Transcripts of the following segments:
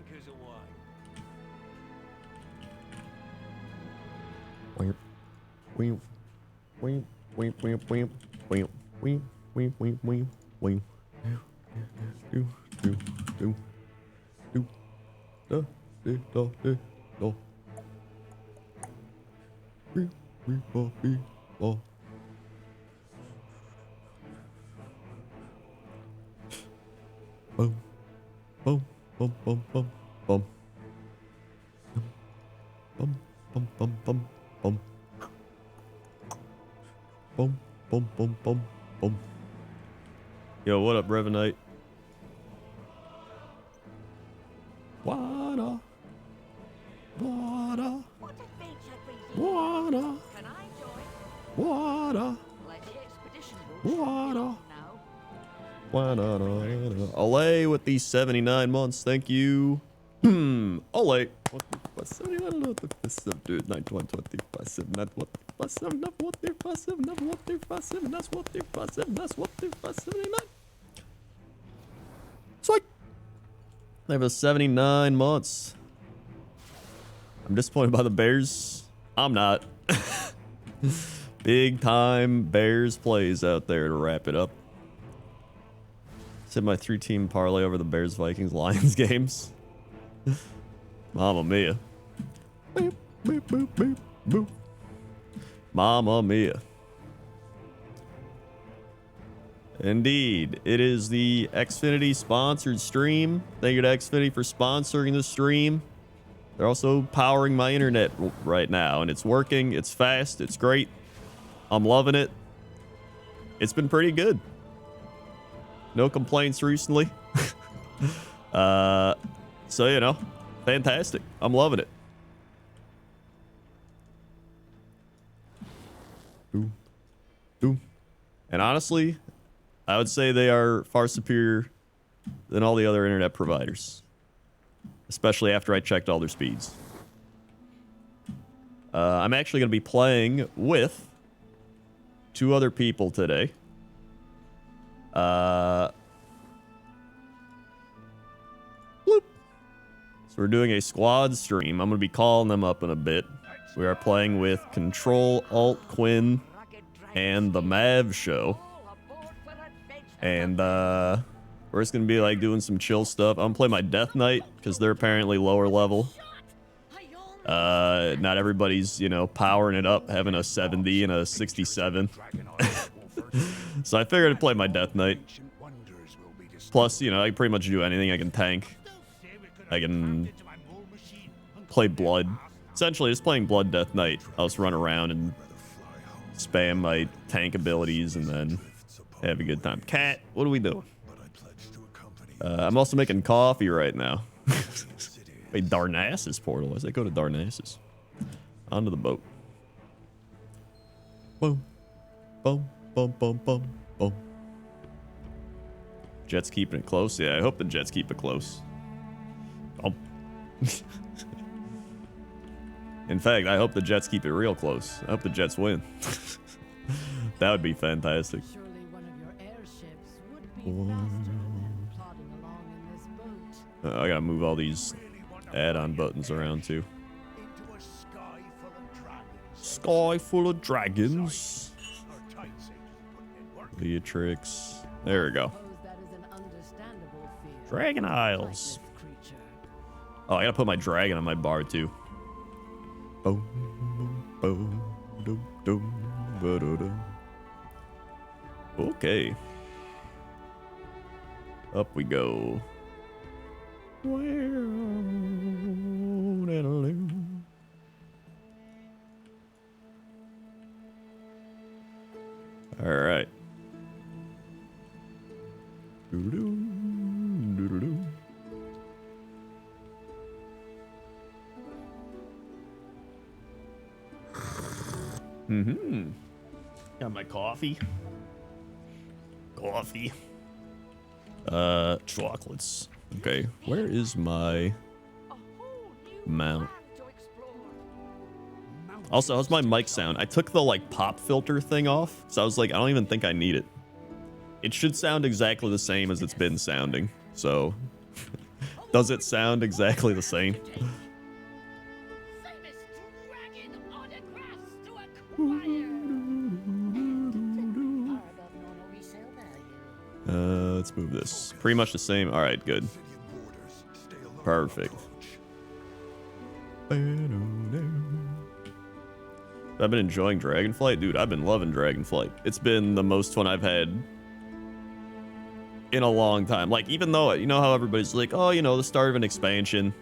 anchors away. Weep, weep, weep, weep, weep, weep, weep, weep, weep, weep, weep, weep. Do, do, do, do, da, da, da, da, da. Beep, beep, ba, beep, ba. Boom, boom, boom, boom, boom, boom. Boom, boom, boom, boom, boom. Boom, boom, boom, boom, boom. Yo, what up, Revenite? Water. Water. What adventure brings you? Water. Can I join? Water. Like the expedition boat. Water. Now. Water. Olay with these 79 months. Thank you. Olay. What 79? Dude, 920, 7, what? 7, what? 7, what? 7, that's what? 7, that's what? 79. Swipe. They have a 79 months. I'm disappointed by the Bears. I'm not. Big time Bears plays out there to wrap it up. Set my 3-team parlay over the Bears, Vikings, Lions games. Mamma mia. Boop, boop, boop, boop, boop. Mamma mia. Indeed, it is the Xfinity sponsored stream. Thank you to Xfinity for sponsoring the stream. They're also powering my internet right now, and it's working. It's fast. It's great. I'm loving it. It's been pretty good. No complaints recently. So, you know, fantastic. I'm loving it. Ooh. Ooh. And honestly, I would say they are far superior than all the other internet providers, especially after I checked all their speeds. I'm actually going to be playing with 2 other people today. Bloop. So we're doing a squad stream. I'm going to be calling them up in a bit. We are playing with Control, Alt, Quinn, and the Mav Show. And we're just going to be like doing some chill stuff. I'm going to play my Death Knight because they're apparently lower level. Not everybody's, you know, powering it up, having a 70 and a 67. So I figured I'd play my Death Knight. Plus, you know, I can pretty much do anything. I can tank. I can play Blood. Essentially, just playing Blood Death Knight. I'll just run around and spam my tank abilities and then have a good time. Cat, what are we doing? I'm also making coffee right now. Wait, Darnassus portal. Why does that go to Darnassus? Onto the boat. Boom. Boom. Boom. Boom. Boom. Boom. Jets keeping it close. Yeah, I hope the Jets keep it close. Oh. In fact, I hope the Jets keep it real close. I hope the Jets win. That would be fantastic. Surely one of your airships would be faster than plodding along in this boat. I gotta move all these add-on buttons around too. Sky full of dragons. Beatrix. There we go. Dragon Isles. Oh, I gotta put my dragon on my bar too. Boom, boom, boom, boom, boom, boom. Okay. Up we go. All right. Got my coffee. Chocolates. Okay, where is my mount? Also, how's my mic sound? I took the like pop filter thing off, so I was like, I don't even think I need it. It should sound exactly the same as it's been sounding. So Does it sound exactly the same? Let's move this. Pretty much the same. All right, good. Perfect. I've been enjoying Dragonflight. Dude, I've been loving Dragonflight. It's been the most fun I've had in a long time. Like, even though, you know how everybody's like, oh, you know, the start of an expansion,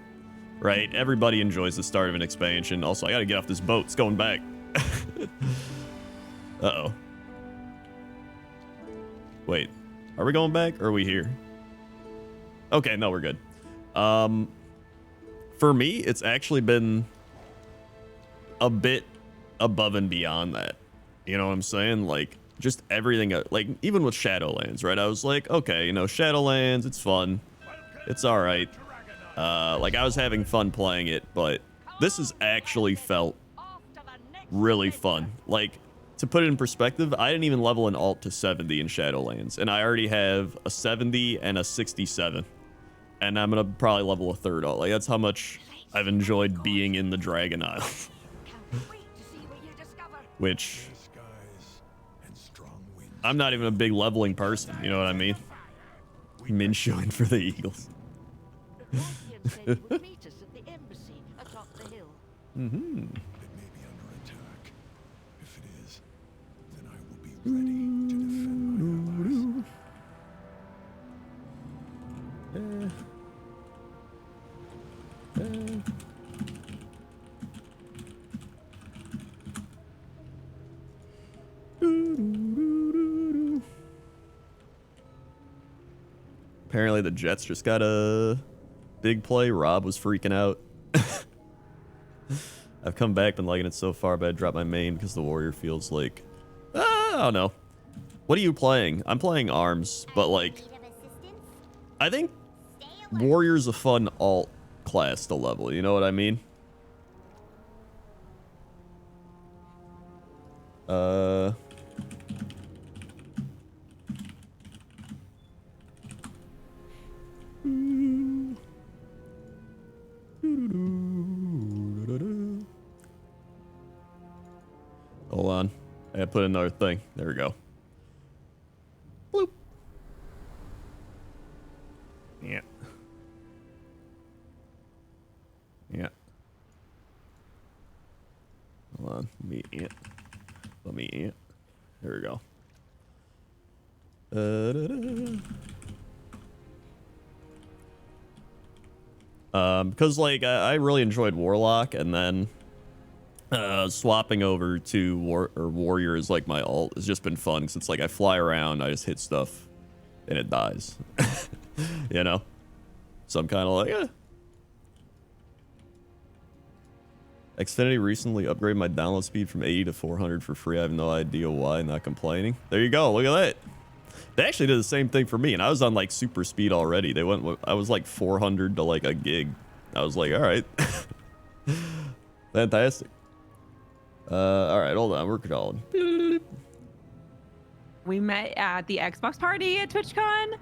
right? Everybody enjoys the start of an expansion. Also, I gotta get off this boat. It's going back. Uh-oh. Wait, are we going back or are we here? Okay, no, we're good. For me, it's actually been a bit above and beyond that. You know what I'm saying? Like, just everything, like, even with Shadowlands, right? I was like, okay, you know, Shadowlands, it's fun. It's all right. Like, I was having fun playing it, but this has actually felt really fun. Like, to put it in perspective, I didn't even level an alt to 70 in Shadowlands, and I already have a 70 and a 67. And I'm gonna probably level a third alt. Like, that's how much I've enjoyed being in the Dragon Isle. Which, I'm not even a big leveling person, you know what I mean? Min-showing for the Eagles. Mm-hmm. Ready to defend my allies. Apparently the Jets just got a big play. Rob was freaking out. I've come back, been liking it so far, but I dropped my main because the warrior feels like, I don't know. What are you playing? I'm playing arms, but like, I think warrior's a fun alt class to level. You know what I mean? Hold on. I gotta put another thing. There we go. Bloop. Yeah. Yeah. Hold on. Let me eat. There we go. Because like I really enjoyed Warlock, and then swapping over to Warrior is like my alt. It's just been fun because it's like I fly around, I just hit stuff, and it dies. You know, so I'm kind of like, eh. Xfinity recently upgraded my download speed from 80 to 400 for free. I have no idea why. Not complaining. There you go. Look at that. They actually did the same thing for me, and I was on like super speed already. They went. I was like 400 to like a gig. I was like, all right, fantastic. All right, hold on. We're calling. We met at the Xbox party at TwitchCon,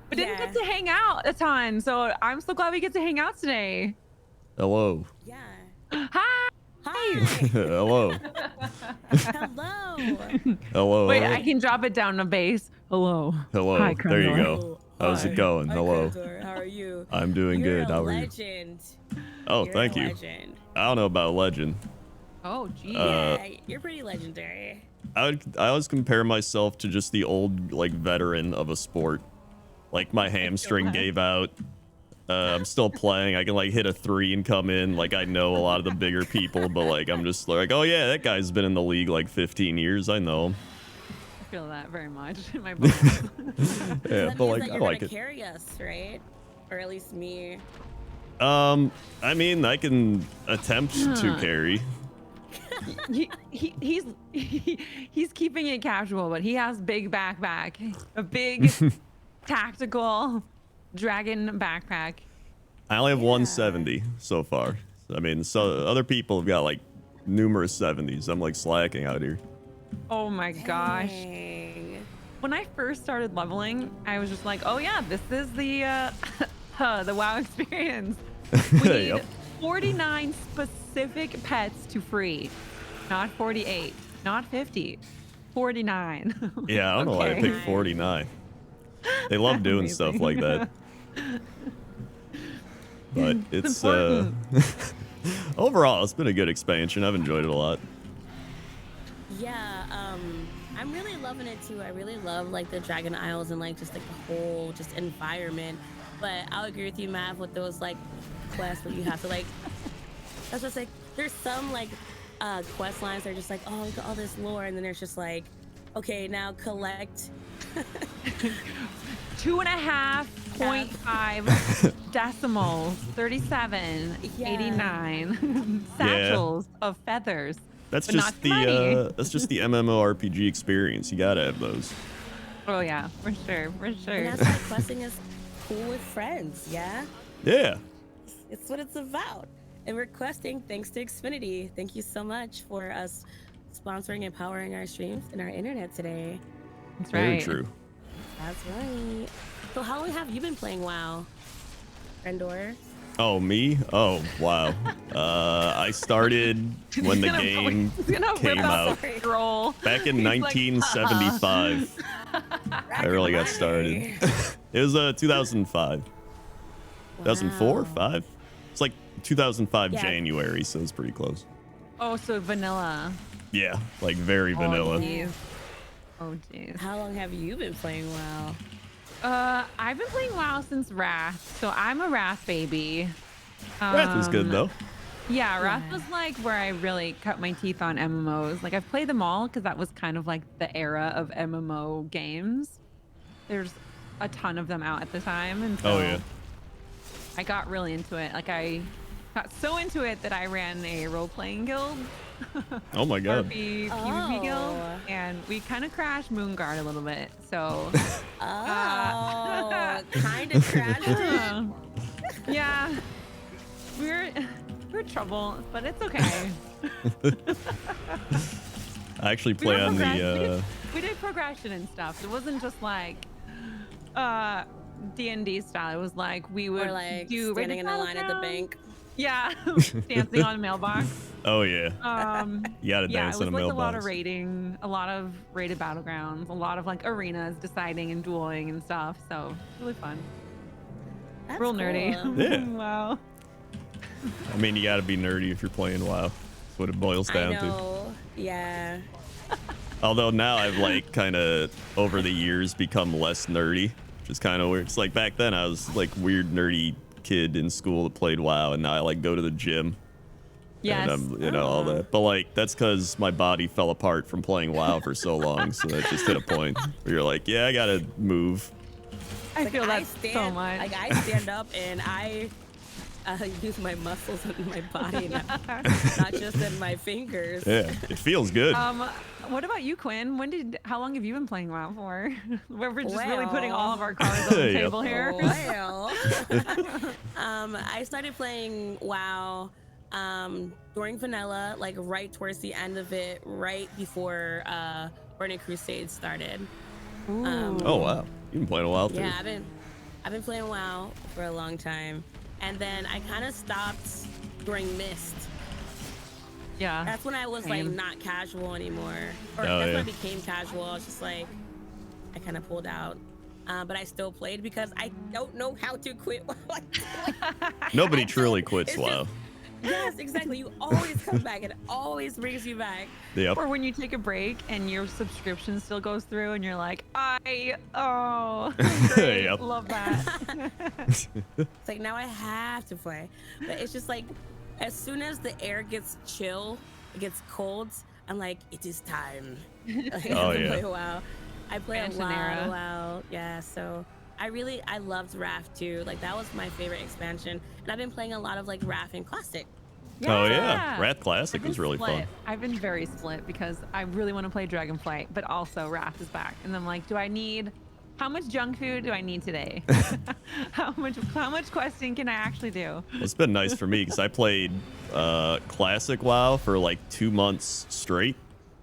but didn't get to hang out a ton. So I'm so glad we get to hang out today. Hello. Yeah. Hi. Hi. Hello. Hello. Hello. Wait, I can drop it down a bass. Hello. Hello. Hi, There you Crendor. go. How's it going? Hi, Hello. Crendor. How are you? I'm doing You're good. a How are you? legend. Oh, You're thank a you. Legend. I don't know about legend. Oh, geez. Yeah, you're pretty legendary. I always compare myself to just the old like veteran of a sport. Like my hamstring gave out. I'm still playing. I can like hit a 3 and come in. Like I know a lot of the bigger people, but like I'm just like, oh yeah, that guy's been in the league like 15 years. I know him. I feel that very much in my bones. Yeah, That but means like that I you're like gonna it. carry us, right? Or at least me. I mean, I can attempt to carry. He's keeping it casual, but he has big backpack, a big tactical dragon backpack. I only have 170 so far. I mean, so other people have got like numerous 70s. I'm like slacking out here. Oh my gosh. Dang. When I first started leveling, I was just like, oh yeah, this is the The WoW experience. We need Yep. 49 specific pets to free. Not 48, not 50, 49. Yeah, I don't know why I Okay. picked 49. They love doing stuff like that. But it's overall, it's been a good expansion. I've enjoyed it a lot. Yeah, I'm really loving it too. I really love like the Dragon Isles and like just like the whole just environment. But I'll agree with you, Mav, with those like quests where you have to like. That's just like there's some like quest lines that are just like, oh, look at all this lore, and then there's just like, okay, now collect. 2.5 decimals, 37, Yeah. 89 satchels of feathers. That's But just not money. that's just the MMORPG experience. You gotta have those. Oh yeah, for sure, for And sure. that's why questing is cool with friends. Yeah, Yeah. it's what it's about. And we're questing thanks to Xfinity. Thank you so much for us sponsoring and powering our streams and our internet today. That's Very right. true. That's right. So how long have you been playing WoW, Crendor? Oh, me? Oh, wow. I started when the game came out. Scroll. Back in He's like, 1975. I really got started. It was 2005. 2004? Wow. 5? It's like 2005 Yeah. January, so it's pretty close. Oh, so vanilla. Yeah, like very vanilla. Oh, jeez. Oh, jeez. How long have you been playing WoW? I've been playing WoW since Wrath, so I'm a Wrath baby. Wrath was good though. Yeah, Wrath was like where I really cut my teeth on MMOs. Like I've played them all because that was kind of like the era of MMO games. There's a ton of them out at the time, and so Oh yeah. I got really into it. Like I got so into it that I ran a role-playing guild. Oh my god. PvP Oh. guild, and we kind of crashed Moonguard a little bit. So Oh, kind of crashed it. yeah, we're trouble, but it's okay. I actually We play did on progress- the we did progression and stuff. It wasn't just like D&D style. It was like we would Or like do standing in a line at the battleground. bank. Yeah, dancing on a mailbox. Oh yeah. You gotta Yeah, dance it was in a like mailbox. a lot of raiding, a lot of raided battlegrounds, a lot of like arenas deciding and dueling and stuff. So really fun. That's Real nerdy. cool. Yeah. Wow. I mean, you gotta be nerdy if you're playing WoW. That's what it boils I down to. know. Yeah. Although now I've like kind of over the years become less nerdy, which is kind of weird. It's like back then I was like weird nerdy kid in school that played WoW, and now I like go to the gym. Yes. And I'm, you know, all that. But like that's because my body fell apart from playing WoW for so long. So that just hit a point where you're like, yeah, I gotta move. I Like, feel that stand, so much. Like I stand up and I use my muscles in my body, not just in my fingers. Yeah, it feels good. What about you, Quinn? How long have you been playing WoW for? We're just really putting Well. all of our cards on the Yep. table here. Well, I started playing WoW during vanilla, like right towards the end of it, right before Burning Crusade started. Oh wow, you've been playing a while too. Yeah, I've been playing WoW for a long time, and then I kind of stopped during Mist. Yeah. That's when I was like Same. not casual anymore, or Oh, that's when yeah. I became casual. I was just like, I kind of pulled out, but I still played because I don't know how to quit. Nobody I truly don't- quits it's WoW. just- Yes, exactly. You always come back. It always brings you back. Yep. Or when you take a break and your subscription still goes through and you're like, great, Yep. love that. It's like now I have to play, but it's just like as soon as the air gets chill, it gets cold. I'm like, it is time. Like, Oh, I yeah. play WoW. I play a Expansion lot era. of WoW. Yeah, so I loved Wrath too. Like that was my favorite expansion, and I've been playing a lot of like Wrath and Classic. Oh yeah, Wrath Classic I've been was really split. fun. I've been very split because I really want to play Dragonflight, but also Wrath is back. And I'm like, how much junk food do I need today? how much questing can I actually do? It's been nice for me because I played Classic WoW for like 2 months straight,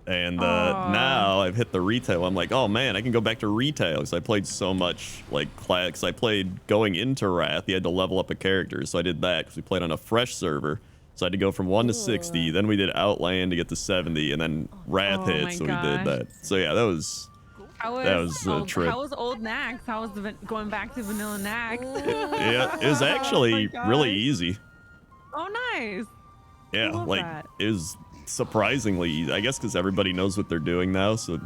And Aw. now I've hit the retail. I'm like, oh man, I can go back to retail because I played so much like class. I played going into Wrath. You had to level up a character, so I did that because we played on a fresh server. So I had to go from 1 to 60. Then we did Outland to get to 70, and then Wrath Oh hit, my so we did gosh. that. So yeah, that was a old, trip. How was old Nax? How was going back to vanilla Nax? Yeah, it was actually Oh my really gosh. easy. Oh, nice. Yeah, love like that. it was surprisingly easy. I guess because everybody knows what they're doing now, so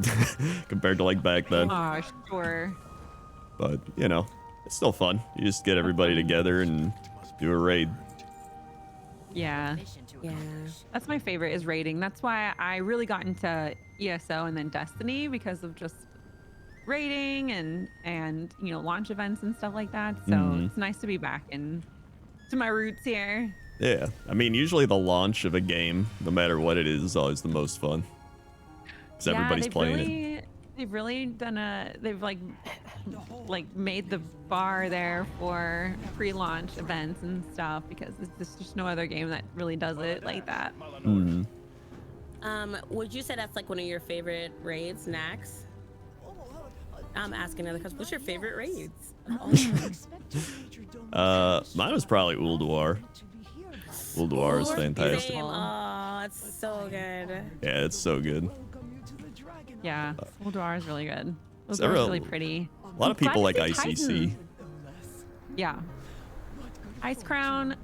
compared to like back then. Oh, sure. But you know, it's still fun. You just get everybody together and do a raid. Yeah. Yeah. That's my favorite is raiding. That's why I really got into ESO and then Destiny because of just raiding and you know, launch events and stuff like that. So it's nice to be back in to my roots here. Yeah, I mean, usually the launch of a game, no matter what it is always the most fun because everybody's playing it. They've really done they've like made the bar there for pre-launch events and stuff because there's just no other game that really does it like that. Would you say that's like one of your favorite raids, Nax? I'm asking other questions. What's your favorite raids? Mine was probably Ulduar. Ulduar is fantastic. Same. Oh, it's so good. Yeah, it's so good. Yeah, Ulduar is really good. Ulduar is Several- really pretty. A lot of people like ICC. Titan. Yeah. Ice Crown,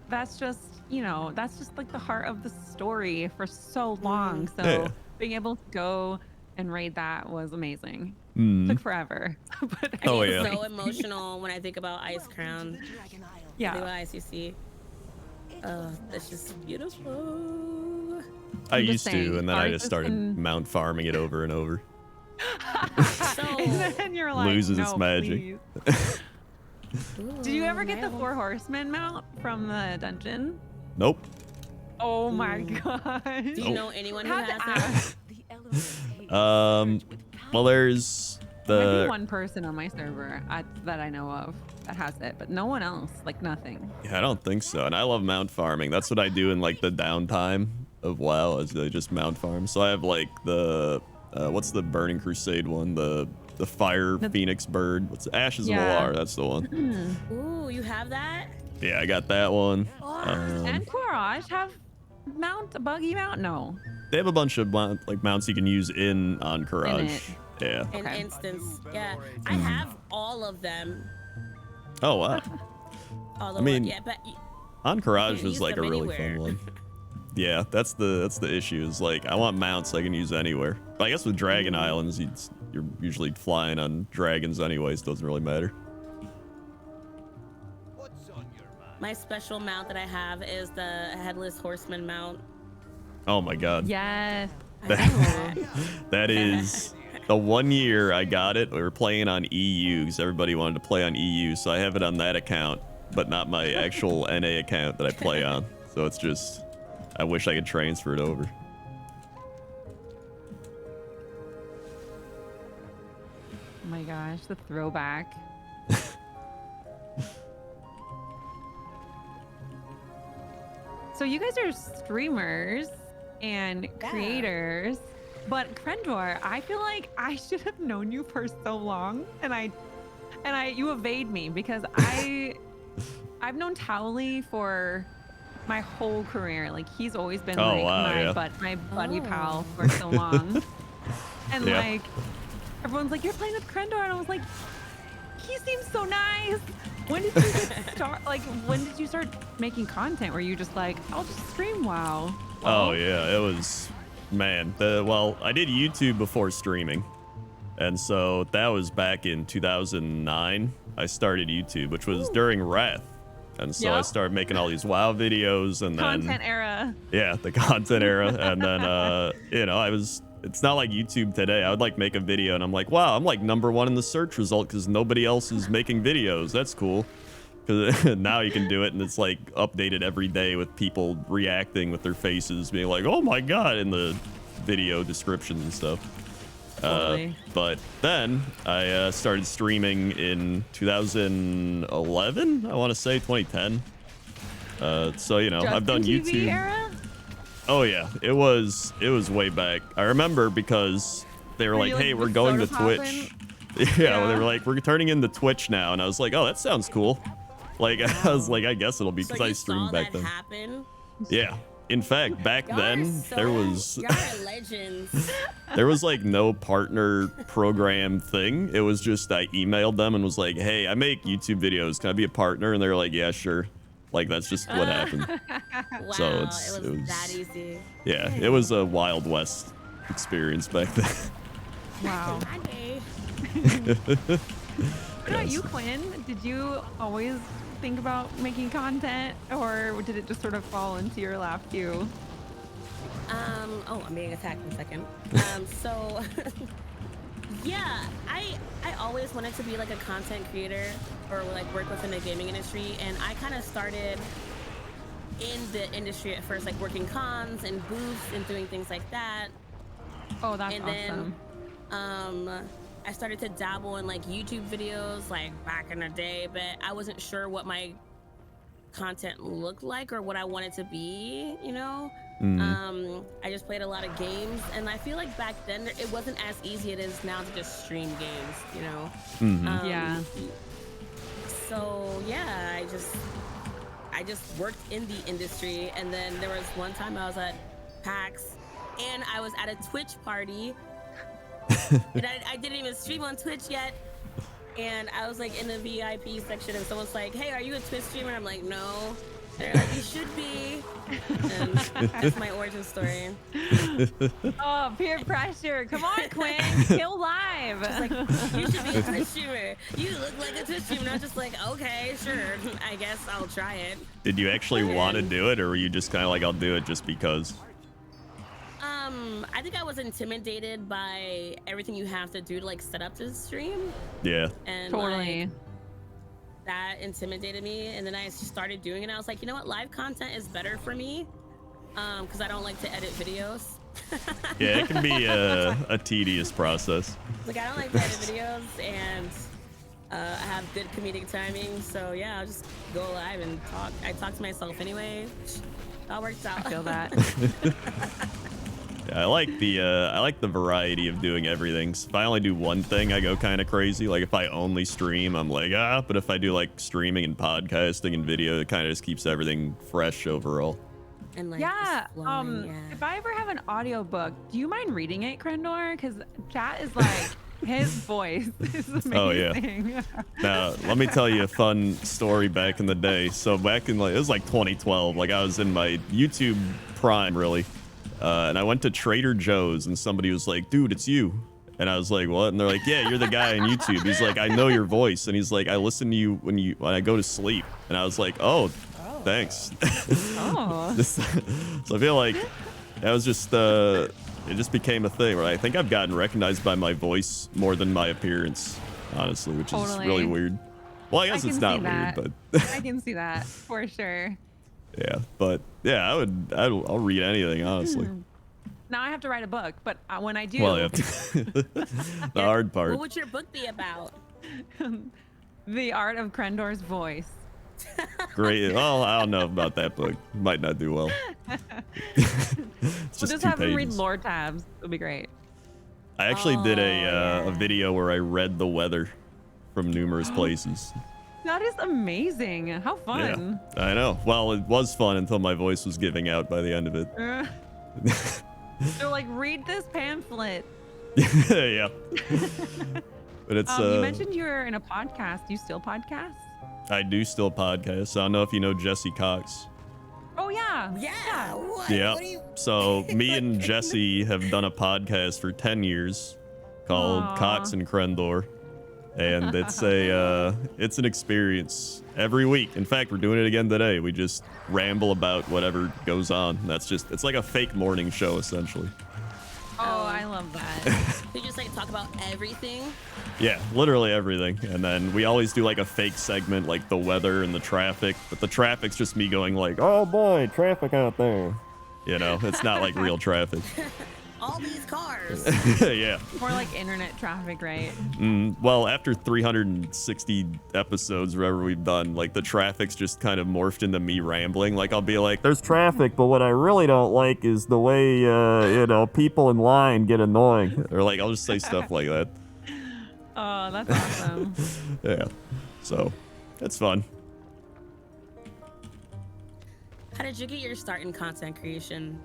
that's just, you know, that's just like the heart of the story for so long. So Yeah. being able to go and raid that was amazing. Mm. Took forever. But I Oh, get yeah. so emotional when I think about Ice Crown. I think yeah. about ICC. That's just beautiful. I I'm just used to, saying, and then I ours just has started been- mount farming it over and over. So, And then you're like, Loses its no, magic. please. Did you Ooh, ever get the rival. 4 horsemen mount from the dungeon? Nope. Oh my gosh. Do you know anyone who Had has to that? ask. Well, there's Maybe the one person on my server that I know of that has it, but no one else, like nothing. yeah, I don't think so. And I love mount farming. That's what I do in like the downtime of WoW, is I just mount farm. So I have like the what's the Burning Crusade one? The Fire Phoenix Bird. What's Ashes Yeah. of Valar? That's the one. Ooh, you have that? Yeah, I got that one. And Courage have a buggy mount? No. They have a bunch of mounts you can use on Courage. it. Yeah. An Okay. instance. Yeah. I have all of them. Oh wow. All of I mean, them. Yeah, but On Courage can't was use like a them really anywhere. fun one. Yeah, that's the issue. Is like I want mounts I can use anywhere. But I guess with Dragon Islands, you're usually flying on dragons anyways. Doesn't really matter. my special mount that I have is the Headless Horseman mount. Oh my god. Yes. I have that. That is the 1 year I got it. We were playing on EU because everybody wanted to play on EU, so I have it on that account, but not my actual NA account that I play on. So it's just, I wish I could transfer it over. Oh my gosh, the throwback. So you guys are streamers and creators, but Crendor, I feel like I should have known you for so long, and you evade me because I've known Towley for my whole career. Like he's always been Oh, like wow, yeah. my buddy pal for so long, and Yeah. like everyone's like, you're playing with Crendor, and I was like, he seems so nice. When did you start? Like, when did you start making content? Were you just like, I'll just stream WoW? Oh yeah, it was, man. Well, I did YouTube before streaming, and so that was back in 2009. I started YouTube, which was during Wrath, and so I Yep. started making all these WoW videos, and then Content era. yeah, the content era, and then it's not like YouTube today. I would like make a video and I'm like, wow, I'm like #1 in the search result because nobody else is making videos. That's cool. Because now you can do it and it's like updated every day with people reacting with their faces, being like, oh my god, in the video descriptions and stuff. Totally. But then I started streaming in 2011, I want to say 2010. So you know, Justin I've done TV YouTube. era? Oh yeah, it was way back. I remember because they were Were like, you, like, "Hey, with we're going to soda Twitch." popping? Yeah, well, they Yeah. were like, "We're turning into Twitch now," and I was like, "Oh, that sounds cool." Like I was Wow. like, "I guess it'll be So because I you streamed saw back that then." happen? Yeah. In fact, back Y'all are then there was y'all are legends. like no partner program thing. It was just I emailed them and was like, "Hey, I make YouTube videos. Can I be a partner?" And they were like, "Yeah, sure." Like that's just what happened. Wow, So it was that easy. Yeah, it was a Wild West experience back then. Wow. My day. What about Yes. you, Quinn? Did you always think about making content, or did it just sort of fall into your lap too? Oh, I'm being attacked in a second. So, yeah, I always wanted to be like a content creator or like work within the gaming industry, and I kind of started in the industry at first, like working cons and booths and doing things like that. Oh, that's And awesome. then, I started to dabble in like YouTube videos like back in the day, but I wasn't sure what my content looked like or what I wanted to be, you know? I just played a lot of games, and I feel like back then it wasn't as easy as it is now to just stream games, you know? Yeah. So yeah, I just worked in the industry, and then there was one time I was at PAX and I was at a Twitch party and I didn't even stream on Twitch yet, and I was like in the VIP section and someone's like, "Hey, are you a Twitch streamer?" I'm like, "No." They're like, "You should be." And that's my origin story. Oh, peer pressure. Come on, Quinn. Kill live. It's like, "You should be a Twitch streamer. You look like a Twitch streamer." And I was just like, "Okay, sure. I guess I'll try it." Did you actually want to do it, or were you just kind of like, "I'll do it just because"? I think I was intimidated by everything you have to do to like set up this stream, Yeah. and Totally. like, that intimidated me. And then I started doing it, and I was like, you know what, live content is better for me, because I don't like to edit videos. Yeah, it can be a tedious process. Like, I don't like to edit videos, and I have good comedic timing. So yeah, I'll just go live and talk. I talk to myself anyway. That works out. I feel that. Yeah, I like the variety of doing everything. So if I only do one thing, I go kind of crazy. Like if I only stream, I'm like, but if I do like streaming and podcasting and video, it kind of just keeps everything fresh overall. And like, Yeah. just flowing, yeah. If I ever have an audiobook, do you mind reading it, Crendor? Because chat is like his voice is amazing. Oh, yeah. Now, let me tell you a fun story back in the day. So back in it was like 2012, like I was in my YouTube prime really. And I went to Trader Joe's and somebody was like, "Dude, it's you." And I was like, "What?" And they're like, "Yeah, you're the guy on YouTube." He's like, "I know your voice." And he's like, "I listen to you when I go to sleep." And I was like, "Oh, thanks." Oh. So I feel like that was just it just became a thing where I think I've gotten recognized by my voice more than my appear's, honestly, which is Totally. really weird. Well, I guess I it's can not see that. weird, but I can see that for sure. yeah, but yeah, I'll read anything, honestly. Now I have to write a book, but when I do, Well, yeah. The hard part. What would your book be about? The Art of Crendor's Voice. Great. Well, I don't know about that book. Might not do well. It's We'll just two have him read pages. lore tabs. It'll be great. I actually did a yeah. video where I read the weather from numerous places. That is amazing. How fun. Yeah, I know. Well, it was fun until my voice was giving out by the end of it. They're like, read this pamphlet. Yeah. But it's You mentioned you were in a podcast. Do you still podcast? I do still podcast. I don't know if you know Jesse Cox. Oh yeah. Yeah. What? Yeah. What do you? So me and Jesse have done a podcast for 10 years called Aw. Cox and Crendor. And it's an experience every week. In fact, we're doing it again today. We just ramble about whatever goes on. It's like a fake morning show essentially. Oh, I love that. You just like talk about everything. Yeah, literally everything. And then we always do like a fake segment like the weather and the traffic, but the traffic's just me going like, "Oh boy, traffic out there." You know, it's not like real traffic. all these cars. Yeah. More like internet traffic, right? Well, after 360 episodes, whatever we've done, like the traffic's just kind of morphed into me rambling. Like I'll be like, "There's traffic, but what I really don't like is the way people in line get annoying," or like I'll just say stuff like that. Oh, that's awesome. Yeah. So, it's fun. How did you get your start in content creation?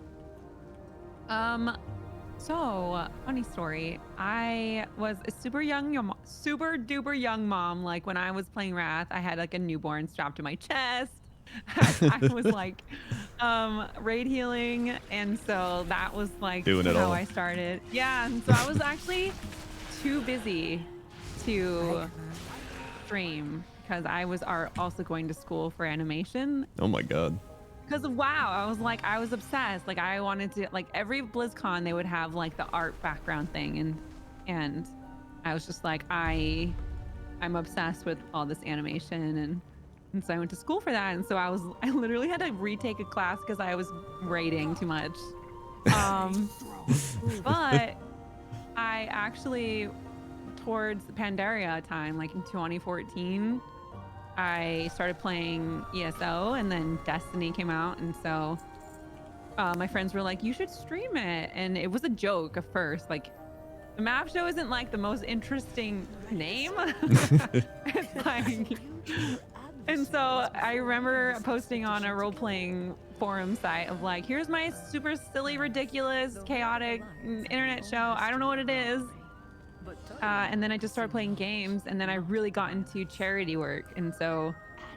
So funny story. I was a super duper young mom. Like when I was playing Wrath, I had like a newborn strapped to my chest. I was like, raid healing, and so that was like Doing it how all. I started. Yeah, and so I was actually too busy to stream because I was also going to school for animation. Oh my god. Because of WoW, I was obsessed. Like I wanted to, like every BlizzCon they would have like the art background thing, and I was just like I'm obsessed with all this animation, and so I went to school for that, and so I literally had to retake a class because I was raiding too much. But I actually, towards the Pandaria time, like in 2014. I started playing ESO, and then Destiny came out, and so my friends were like, "You should stream it," and it was a joke at first. Like, the map show isn't like the most interesting name. It's like, and so I remember posting on a role-playing forum site of like, "Here's my super silly, ridiculous, chaotic internet show. I don't know what it is." And then I just started playing games, and then I really got into charity work, and so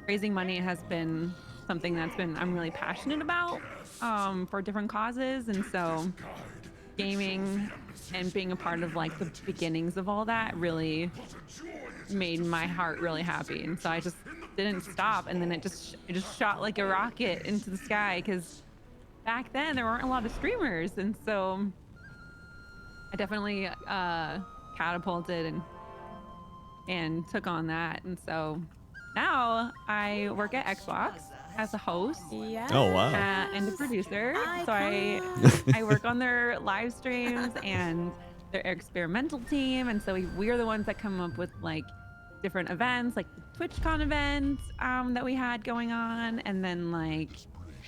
raising money has been something I'm really passionate about for different causes, and so gaming and being a part of like the beginnings of all that really made my heart really happy, and so I just didn't stop, and then it just shot like a rocket into the sky because back then there weren't a lot of streamers, and so I definitely catapulted and took on that, and so now I work at Xbox as a host Yeah. Oh wow. and a producer. So I work on their live streams and their experimental team, and so we are the ones that come up with like different events, like the TwitchCon event that we had going on, and then like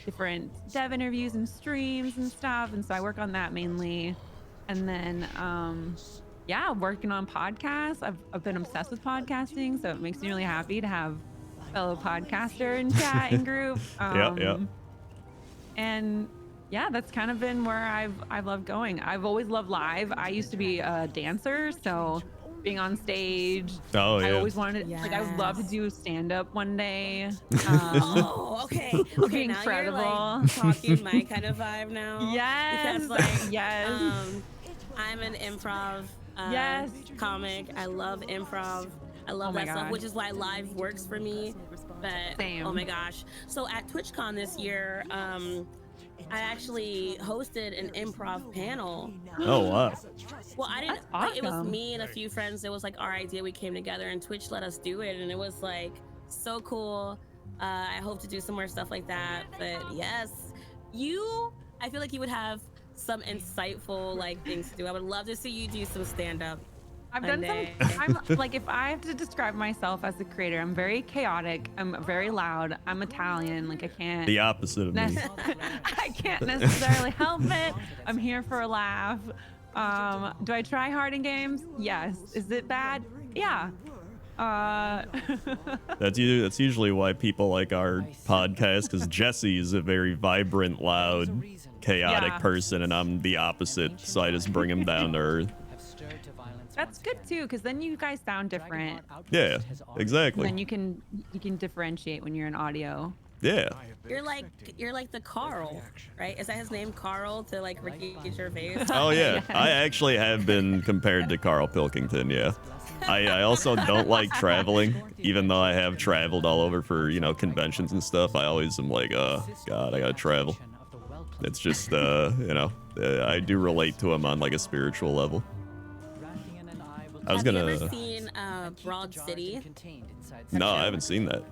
different dev interviews and streams and stuff, and so I work on that mainly, and then yeah, working on podcasts. I've been obsessed with podcasting, so it makes me really happy to have a fellow podcaster in chat and group. Yeah. And yeah, that's kind of been where I've loved going. I've always loved live. I used to be a dancer, so being on stage. Oh I yeah. always wanted, like, I would love to do stand up one day. Oh, okay. Okay, now incredible. you're like talking my kind of vibe now. Yes. Because like, Yes. I'm an improv Yes. comic. I love improv. I love Oh my that stuff, God. which is why live works for me. But Same. oh my gosh. So at TwitchCon this year, I actually hosted an improv panel. Oh wow. Well, I didn't. That's Like, it was awesome. me and a few friends. It was like our idea. We came together, and Twitch let us do it, and it was like so cool. I hope to do some more stuff like that. But yes, I feel like you would have some insightful like things to do. I would love to see you do some stand up. I've done some. I'm like, if I have to describe myself as a creator, I'm very chaotic. I'm very loud. I'm Italian. Like I can't. The opposite of me. I can't necessarily help it. I'm here for a laugh. Do I try hard in games? Yes. Is it bad? Yeah. That's usually why people like our podcast, because Jesse is a very vibrant, loud, chaotic Yeah. person, and I'm the opposite, so I just bring him down to earth. That's good too, because then you guys sound different. Yeah, exactly. Then you can differentiate when you're in audio. Yeah. You're like the Carl, right? Is that his name, Carl, to like Ricky Gervais? Oh yeah, I actually have been compared to Carl Pilkington. Yeah. I also don't like traveling, even though I have traveled all over for conventions and stuff. I always am like, God, I gotta travel. It's just I do relate to him on like a spiritual level. I was Have gonna. you ever seen Broad City? No, I haven't seen that.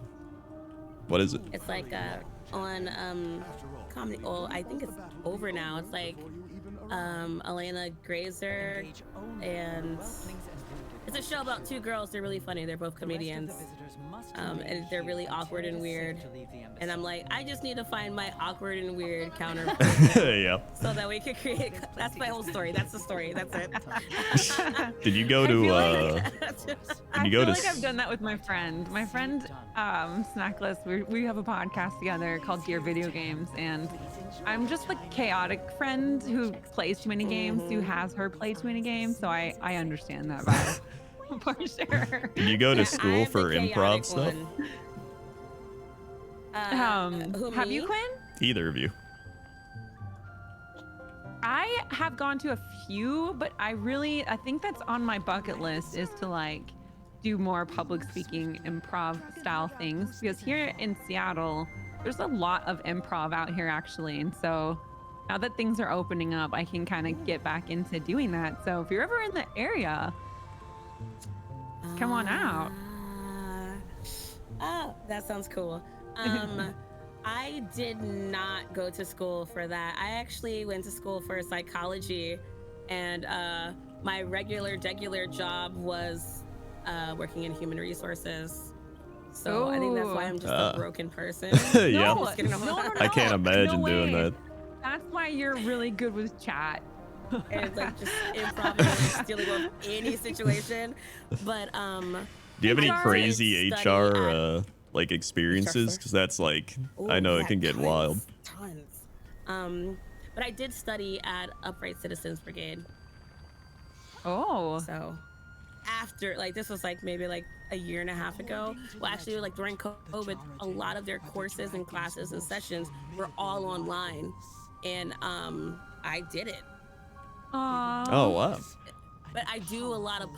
What is it? It's like on comedy. Well, I think it's over now. It's like Elena Grazer, and it's a show about two girls. They're really funny. They're both comedians, and they're really awkward and weird. And I'm like, I just need to find my awkward and weird counterpart, Yeah. so that we could create. That's my whole story. That's the story. That's it. Did you go I feel to like- did I you feel go to like I've done that with my friend. My friend, Snackless, we have a podcast together called Dear Video Games, and I'm just the chaotic friend who plays too many games, who has her play too many games, so I understand that vibe. For sure. Did you go to Yeah, school I'm for the improv chaotic stuff? one. Who, Have you, me? Quinn? Either of you? I have gone to a few, but I think that's on my bucket list is to like do more public speaking improv style things, because here in Seattle, there's a lot of improv out here actually. And so now that things are opening up, I can kind of get back into doing that. So if you're ever in the area, come on out. Oh, that sounds cool. I did not go to school for that. I actually went to school for psychology, and my regular job was working in human resources. So I think that's why I'm just a broken person. Yeah. No, Just kidding. I can't imagine no doing way. that. That's why you're really good with chat. And like just improvising, like, dealing with any situation. But Do you have any I did crazy study HR at- like experiences? Because that's like I Ooh, know yeah, it can get wild. Tons. But I did study at Upright Citizens Brigade. Oh, So after, like, this was like maybe like a year and a half ago. Well, actually, like during COVID, a lot of their courses and classes and sessions were all online, and I did it. aw. Oh wow. But I do a lot of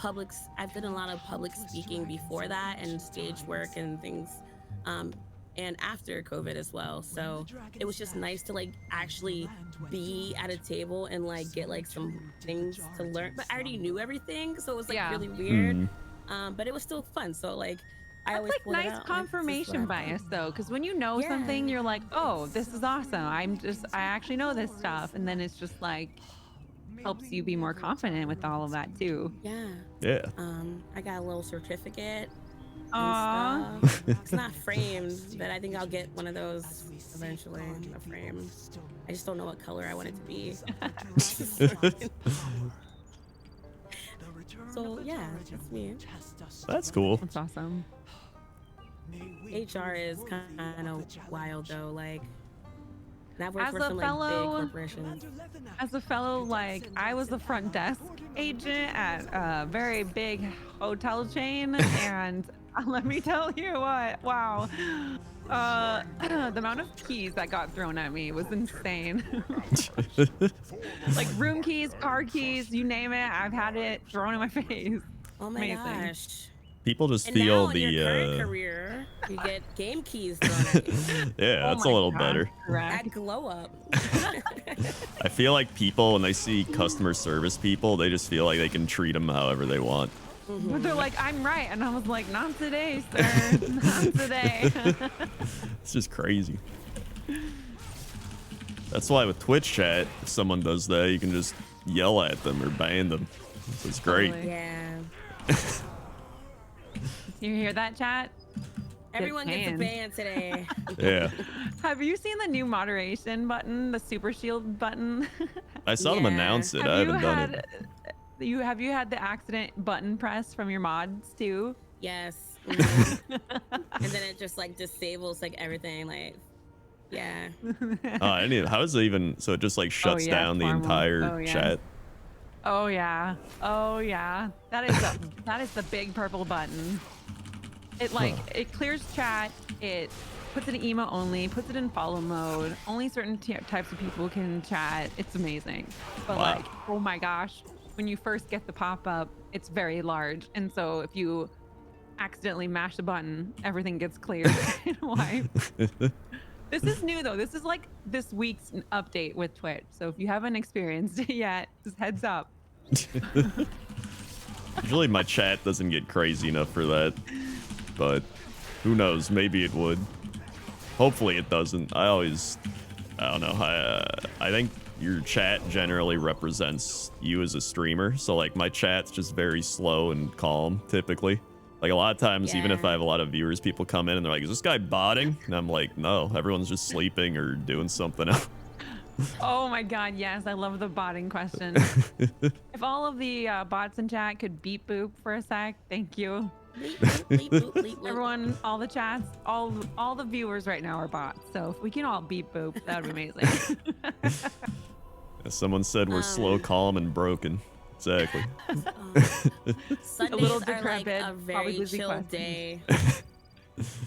I've done a lot of public speaking before that, and stage work and things, and after COVID as well. So it was just nice to like actually be at a table and like get like some things to learn. But I already knew everything, so it was like Yeah. really weird. Mhm. But it was still fun. So like I That's always like pull it nice out, like, this is confirmation what I bias thought. though, because when you know Yeah. something, you're like, oh, this is awesome. I actually know this stuff, and then it's just like helps you be more confident with all of that too. Yeah. Yeah. I got a little certificate. Aw. And stuff. It's not framed, but I think I'll get one of those eventually. A frame. I just don't know what color I want it to be. So yeah, that's me. That's cool. That's awesome. HR is kind of wild though. Like, and I've worked As for a some like fellow- big corporations. As a fellow, like, I was the front desk agent at a very big hotel chain, and let me tell you what, wow. The amount of keys that got thrown at me was insane. Like room keys, car keys, you name it, I've had it thrown in my face. Oh my Amazing. gosh. People just And feel now in your current the career, you get game keys thrown at you. yeah, Oh that's a my little God, better. correct. That glow up. I feel like people when they see customer service people, they just feel like they can treat them however they want. But they're like, I'm right. And I was like, not today, sir. Not today. It's just crazy. That's why with Twitch chat, if someone does that, you can just yell at them or ban them. So it's great. Totally. Yeah. You hear that, chat? Everyone gets a banned. ban today. Yeah. Have you seen the new moderation button, the super shield button? I saw them Yeah. announce it. I haven't done it. Have you had the accident button press from your mods too? Yes. Mhm. And then it just like disables like everything. Like, yeah. I didn't even, how is it even? So it just like shuts yeah, down the formal. entire Oh, yeah. chat. Oh yeah. Oh yeah. That is the big purple button. It like it clears chat. It puts it in emo only. Puts it in follow mode. Only certain types of people can chat. It's amazing. But Wow. like, oh my gosh, when you first get the pop up, it's very large, and so if you accidentally mash the button, everything gets cleared and wiped. This is new though. This is like this week's update with Twitch. So if you haven't experienced it yet, just heads up. Usually my chat doesn't get crazy enough for that, but who knows? Maybe it would. Hopefully it doesn't. I don't know. I think your chat generally represents you as a streamer. So like my chat's just very slow and calm typically. Like a lot of times, even if I Yeah. have a lot of viewers, people come in and they're like, is this guy botting? And I'm like, no, everyone's just sleeping or doing something else. Oh my god, yes, I love the botting question. If all of the bots in chat could beep boop for a sec, thank you. Bleep, bloop, bleep, bloop, bleep, bloop. Everyone, all the chats, all the viewers right now are bots. So if we can all beep boop, that would be amazing. Someone said we're slow, calm, and broken. Exactly. Sundays little are like decrepit, a probably very busy chill questing. day.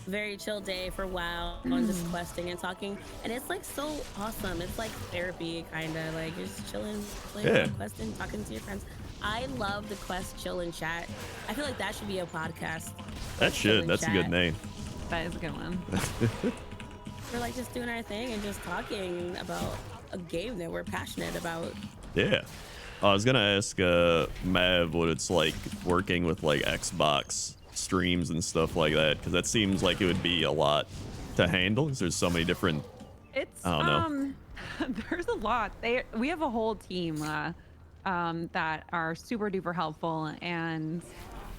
Very chill day for WoW on just questing and talking, and it's like so awesome. It's like therapy, kind of like you're just chilling, playing Yeah. questing, talking to your friends. I love the quest chill and chat. I feel like that should be a podcast. That Chill should. and That's a good chat. name. That is a good one. We're like just doing our thing and just talking about a game that we're passionate about. Yeah. I was gonna ask Mav what it's like working with like Xbox streams and stuff like that, because that seems like it would be a lot to handle because there's so many different. It's I don't know. there's a lot. We have a whole team that are super duper helpful, and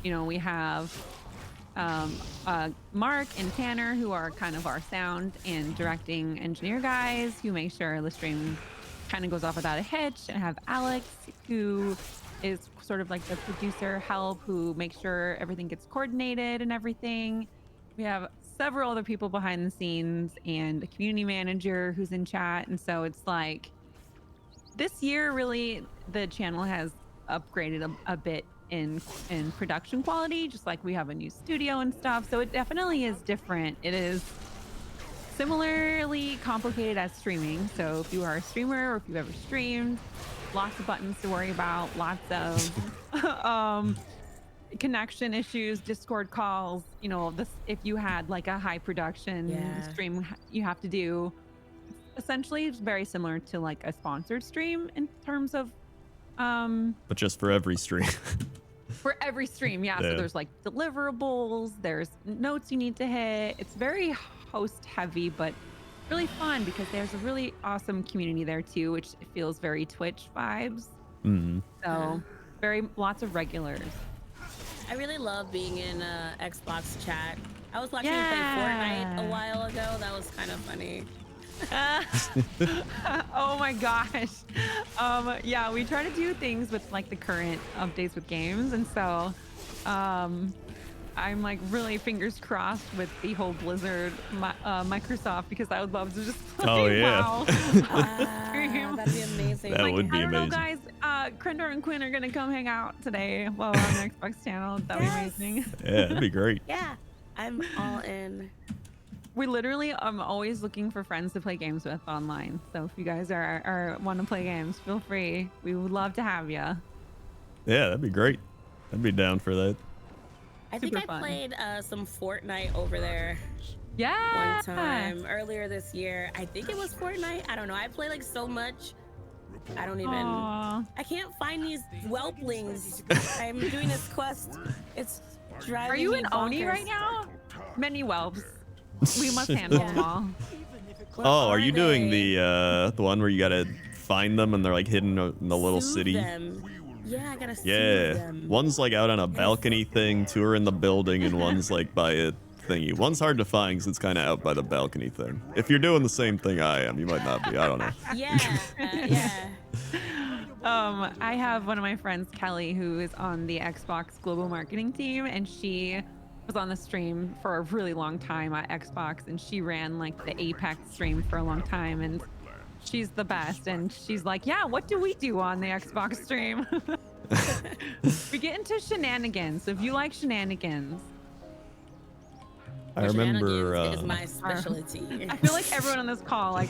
you know we have Mark and Tanner, who are kind of our sound and directing engineer guys, who make sure the stream kind of goes off without a hitch, and have Alex, who is sort of like the producer help, who makes sure everything gets coordinated and everything. We have several other people behind the scenes and a community manager who's in chat, and so it's like this year really the channel has upgraded a bit in production quality, just like we have a new studio and stuff, so it definitely is different. It is similarly complicated as streaming, so if you are a streamer or if you've ever streamed, lots of buttons to worry about, lots of connection issues, Discord calls, you know, this if you had like a high production Yeah. stream you have to do. Essentially it's very similar to like a sponsored stream in terms of But just for every stream. for every stream, yeah. Yeah. So there's like deliverables, there's notes you need to hit. It's very host heavy, but really fun because there's a really awesome community there too, which feels very Twitch vibes. Hmm. So very lots of regulars. I really love being in Xbox chat. I was watching you play Yeah. Fortnite a while ago. That was kind of funny. Oh my gosh. Yeah, we try to do things with like the current updates with games, and so I'm like really fingers crossed with the whole Blizzard Microsoft, because I would love to just play Oh, yeah. WoW. Wow, that'd be amazing. That Like, would be I don't know, amazing. guys. Crendor and Quinn are gonna come hang out today while we're on the Xbox channel. That'd Yes. be amazing. Yeah, that'd be great. Yeah, I'm all in. We literally always looking for friends to play games with online. So if you guys are want to play games, feel free. We would love to have you. Yeah, that'd be great. I'd be down for that. I think Super I fun. played some Fortnite over there Yeah. one time earlier this year. I think it was Fortnite. I don't know. I play like so much. I don't even. Aw. I can't find these whelplings. I'm doing this quest. It's driving Are you me in Oni bonkers. right now? Many whelps. We must handle them all. Where Oh, are you doing they? the one where you gotta find them and they're like hidden in the little Soothe city? them. Yeah, I gotta soothe Yeah, them. one's like out on a balcony thing, two are in the building, and one's like by a thingy. One's hard to find because it's kind of out by the balcony thing. If you're doing the same thing I am, you might not be. I don't know. Yeah, yeah. I have one of my friends, Kelly, who is on the Xbox global marketing team, and she was on the stream for a really long time at Xbox, and she ran like the Apex stream for a long time, and she's the best. And she's like, yeah, what do we do on the Xbox stream? We get into shenanigans. So if you like shenanigans, I remember. Shenanigans is my specialty. I feel like everyone on this call, like,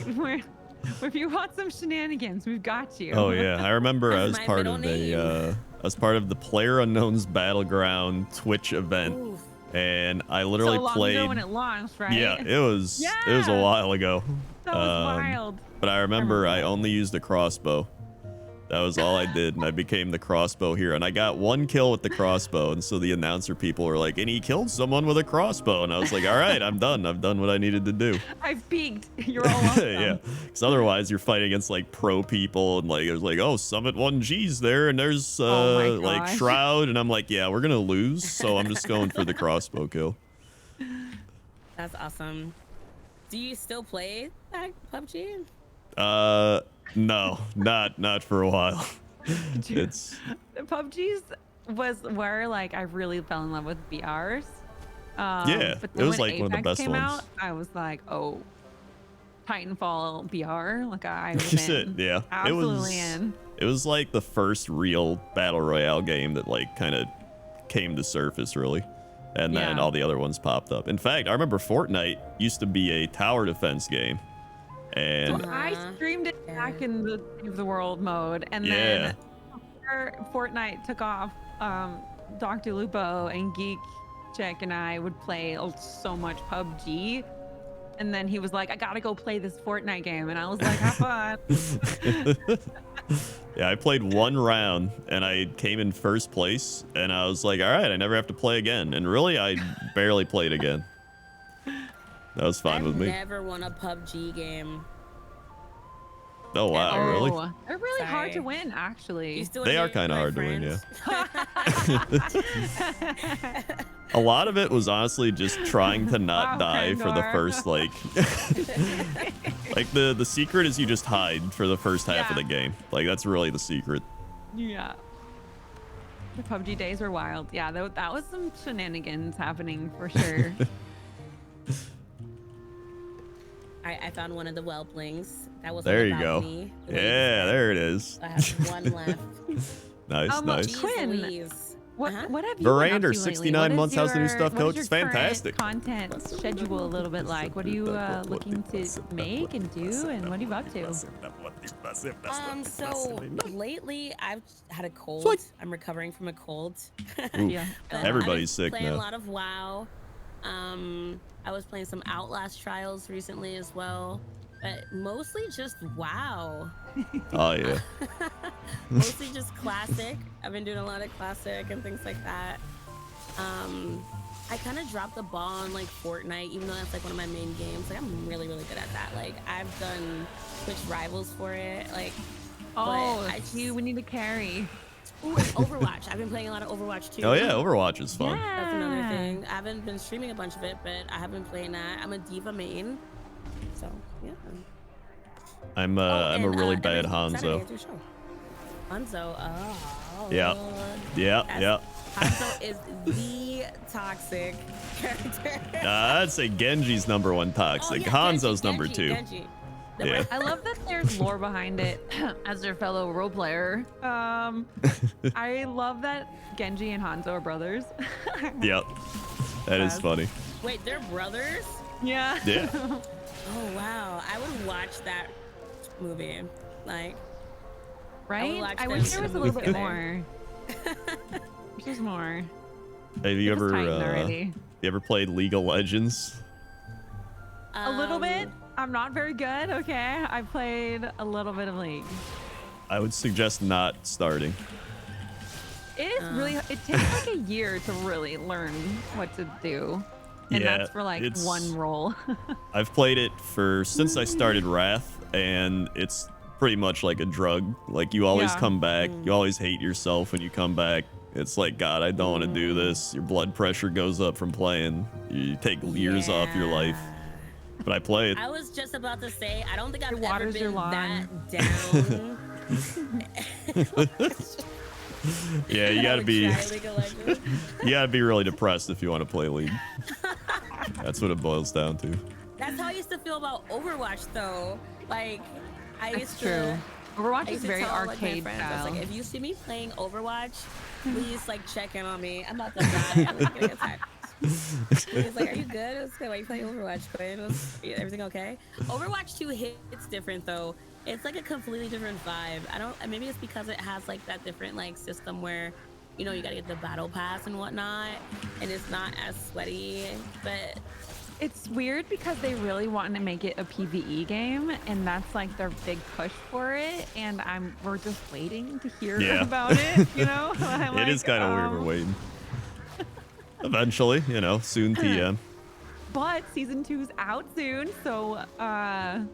if you want some shenanigans, we've got you. Oh yeah, I remember I That's was my part middle of name. I was part of the Player Unknown's Battleground Twitch event, Ooh. and I literally so long played. ago when it launched, right? Yeah, it was a Yeah. while ago. That was wild. But I remember I only used a crossbow. That was all I did, and I became the crossbow hero. And I got 1 kill with the crossbow, and so the announcer people were like, and he killed someone with a crossbow. And I was like, all right, I'm done. I've done what I needed to do. I've peaked. You're all awesome. Yeah, because otherwise you're fighting against like pro people, and like there's like, oh, Summit 1G's there, and there's Oh my like gosh. Shroud, and I'm like, yeah, we're gonna lose, so I'm just going for the crossbow kill. That's awesome. Do you still play that PUBG? No, not for a while. It's PUBG's was where like I really fell in love with BRs. Yeah, but it then was, when like, one of the Apex best came ones. out, I was like, oh, Titanfall BR. Like I was just in. it. Yeah, Absolutely in. It was like the first real battle royale game that like kind of came to surface really, and then Yeah. all the other ones popped up. In fact, I remember Fortnite used to be a tower defense game, and I streamed it back in the Save the World mode, and Yeah. then after Fortnite took off, Dr. Lupo and Geek Chick and I would play so much PUBG. And then he was like, I gotta go play this Fortnite game. And I was like, have fun. yeah, I played 1 round and I came in first place, and I was like, all right, I never have to play again. And really, I barely played again. That was fine I've with me. never won a PUBG game. Oh wow, Oh, really? they're really hard to Sorry. win, actually. You still They are hate kind of my hard to win, friends? yeah. A lot of it was honestly just trying to not Wow, die for the Crendor. first like like the secret is you just hide for the first half of Yeah. the game. Like that's really the secret. Yeah. The PUBG days were wild. Yeah, that was some shenanigans happening for sure. I found one of the whelplings. That was on There the you go. balcony, the way you Yeah, said. there it is. I have 1 left. Nice, nice. Jeez Quinn, Louise. What Uh-huh. what have you been up Verander, to lately? 69 What is months. How's the new your- stuff, what Coach? is It's your current fantastic. Content schedule a little bit like. What are you looking to make and do, and what are you up to? So lately I've had a cold. What? I'm recovering from a cold. Ooh, Yeah. everybody's I've been sick playing now. a lot of WoW. I was playing some Outlast Trials recently as well, but mostly just WoW. Oh yeah. Mostly just classic. I've been doing a lot of classic and things like that. I kind of dropped the ball on like Fortnite, even though that's like one of my main games. Like I'm really, really good at that. Like I've done Twitch rivals for it. Like, Oh, I we need to carry. ooh, and Overwatch. I've been playing a lot of Overwatch too. Oh yeah, Overwatch is fun. That's another thing. I haven't been streaming a bunch of it, but I have been playing that. I'm a diva main, so yeah. I'm Oh, a and, really every bad Saturday I Hanzo. do a show. Hanzo, oh. Yeah. Yeah, That's- yeah. Hanzo is the toxic character. I'd say Genji's #1 toxic. Oh, yeah, Hanzo's Genji, number 2. Genji. The Yeah. I love that there's lore behind it as your fellow role player. I love that Genji and Hanzo are brothers. Yep. That is Yes. funny. Wait, they're brothers? Yeah. Yeah. Oh wow, I would watch that movie. Like, Right? watch I them wish there in was a a little bit movie more. Wish there's more. Have you It was ever Titan already. you ever played League of Legends? A little bit. I'm not very good, okay? I played a little bit of League. I would suggest not starting. It is really, it takes like a year to really learn what to do. And Yeah, that's for like it's- one role. I've played it since I started Wrath, and it's pretty much like a drug. Like you always Yeah. come back, you always hate yourself when you come back. It's like, God, I don't want to do this. Your blood pressure goes up from playing. You take years off your life. But I play it. I was just about to say, I don't think I've It ever waters your been lawn. that down. Yeah, you gotta Would be try League of Legends. you gotta be really depressed if you want to play League. That's what it boils down to. That's how I used to feel about Overwatch, though. Like, I That's used true. to. Overwatch I is used to very tell, like, my arcade friends, I was style. like, if you see me playing Overwatch, please like check in on me. I'm about to die. I'm like, getting attacked. He's like, are you good? It's good. Why you playing Overwatch, Quinn? Everything okay? Overwatch 2 hits different though. It's like a completely different vibe. I don't. Maybe it's because it has like that different like system where, you know, you gotta get the battle pass and whatnot, and it's not as sweaty. But It's weird because they really want to make it a PvE game, and that's like their big push for it. And we're just waiting to hear Yeah. about it. You know, It is kind of weird. We're waiting. Eventually, you know, soon TM. But season 2's out soon, so I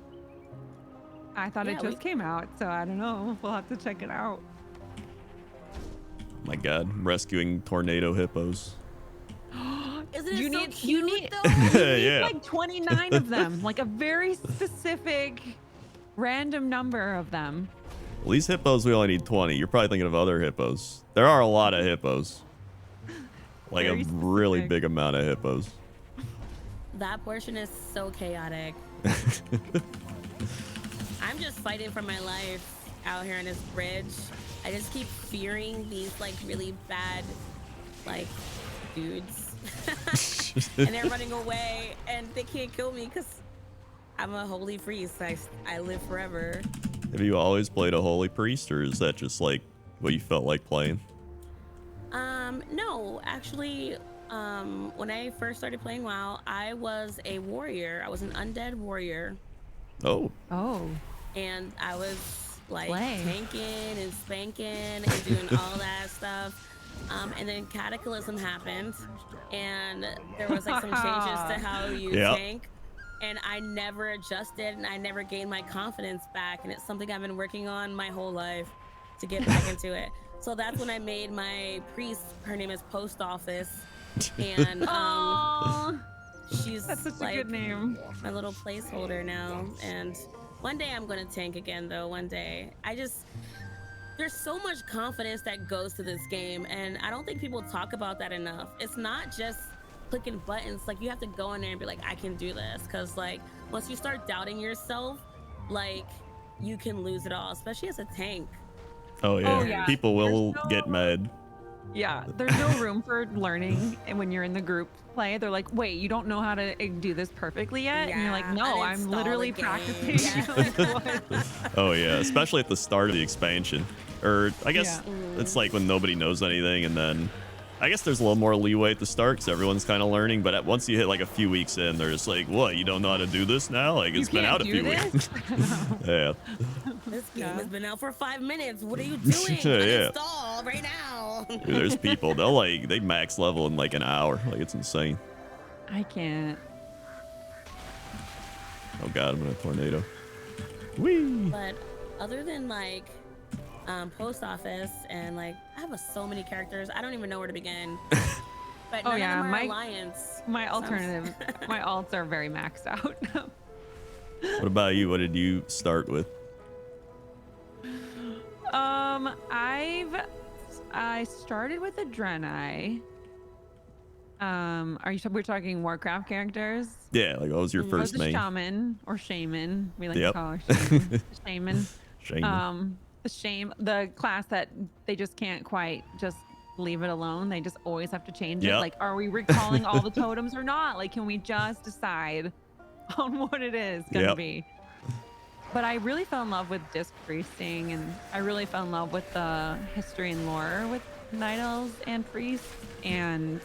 thought Yeah, it just came out, so I don't know. We'll have to check it out. My God, rescuing tornado hippos. Isn't it You so need- cute, you need- though? Yeah. Like 29 of them, like a very specific random number of them. Well, these hippos, we only need 20. You're probably thinking of other hippos. There are a lot of hippos. Like Very a really specific. big amount of hippos. That portion is so chaotic. I'm just fighting for my life out here on this bridge. I just keep fearing these like really bad like dudes. And they're running away and they can't kill me because I'm a holy priest. I live forever. Have you always played a holy priest, or is that just like what you felt like playing? No, actually, when I first started playing WoW, I was a warrior. I was an undead warrior. Oh, Oh, And I was like Slay. tanking and spanking and doing all that stuff. And then Cataclysm happened, and there was like some changes to how you Yep. tank. And I never adjusted, and I never gained my confidence back. And it's something I've been working on my whole life to get back into it. So that's when I made my priest. Her name is Post Office, and Aw, she's that's such like a good name. my little placeholder now. And one day I'm gonna tank again, though. One day, there's so much confidence that goes to this game, and I don't think people talk about that enough. It's not just clicking buttons. Like, you have to go in there and be like, I can do this, because like once you start doubting yourself, like you can lose it all, especially as a tank. oh yeah. yeah. People will There's get no- mad. Yeah, there's no room for learning. And when you're in the group play, they're like, wait, you don't know how to do this perfectly yet? And you're like, Yeah, no, I'm uninstall literally the game. practicing. Yeah. Like, what? Oh yeah, especially at the start of the expansion. Or I guess Yeah. it's like when nobody knows anything, and then I guess there's a little more leeway at the start because everyone's kind of learning. But once you hit like a few weeks in, they're just like, "What? You don't know how to do this now? Like You it's been can't out a do few this? weeks." Yeah. This game Yeah. has been out for 5 minutes. What are you doing? Yeah. Uninstall right now. Dude, there's people. They max level in like an hour. Like it's insane. I can't. Oh god, I'm in a tornado. Whee! But other than like Post Office and like I have so many characters, I don't even know where to begin. But Oh, none yeah, of them are my- alliance. My So I'm- alternative, my alts are very maxed out. What about you? What did you start with? I started with Adreni. We're talking Warcraft characters? Yeah, like what was your I was first a main? shaman or shaman. We like Yep. to call her shaman. Shaman. Shaman. The class that they just can't quite just leave it alone. They just always have to change it. Yep. Like, are we recalling all the totems or not? Like, can we just decide on what it is gonna Yep. be? But I really fell in love with disc priesting, and I really fell in love with the history and lore with night elves and priests, and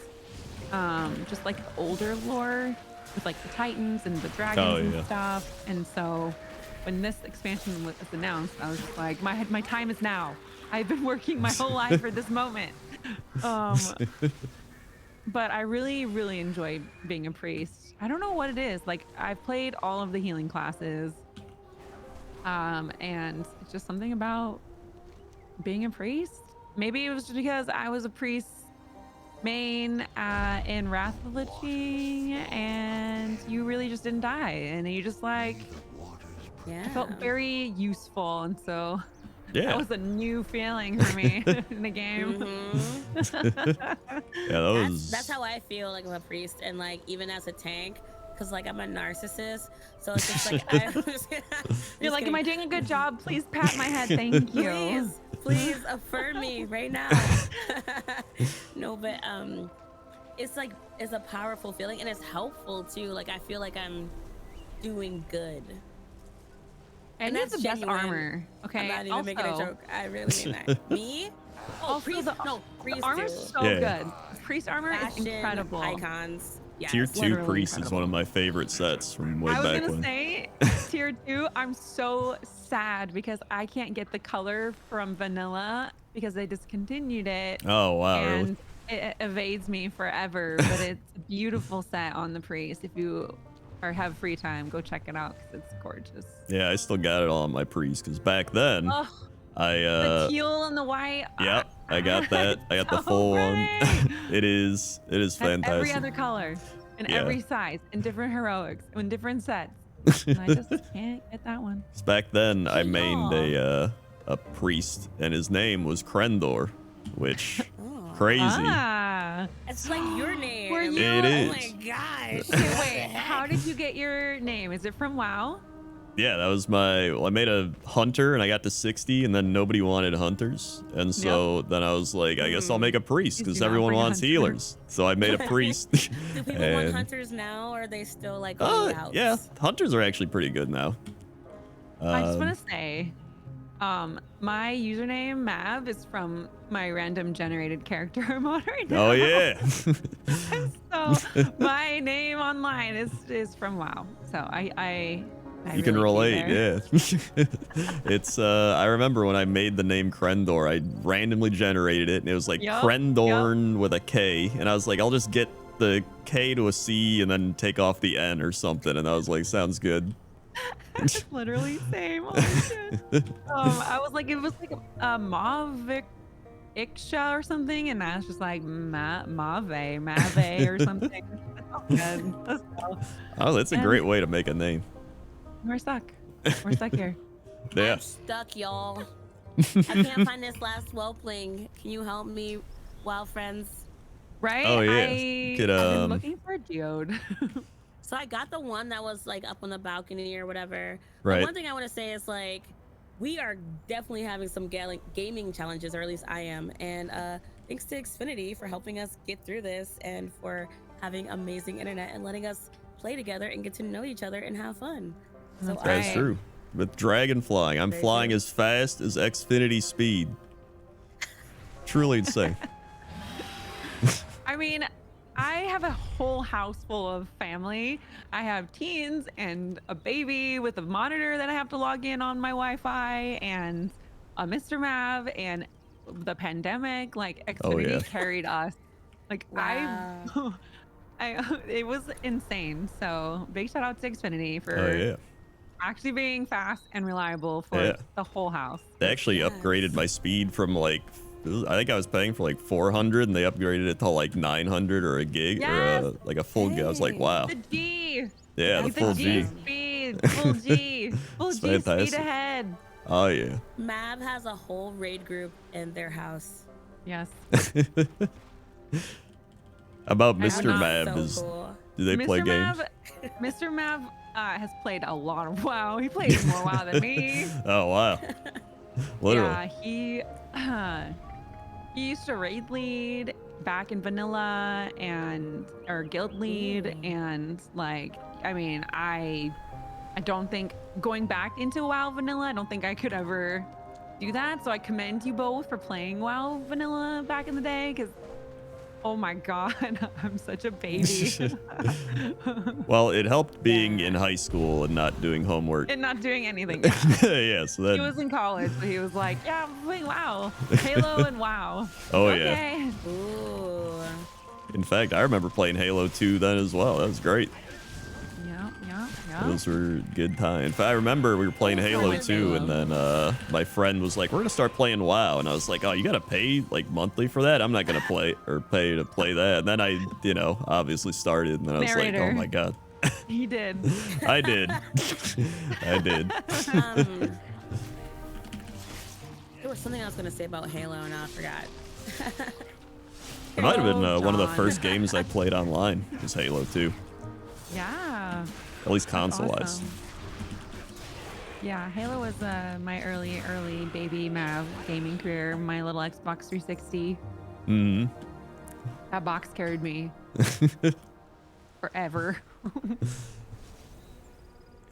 just like older lore with like the titans and the dragons Oh, and yeah. stuff. And so when this expansion was announced, I was just like, my time is now. I've been working my whole life for this moment. But I really, really enjoyed being a priest. I don't know what it is. Like, I've played all of the healing classes. And it's just something about being a priest. Maybe it was just because I was a priest main in Wrath of the Lich King, and you really just didn't die. And you just like, Yeah. I felt very useful. And so Yeah. that was a new feeling for me in the game. Mhm. Yeah, that was. That's how I feel like I'm a priest, and like even as a tank, because like I'm a narcissist, so it's just like You're like, am I doing a good job? Please pat my head. Thank you. Please affirm me right now. No, but it's like it's a powerful feeling, and it's helpful too. Like I feel like I'm doing good. And that's that's the best genuine. armor. Okay. I'm not even making a Also- joke. I really mean that. Me? Oh, Also, priest. the- No, The priest armor's too. so Yeah. good. priest armor is Fashion incredible. icons. Yes. Tier 2 literally priest is incredible. one of my favorite sets from way I was back gonna when. say tier 2. I'm so sad because I can't get the color from vanilla because they discontinued it. Oh wow, really? And it evades me forever. But it's a beautiful set on the priest. If you have free time, go check it out because it's gorgeous. Yeah, I still got it on my priest because back then Oh, I the teal and the white. yep, I got that. I got the so full one. pretty. It is Has fantastic. every other color and Yeah. every size in different heroics in different sets. And I just can't get that one. 'Cause back then I mained Aw. a priest and his name was Crendor, which Oh. crazy. Ah. It's like your name. Were you- It Oh is. my gosh. Okay, wait, how did you get your name? Is it from WoW? Yeah, that was I made a hunter and I got to 60 and then nobody wanted hunters. And so then I was like, I guess I'll make a priest Did because you not everyone bring a wants hunter? healers. So I made a priest. Do people want And- hunters now, or are they still like on the outs? yeah, hunters are actually pretty good now. I just Um, want to say, my username Mav is from my random generated character I'm on right now. Oh yeah. So my name online is from WoW. So I You can relate to you relate, there. yeah. It's I remember when I made the name Crendor, I randomly generated it and it was like Yup, Crendorn with a K, and I was like, I'll just get the K to a C and then take off the N or something, and I was like, sounds good. Literally same. Holy shit. I was like, it was like a Mavic Iksha or something, and I was just like Mave or something. That's all good. Let's go. Oh, that's a And- great way to make a name. We're stuck. We're stuck here. Yeah. I'm stuck, y'all. I can't find this last whelpling. Can you help me, WoW friends? Right? Oh, yeah. I've Could, been looking for a geode. So I got the one that was like up on the balcony or whatever. Right. But one thing I want to say is like, we are definitely having some gaming challenges, or at least I am. And thanks to Xfinity for helping us get through this and for having amazing internet and letting us play together and get to know each other and have fun. So That's That's right. true. With dragon flying, I'm Very flying true. as fast as Xfinity speed. Truly insane. I mean, I have a whole house full of family. I have teens and a baby with a monitor that I have to log in on my Wi-Fi, and a Mr. Mav, and the pandemic. Like Xfinity yeah. carried us. Like Wow. it was insane. So big shout out to Xfinity for Oh yeah. actually being fast and reliable for Yeah. the whole house. They actually Yes. upgraded my speed from like, I think I was paying for like 400 and they upgraded it to like 900 or a gig Yes. or like a full gig. I was like, wow. The G. Yeah, the With full G G. speed, full G, full It's G speed fantastic. ahead. Oh yeah. Mav has a whole raid group in their house. Yes. About I would Mr. not- Mav, So is cool. do they play Mr. games? Mav, Mr. Mav has played a lot of WoW. He plays more WoW than me. Oh wow. Literally. Yeah, he used to raid lead back in vanilla or guild lead, Ooh. and like, I mean, I don't think going back into WoW vanilla, I don't think I could ever do that. So I commend you both for playing WoW vanilla back in the day, because oh my god, I'm such a baby. Well, it helped being in high school and not doing homework. And not doing anything. Yeah, so He then was in college, so he was like, yeah, I'm playing WoW, Halo and WoW. Oh, yeah. Okay. Ooh. in fact, I remember playing Halo 2 then as well. That was great. Yeah. Those were good times. In fact, I remember we were playing Halo Halo. 2, and then my friend was like, "We're gonna start playing WoW," and I was like, "Oh, you gotta pay like monthly for that? I'm not gonna play or pay to play that." And then I, obviously started, and then I was like, "Oh Narrator. my god, He did. I did, I did." There was something I was gonna say about Halo and I forgot. It might have been Oh, one of the John. first games I played online. Was Halo 2, Yeah. at least console-wise. Awesome. Yeah, Halo was my early baby Mav gaming career. My little Xbox 360. Hmm. That box carried me forever.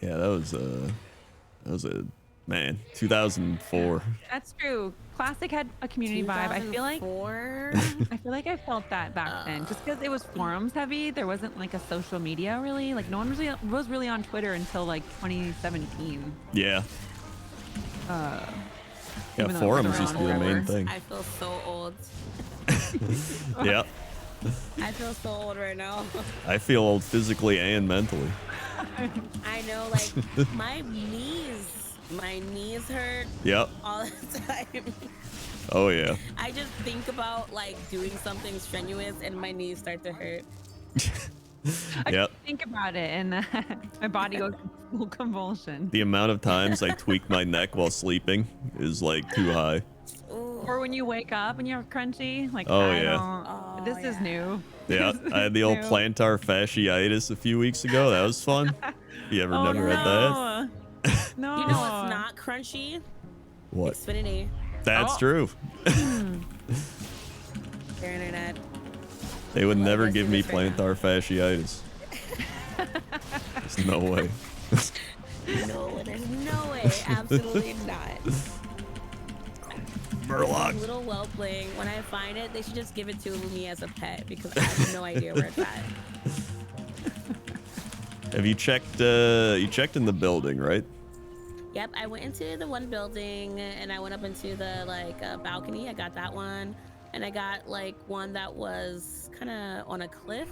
Yeah, that was a Man, 2004. That's true. Classic had a community vibe. I feel like 2004? I feel like I felt that back then, just because it was forums heavy. There wasn't like a social media really. Like no one was really on Twitter until like 2017. Yeah. Yeah, Yeah, forums used to be the main thing. I feel so old. Yep. I feel so old right now. I feel old physically and mentally. I know, like my knees hurt Yep. all the time. Oh yeah. I just think about like doing something strenuous and my knees start to hurt. I Yep. think about it and my body goes in full convulsion. The amount of times I tweak my neck while sleeping is like too high. Ooh. Or when you wake up and you're crunchy, like Oh, I yeah. don't. Oh, This is yeah. new. Yeah, This I had the is old new. plantar fasciitis a few weeks ago. That was fun. You ever Oh, never had that? no. No. You know what's not crunchy? What? Xfinity. That's Oh. true. Their internet. They would Love never that give me service right now. plantar fasciitis. There's no way. No, there's no way. Absolutely not. Murloc. Little whelpling. When I find it, they should just give it to me as a pet because I have no idea where it's at. Have you checked? You checked in the building, right? Yep, I went into the one building and I went up into the balcony. I got that one, and I got like one that was kind of on a cliff,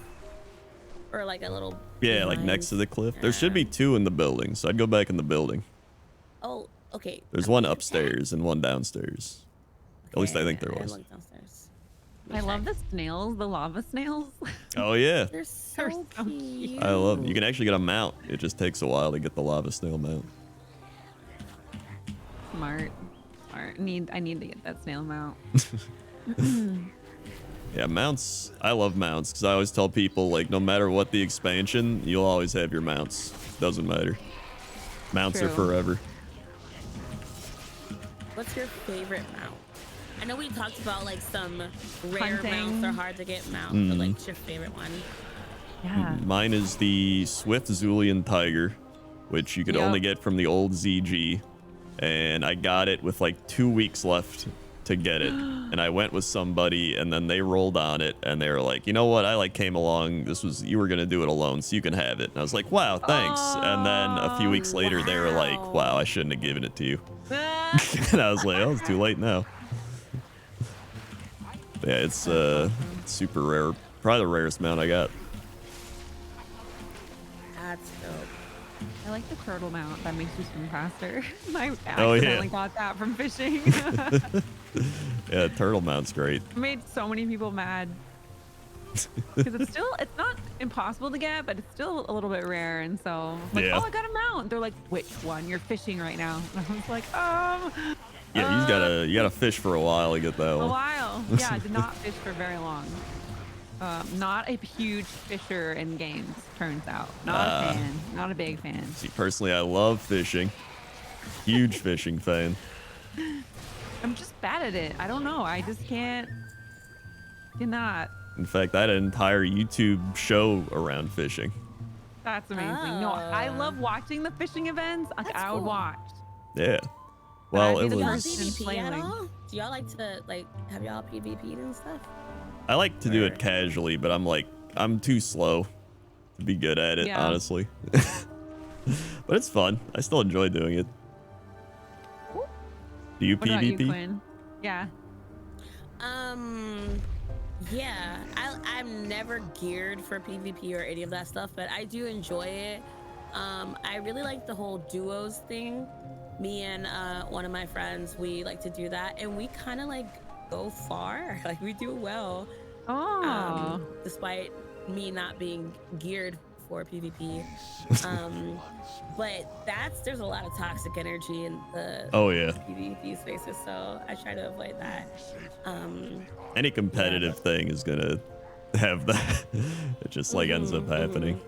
or like a little. Yeah, like next to the cliff. There should be two in the building, so I'd go back in the building. Oh, okay. There's one upstairs and one downstairs. At least I think there I was. looked downstairs. I love the snails, the lava snails. Oh yeah, They're They're so so cute. I love. You can actually get a mount. It just takes a while to get the lava snail mount. Smart. I need to get that snail mount. Yeah, mounts. I love mounts because I always tell people like, no matter what the expansion, you'll always have your mounts. Doesn't matter. Mounts are True. forever. What's your favorite mount? I know we talked about like some rare Hunting. mounts are hard to get mounts, but like, what's your favorite one? Yeah. Mine is the Swift Zulian Tiger, which you could Yep. only get from the old ZG. And I got it with like 2 weeks left to get it. And I went with somebody and then they rolled on it and they were like, you know what? I like came along. You were going to do it alone, so you can have it. And I was like, wow, thanks. And then a few weeks later, they were like, wow, I shouldn't have given it to you. And I was like, oh, it's too late now. Yeah, it's super rare. Probably the rarest mount I got. That's dope. I like the turtle mount. That makes you swim faster. I Oh, yeah. accidentally got that from fishing. Yeah, turtle mount's great. Made so many people mad. Because it's not impossible to get, but it's still a little bit rare. And so, I'm like, Yeah. oh, I got a mount. They're like, which one? You're fishing right now. And I was like, Yeah, you gotta fish for a while to get that a one. while. Yeah, I did not fish for very long. Not a huge fisher in games, turns out. Not a fan. Not a big fan. See, personally, I love fishing. Huge fishing fan. I'm just bad at it. I don't know. I just cannot. In fact, I had an entire YouTube show around fishing. That's amazing. No, I love watching the fishing events. Like, That's I would cool. watch. Yeah. Well, I it need to Do y'all was. Person PvP at flailing. all? Do y'all like to have y'all PvP'd and stuff? I like to do it casually, but I'm too slow to be good at it, Yeah. honestly. But it's fun. I still enjoy doing it. Do you What about you, PvP? Quinn? Yeah. Yeah, I'm never geared for PvP or any of that stuff, but I do enjoy it. I really like the whole duos thing. Me and one of my friends, we like to do that, and we kind of like go far. Like we do well, Oh. despite me not being geared for PvP. But there's a lot of toxic energy in the Oh yeah. PvP spaces, so I try to avoid that. Any competitive thing is gonna have that. It just like ends up happening.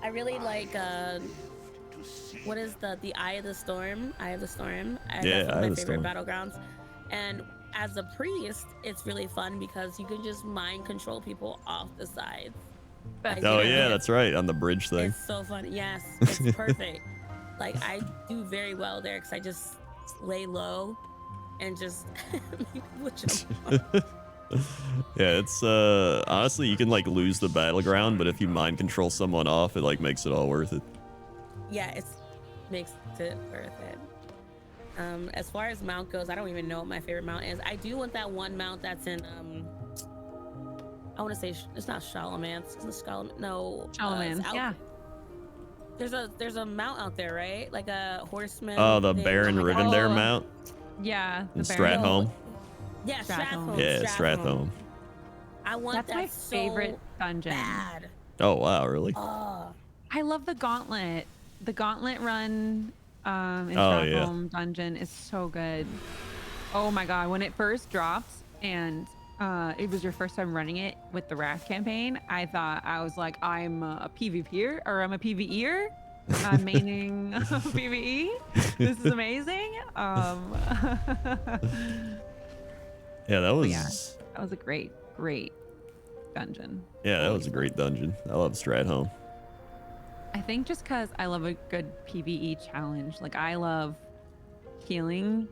I really like what is the Eye of the Storm? Eye of the Storm. Yeah, That's Eye one of of the my favorite Storm. battlegrounds. And as a priest, it's really fun because you can just mind control people off the sides. That's Oh Yeah. yeah, that's right. On the bridge thing. It's so fun. Yes, it's perfect. Like I do very well there because I just lay low and just make people jump. Yeah, it's honestly you can like lose the battleground, but if you mind control someone off, it like makes it all worth it. Yeah, it makes it worth it. As far as mount goes, I don't even know what my favorite mount is. I do want that one mount that's in I want to say it's not Charlemagne's. It's no. Charlemagne's, yeah. There's a mount out there, right? Like a horseman. Oh, the thing. Baron Oh my God. Rivendare Oh. mount Yeah. in the Baron- Stratholme. Yeah, Stratholme. Stratholme. Yeah, Stratholme. I want That's that my so favorite dungeon. bad. Oh wow, really? Oh, I love the gauntlet. The gauntlet run in Oh, yeah. Stratholme dungeon is so good. Oh my god, when it first dropped and it was your first time running it with the Wrath campaign, I thought I was like, I'm a PvPer or I'm a PvEer. I'm maining PvE. This is amazing. Yeah, that was yeah. That was a great dungeon. yeah, that was a great dungeon. I love Stratholme. I think just because I love a good PvE challenge. Like I love healing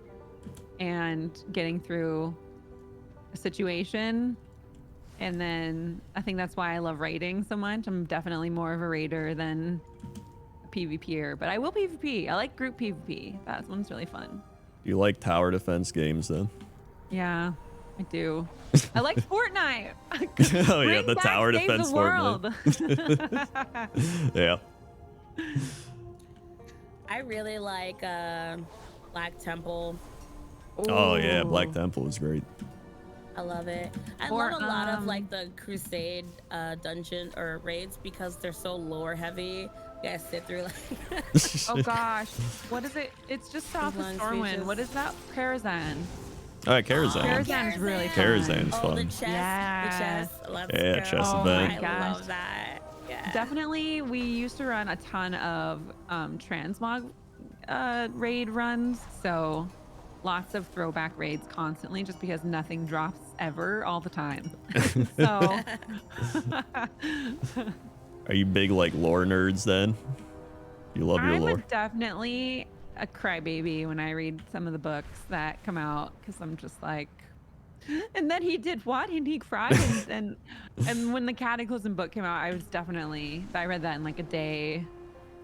and getting through a situation. And then I think that's why I love raiding so much. I'm definitely more of a raider than a PvPer, but I will PvP. I like group PvP. That one's really fun. You like tower defense games then? Yeah, I do. I like Fortnite. Oh yeah, Bring the back tower Save defense the World. Fortnite. Yeah. I really like Black Temple. Oh yeah, Black Ooh. Temple was great. I love it. I Or, love a lot of like the Crusade dungeon or raids because they're so lore heavy. You gotta sit through like Oh gosh, what is it? It's just south of long Stormwind. speeches. What is that? Karazhan. All right, Karazhan. Karazhan's really fun. Karazhan's Oh, the fun. chest. Yeah. The chest. Let's Yeah, go. chest Oh event. my I gosh. love that. Yeah. Definitely, we used to run a ton of transmog raid runs, so lots of throwback raids constantly, just because nothing drops ever all the time. So Are you big like lore nerds then? You love your I'm lore. definitely a crybaby when I read some of the books that come out, because I'm just like, and then he did what? And he cried, and when the Cataclysm book came out, I read that in like a day,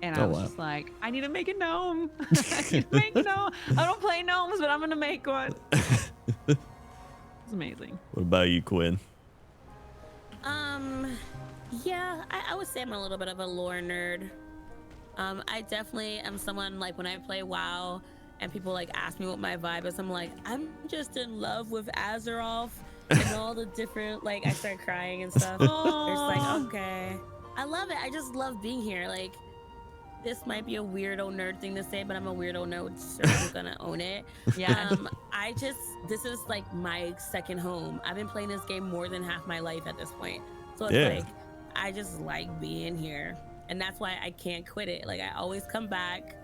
and I Oh, was wow. just like, I need to make a gnome. I need to make a gnome. I don't play gnomes, but I'm gonna make one. It's amazing. What about you, Quinn? Yeah, I would say I'm a little bit of a lore nerd. I definitely am someone like when I play WoW and people like ask me what my vibe is, I'm like, I'm just in love with Azeroth and all the different like I start crying and stuff. There's like, okay. I love it. I just love being here. Like this might be a weirdo nerd thing to say, but I'm a weirdo nerd, so I'm gonna own it. Yeah. This is like my second home. I've been playing this game more than half my life at this point. So it's Yeah. like, I just like being here. And that's why I can't quit it. Like I always come back.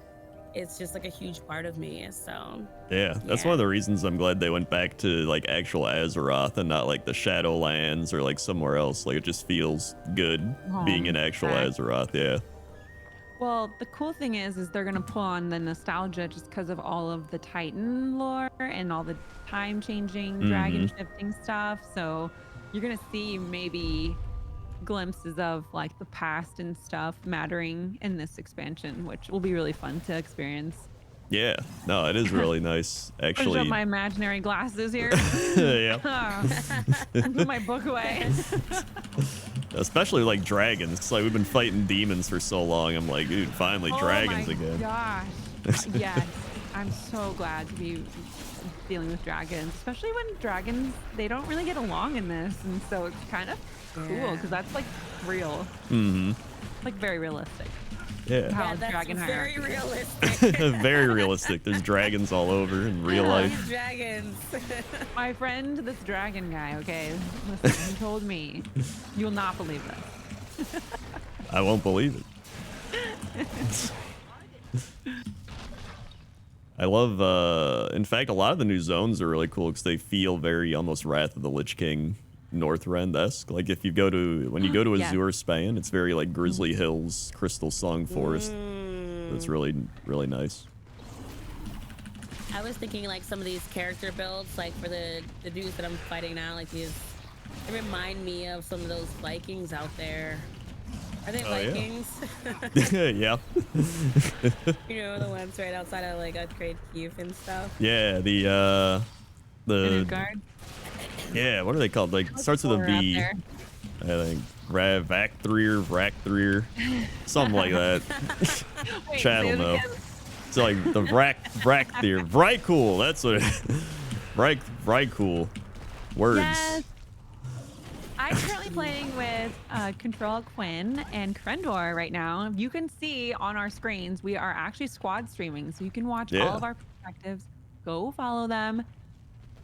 It's just like a huge part of me. So Yeah, that's Yeah. one of the reasons I'm glad they went back to like actual Azeroth and not like the Shadowlands or like somewhere else. Like it just feels good being in actual back. Azeroth. Yeah. Well, the cool thing is they're gonna pull on the nostalgia just because of all of the Titan lore and all the time-changing, dragon shifting stuff. So you're gonna see maybe glimpses of like the past and stuff mattering in this expansion, which will be really fun to experience. Yeah. No, it is really nice Push actually. up my imaginary glasses here. Yeah. Put my book away. Especially like dragons. It's like we've been fighting demons for so long. I'm like, dude, finally dragons Oh my again. gosh. Yes. I'm so glad to be dealing with dragons, especially when dragons, they don't really get along in this. And so it's kind of cool Yeah. because that's like real, Mm-hmm. like very realistic. Yeah. How yeah, that's dragon very hierarchy. realistic. Very realistic. There's dragons all over in real These life. dragons. My friend, this dragon guy, okay, listen, he told me, you will not believe this. I won't believe it. I love, in fact, a lot of the new zones are really cool because they feel very almost Wrath of the Lich King Northrend-esque. Like if you go to, when you go to Yes. Azure Span, it's very like Grizzly Hills, Crystal Song Forest. that's really really nice. I was thinking like some of these character builds, like for the dudes that I'm fighting now, like these, they remind me of some of those Vikings out there. Are they Oh, yeah. Vikings? Yeah. You know, the ones right outside of like Upgrade Keith and stuff. Yeah, the Guard. yeah, what are they called? Like starts with a V. I think Rack3 something like that. Wait, Channel say it no. again. It's like the Rack Theory. Right cool. That's what it right cool. Words. Yes. I'm currently playing with Control Quinn and Crendor right now. You can see on our screens we are actually squad streaming, so you can watch Yeah. all of our perspectives. Go follow them.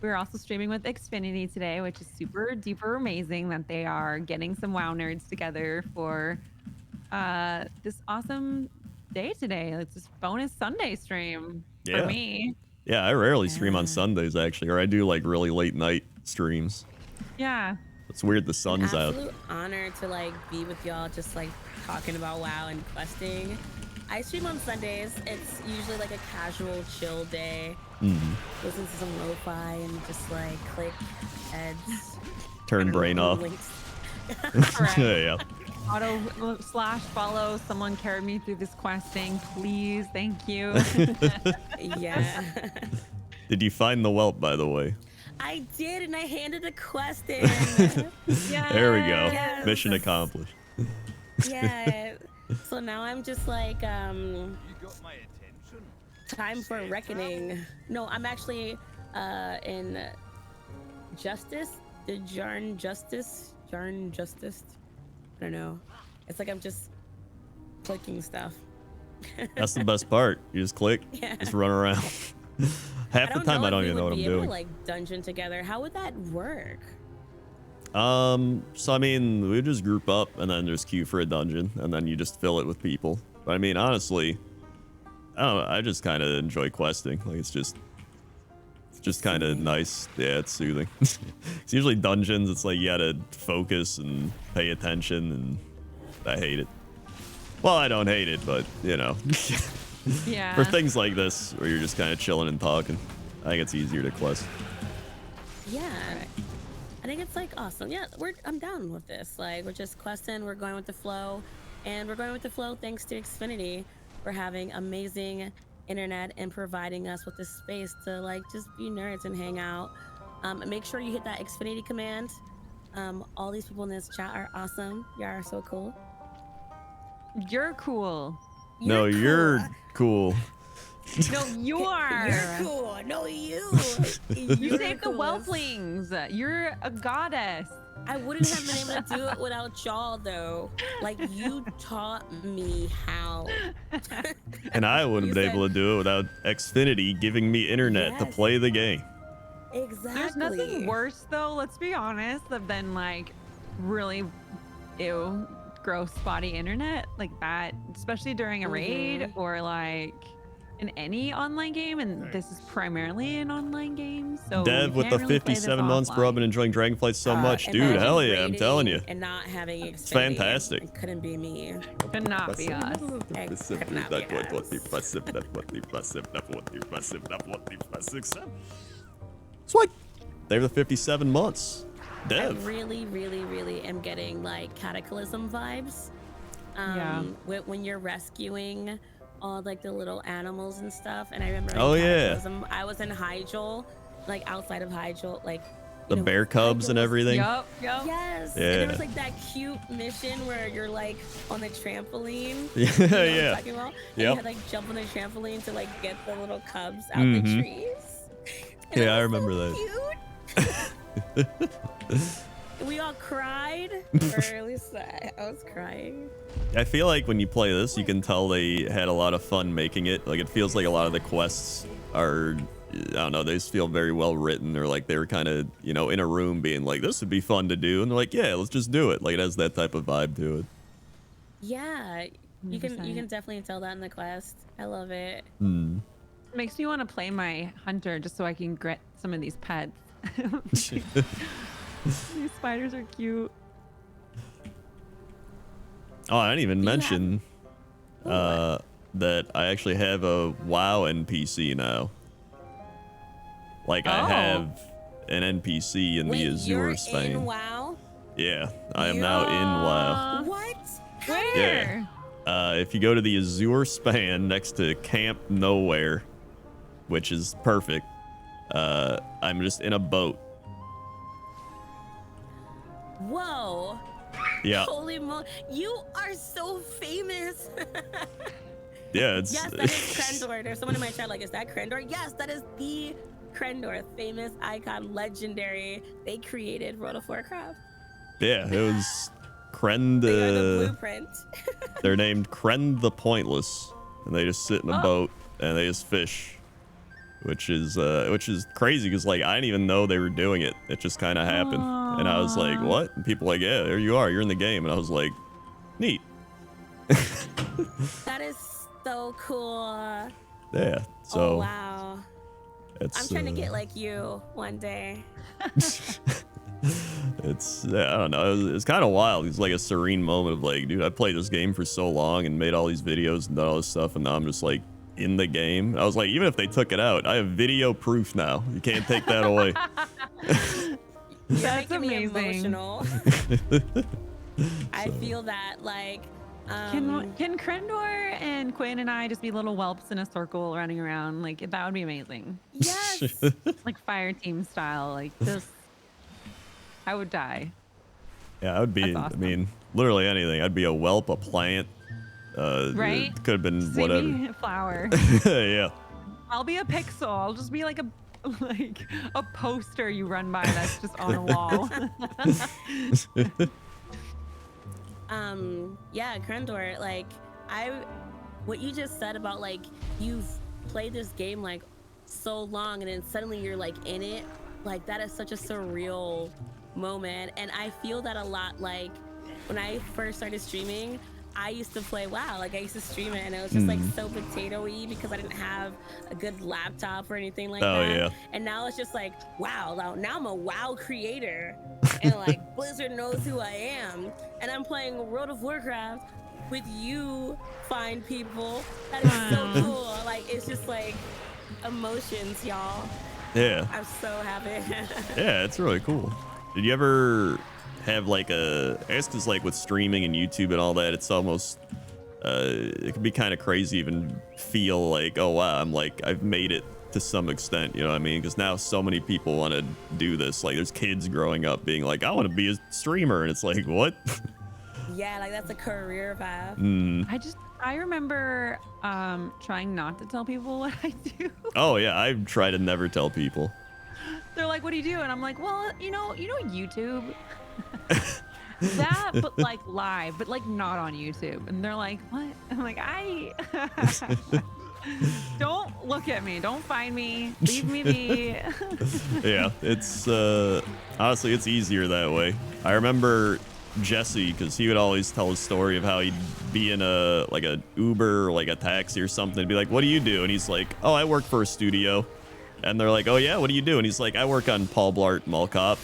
We're also streaming with Xfinity today, which is super duper amazing that they are getting some WoW nerds together for this awesome day today. It's this bonus Sunday stream Yeah. for me. Yeah, I rarely stream on Sundays actually, or I do like really late night streams. Yeah. It's weird the sun's out. Absolute honor to like be with y'all, just like talking about WoW and questing. I stream on Sundays. It's usually like a casual, chill day. Listen to some lo-fi and just like click heads. Turn brain off. Correct. Yeah. /follow. Someone carried me through this questing, please. Thank you. Yeah. Did you find the whelp, by the way? I did, and I handed a quest in. There we go. Yes. Mission accomplished. Yeah. So now I'm just like, You got my attention. time for reckoning. No, I'm actually in Justice, the Jarn Justice. I don't know. It's like I'm just clicking stuff. That's the best part. You just click, Yeah. just run around. Half the time I don't even know what I'm doing. Like dungeon together. How would that work? So I mean, we just group up and then just queue for a dungeon, and then you just fill it with people. But I mean, honestly, I don't know. I just kind of enjoy questing. Like it's just kind of nice. Yeah, it's soothing. It's usually dungeons. It's like you gotta focus and pay attention, and I hate it. Well, I don't hate it, but you know, Yeah. for things like this where you're just kind of chilling and talking, I think it's easier to quest. Yeah. I think it's like awesome. Yeah, I'm down with this. Like we're just questing, we're going with the flow, and we're going with the flow thanks to Xfinity for having amazing internet and providing us with this space to like just be nerds and hang out. Make sure you hit that Xfinity command. All these people in this chat are awesome. You are so cool. You're cool. No, you're cool. No, you are. You're cool. No, you. You saved the whelplings. You're a goddess. I wouldn't have been able to do it without y'all, though. Like, you taught me how. And I wouldn't You be said- able to do it without Xfinity giving me internet to Yes. play the game. Exactly. There's nothing worse, though, let's be honest, than like really ew, gross, spotty internet like that, especially during a raid or like in any online game. And this is primarily an online game. So Dev you with can't the really play this 57 months, bro. I've been offline. enjoying Dragonflight so much. Dude, Imagine hell yeah, I'm raiding telling you. And not having Xfinity. It's fantastic. It couldn't be me. Could not be us. Sweet. They're the 57 months. I Dev. really, really, really am getting like Cataclysm vibes. Yeah. When you're rescuing all like the little animals and stuff. And I remember in Oh, yeah. Cataclysm, I was in Hyjal, like outside of Hyjal, like The you know, bear cubs and Hyjal was- everything. Yup. Yes. Yeah. And there was like that cute mission where you're like on the trampoline. Yeah, You know what I'm yeah. talking about? And Yep. you had like jump on the trampoline to like get the little cubs out Mhm. the trees. And Yeah, I it was remember so that. cute. We all cried, or at least I was crying. I feel like when you play this, you can tell they had a lot of fun making it. Like, it feels like a lot of the quests are, I don't know, they just feel very well written, or like they were kind of, you know, in a room being like, this would be fun to do. And they're like, yeah, let's just do it. Like, it has that type of vibe to it. Yeah, you can 100%. definitely tell that in the quest. I love it. Hmm. Makes me want to play my hunter just so I can get some of these pets. These spiders are cute. Oh, I didn't even You have- mention that I actually have a WoW NPC now. Like I have an NPC in Wait, the Azure you're Spain. in WoW? Yeah, I am now in WoW. What? Where? If you go to the Azure span next to Camp Nowhere, which is perfect, I'm just in a boat. Whoa. Yeah. Holy moly. You are so famous. Yeah, it's... Yes, that is Crendor. There's someone in my chat like, is that Crendor? Yes, that is the Crendor. Famous icon, legendary. They created World of Warcraft. Yeah, it was They are the Crend... blueprint. They're named Crend the Pointless, and they just sit in a boat and they just fish, which is crazy because like I didn't even know they were doing it. It just kind of happened, and I was like, "What?" And people were like, "Yeah, there you are. You're in the game," and I was like, "Neat." That is so cool. Yeah. So. Oh, wow. It's, I'm trying to get like you one day. It's yeah, I don't know. It's kind of wild. It's like a serene moment of like, dude, I played this game for so long and made all these videos and done all this stuff, and now I'm just like in the game. I was like, even if they took it out, I have video proof now. You can't take that away. You're That's making me amazing. emotional. I feel that like Can Crendor and Quinn and I just be little whelps in a circle running around? Like that would be amazing. yes. Like fire team style. Like this, I would die. Yeah, I would be. That's awesome. I mean, literally anything. I'd be a whelp, a plant. Right? It could have been See whatever. me, flower. Yeah. I'll be a pixel. I'll just be like a poster you run by that's just on a wall. Yeah, Crendor, like what you just said about like you've played this game like so long and then suddenly you're like in it, like that is such a surreal moment. And I feel that a lot. Like when I first started streaming, I used to play WoW. Like I used to stream it and it was just like so potato-y because I didn't have a good laptop or anything like that. Yeah. And now it's just like, wow, now I'm a WoW creator. And like Blizzard knows who I am. And I'm playing World of Warcraft with you fine people. That is so cool. Like it's just like emotions, y'all. Yeah. I'm so happy. Yeah, it's really cool. Did you ever have like I guess because like with streaming and YouTube and all that, it's almost it can be kind of crazy even feel like, oh wow, I've made it to some extent, you know what I mean? Because now so many people want to do this. Like there's kids growing up being like, I want to be a streamer, and it's like, what? Yeah, like that's a career path. I remember trying not to tell people what I do. Oh yeah, I try to never tell people. They're like, what do you do? And I'm like, well, you know YouTube. That, but like live, but like not on YouTube. And they're like, what? I'm like, don't look at me. Don't find me. Leave me be. Yeah, it's honestly, it's easier that way. I remember Jesse, because he would always tell a story of how he'd be in a Uber or like a taxi or something and be like, what do you do? And he's like, oh, I work for a studio. And they're like, oh yeah, what do you do? And he's like, I work on Paul Blart Mall Cop.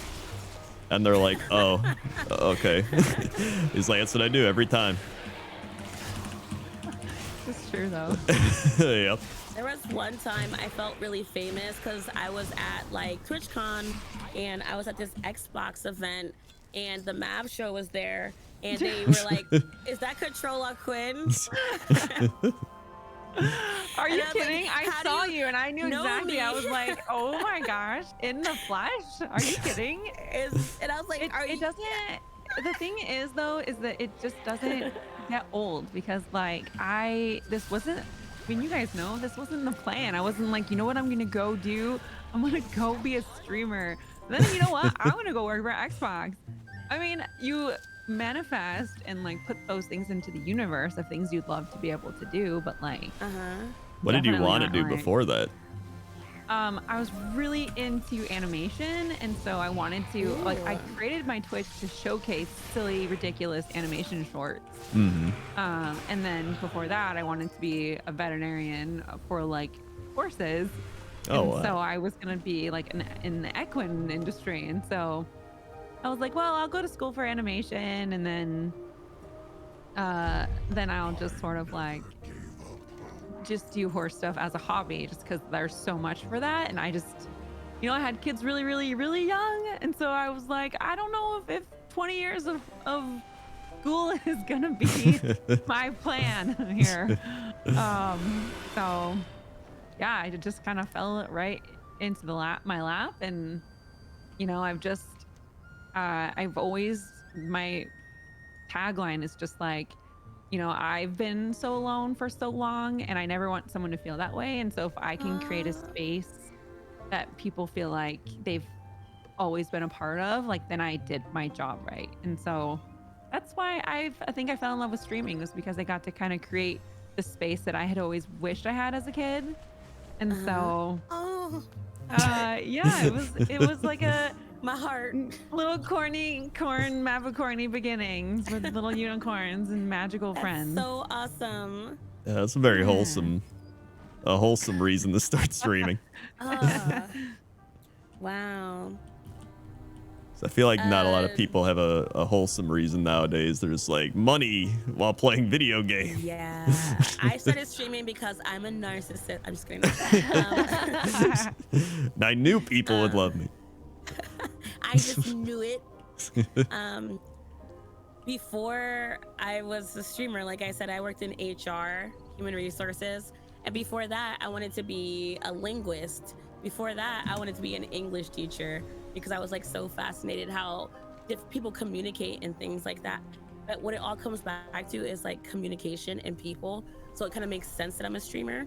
And they're like, oh, okay. He's like, that's what I do every time. It's true though. Yep. There was one time I felt really famous because I was at like TwitchCon and I was at this Xbox event and the Mav show was there and they were like, is that Controller Quinn? Are you I was kidding? like, I how do saw you you and I knew know exactly. me? I was like, oh my gosh, in the flesh? Are you kidding? And I was like, It doesn't. The thing is though, is that it just doesn't get old because like this wasn't. I mean, you guys know this wasn't the plan. I wasn't like, you know what I'm gonna go do? I'm gonna go be a streamer. Then you know what? I'm gonna go work for Xbox. I mean, you manifest and like put those things into the universe of things you'd love to be able to do, but like What did you definitely want to not, do like- before that? I was really into animation, and so I wanted to I created my Twitch to showcase silly, ridiculous animation shorts. And then before that, I wanted to be a veterinarian for like horses. Oh, and wow. so I was gonna be like in the equine industry, and so I was like, well, I'll go to school for animation, and then I'll just sort of like just do horse stuff as a hobby just because there's so much for that. And I just, I had kids really, really, really young. And so I was like, I don't know if 20 years of school is going to be my plan here. So yeah, I just kind of fell right into my lap. And, I've always, my tagline is just like, I've been so alone for so long and I never want someone to feel that way. And so if I can create a space that people feel like they've always been a part of, like, then I did my job right. And so that's why I think I fell in love with streaming, was because I got to kind of create the space that I had always wished I had as a kid. And so, yeah, it was like a My heart. little corny beginnings with little unicorns and magical friends. So awesome. Yeah, that's a very wholesome reason to start streaming. Wow. So I feel like not a lot of people have a wholesome reason nowadays. There's like money while playing video games. Yeah. I started streaming because I'm a narcissist. I'm just kidding. I knew people would love me. I just knew it. Before I was a streamer, like I said, I worked in HR, human resources. And before that, I wanted to be a linguist. Before that, I wanted to be an English teacher because I was like so fascinated how people communicate and things like that. But what it all comes back to is like communication and people. So it kind of makes sense that I'm a streamer.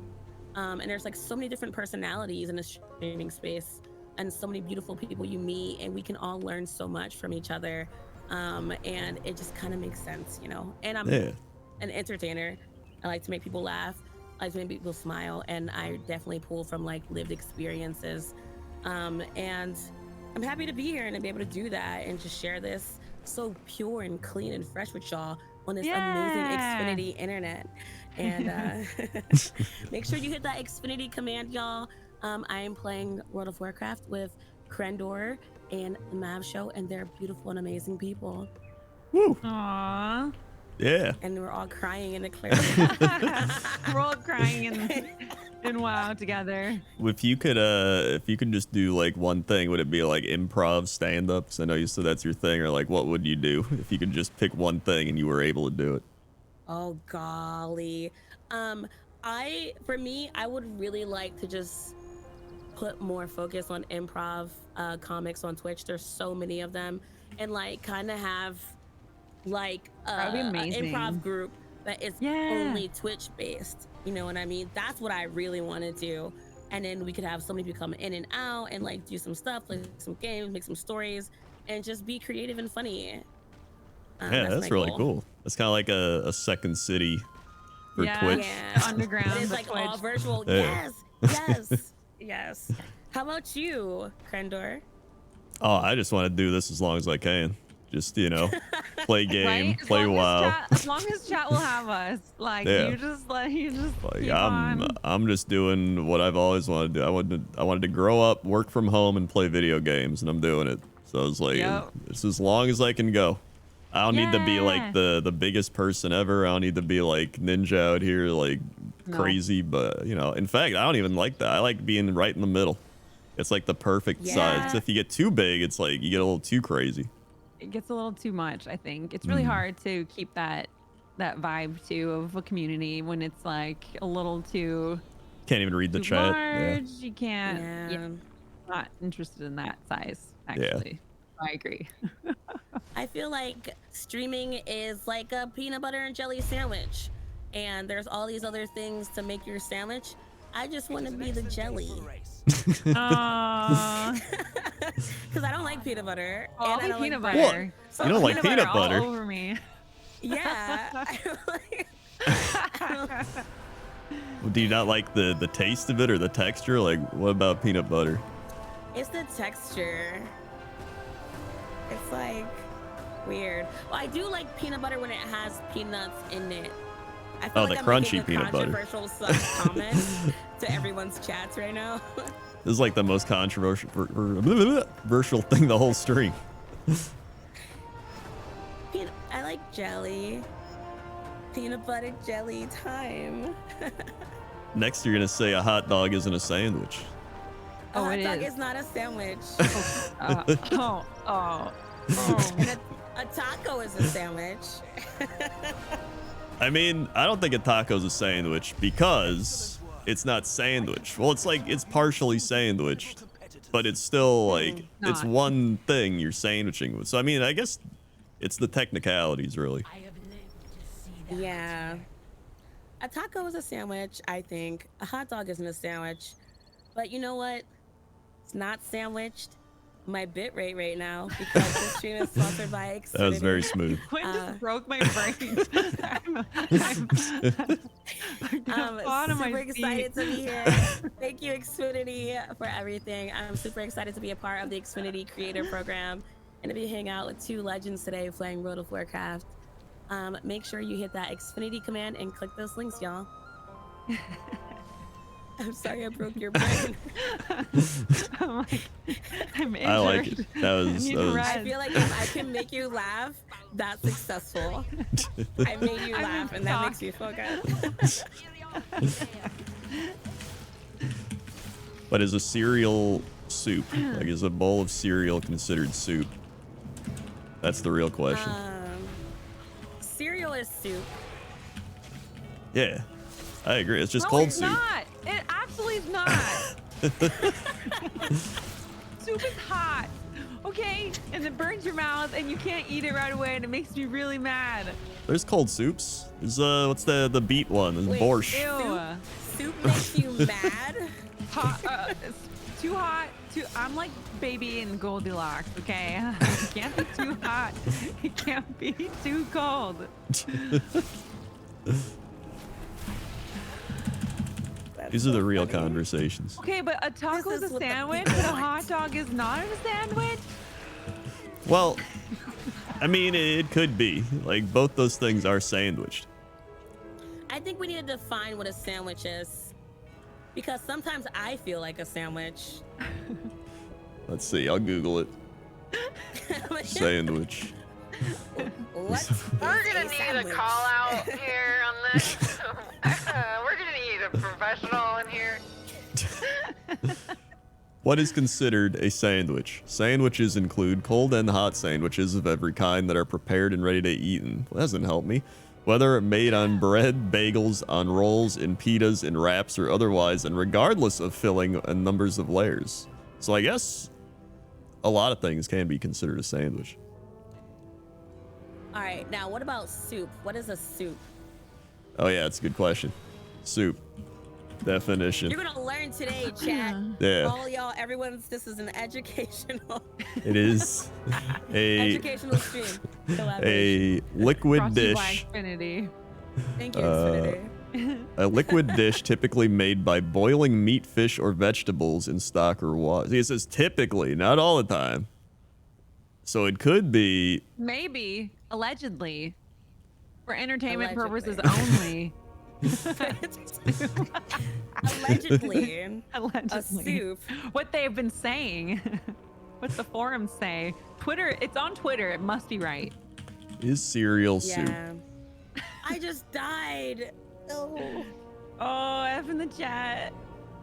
And there's like so many different personalities in the streaming space and so many beautiful people you meet, and we can all learn so much from each other. And it just kind of makes sense, And I'm an entertainer. I like to make people laugh. I like to make people smile, and I definitely pull from like lived experiences. And I'm happy to be here and to be able to do that and just share this so pure and clean and fresh with y'all on this amazing Xfinity internet. And make sure you hit that Xfinity command, y'all. I am playing World of Warcraft with Crendor and the Mav Show, and they're beautiful and amazing people. Woo. Aww. Yeah. And we're all crying in the clear. We're all crying in WoW together. If you could just do like one thing, would it be like improv stand-ups? I know you said that's your thing, or like what would you do if you could just pick one thing and you were able to do it? Oh golly. For me, I would really like to just put more focus on improv comics on Twitch. There's so many of them, and like kind of have like an improv group that is only Twitch based. You know what I mean? That's what I really want to do. And then we could have so many people come in and out and like do some stuff, like some games, make some stories, and just be creative and funny. Yeah, that's really cool. It's kind of like a second city for Twitch. Yeah, underground. It's like all virtual. Yeah. Yes. How about you, Crendor? Oh, I just want to do this as long as I can. Just, play game, Right? play WoW. As long as chat will have us. Like, you just keep on. I'm just doing what I've always wanted to do. I wanted to grow up, work from home, and play video games, and I'm doing it. So I was like, it's as long as I can go. I don't need to be like the biggest person ever. I don't need to be like Ninja out here, like crazy. But in fact, I don't even like that. I like being right in the middle. It's like the perfect size. If you get too big, it's like you get a little too crazy. It gets a little too much, I think. It's really hard to keep that vibe too of a community when it's like a little too Can't even read the chat. large. You can't. Yeah. Not interested in that size, actually. I agree. I feel like streaming is like a peanut butter and jelly sandwich, and there's all these other things to make your sandwich. I just want to be the jelly. Because I don't like peanut butter. Oh, and I don't peanut like butter. bread. So you don't like peanut butter? All over me. Yeah. Do you not like the taste of it or the texture? Like, what about peanut butter? It's the texture. It's like weird. Well, I do like peanut butter when it has peanuts in it. I feel like the I'm crunchy making a peanut butter. controversial comment to everyone's chats right now. This is like the most controversial thing the whole stream. I like jelly. Peanut butter jelly time. Next, you're gonna say a hot dog isn't a sandwich. A Oh, hot it dog is. is not a sandwich. Oh. And a taco is a sandwich. I mean, I don't think a taco's a sandwich because it's not sandwich. Well, it's like it's partially sandwiched, but it's still like it's Not. one thing you're sandwiching with. So I mean, I guess it's the technicalities, really. Yeah. A taco is a sandwich, I think. A hot dog isn't a sandwich. But you know what? It's not sandwiched. My bit rate right now because this stream is sponsored by Xfinity. That was very smooth. Quinn just broke my brain. I'm Super excited to be here. Thank you, Xfinity, for everything. I'm super excited to be a part of the Xfinity Creator Program and to be hanging out with two legends today playing World of Warcraft. Make sure you hit that Xfinity command and click those links, y'all. I'm sorry I broke your brain. I'm injured. I like it. That was. need That was rest. I feel like if I can make you laugh, that's successful. I made you I'm laugh, in and that shock. makes me feel good. but is a cereal soup? Like, is a bowl of cereal considered soup? That's the real question. Cereal is soup. Yeah, I agree. It's just No, cold it's soup. not. It absolutely is not. Soup is hot, okay? And it burns your mouth, and you can't eat it right away, and it makes me really mad. There's cold soups. There's what's the beet one? There's Wait, borscht. Ew. Soup makes you mad? Hot, it's too hot. I'm like baby in Goldilocks, okay? It can't be too hot. It can't be too cold. These are the real conversations. Okay, but a taco This is is a what the sandwich, people but a want. hot dog is not a sandwich? Well, I mean, it could be. Like, both those things are sandwiched. I think we need to define what a sandwich is. Because sometimes I feel like a sandwich. Let's see. I'll Google it. Sandwich. What? We're is gonna a need sandwich? a call out here on this. We're gonna need a professional in here. What is considered a sandwich? Sandwiches include cold and hot sandwiches of every kind that are prepared and ready to be eaten. Well, that doesn't help me. Whether made on bread, bagels, on rolls, in pitas, in wraps, or otherwise, and regardless of filling and numbers of layers. So I guess a lot of things can be considered a sandwich. All right, now what about soup? What is a soup? Oh yeah, it's a good question. Soup. Definition. You're gonna learn today, chat. Yeah. All y'all, this is an educational, It is a educational stream. Collaboration. a liquid Brought to you by dish. Xfinity. Thank you, Xfinity. A liquid dish typically made by boiling meat, fish, or vegetables in stock or water. See, it says typically, not all the time. So it could be. Maybe, allegedly, for entertainment purposes Allegedly. only. Allegedly, a Allegedly. soup. What they have been saying. What the forums say. Twitter, it's on Twitter. It must be right. Is cereal soup? Yeah. I just died. Oh, Oh, F in the chat.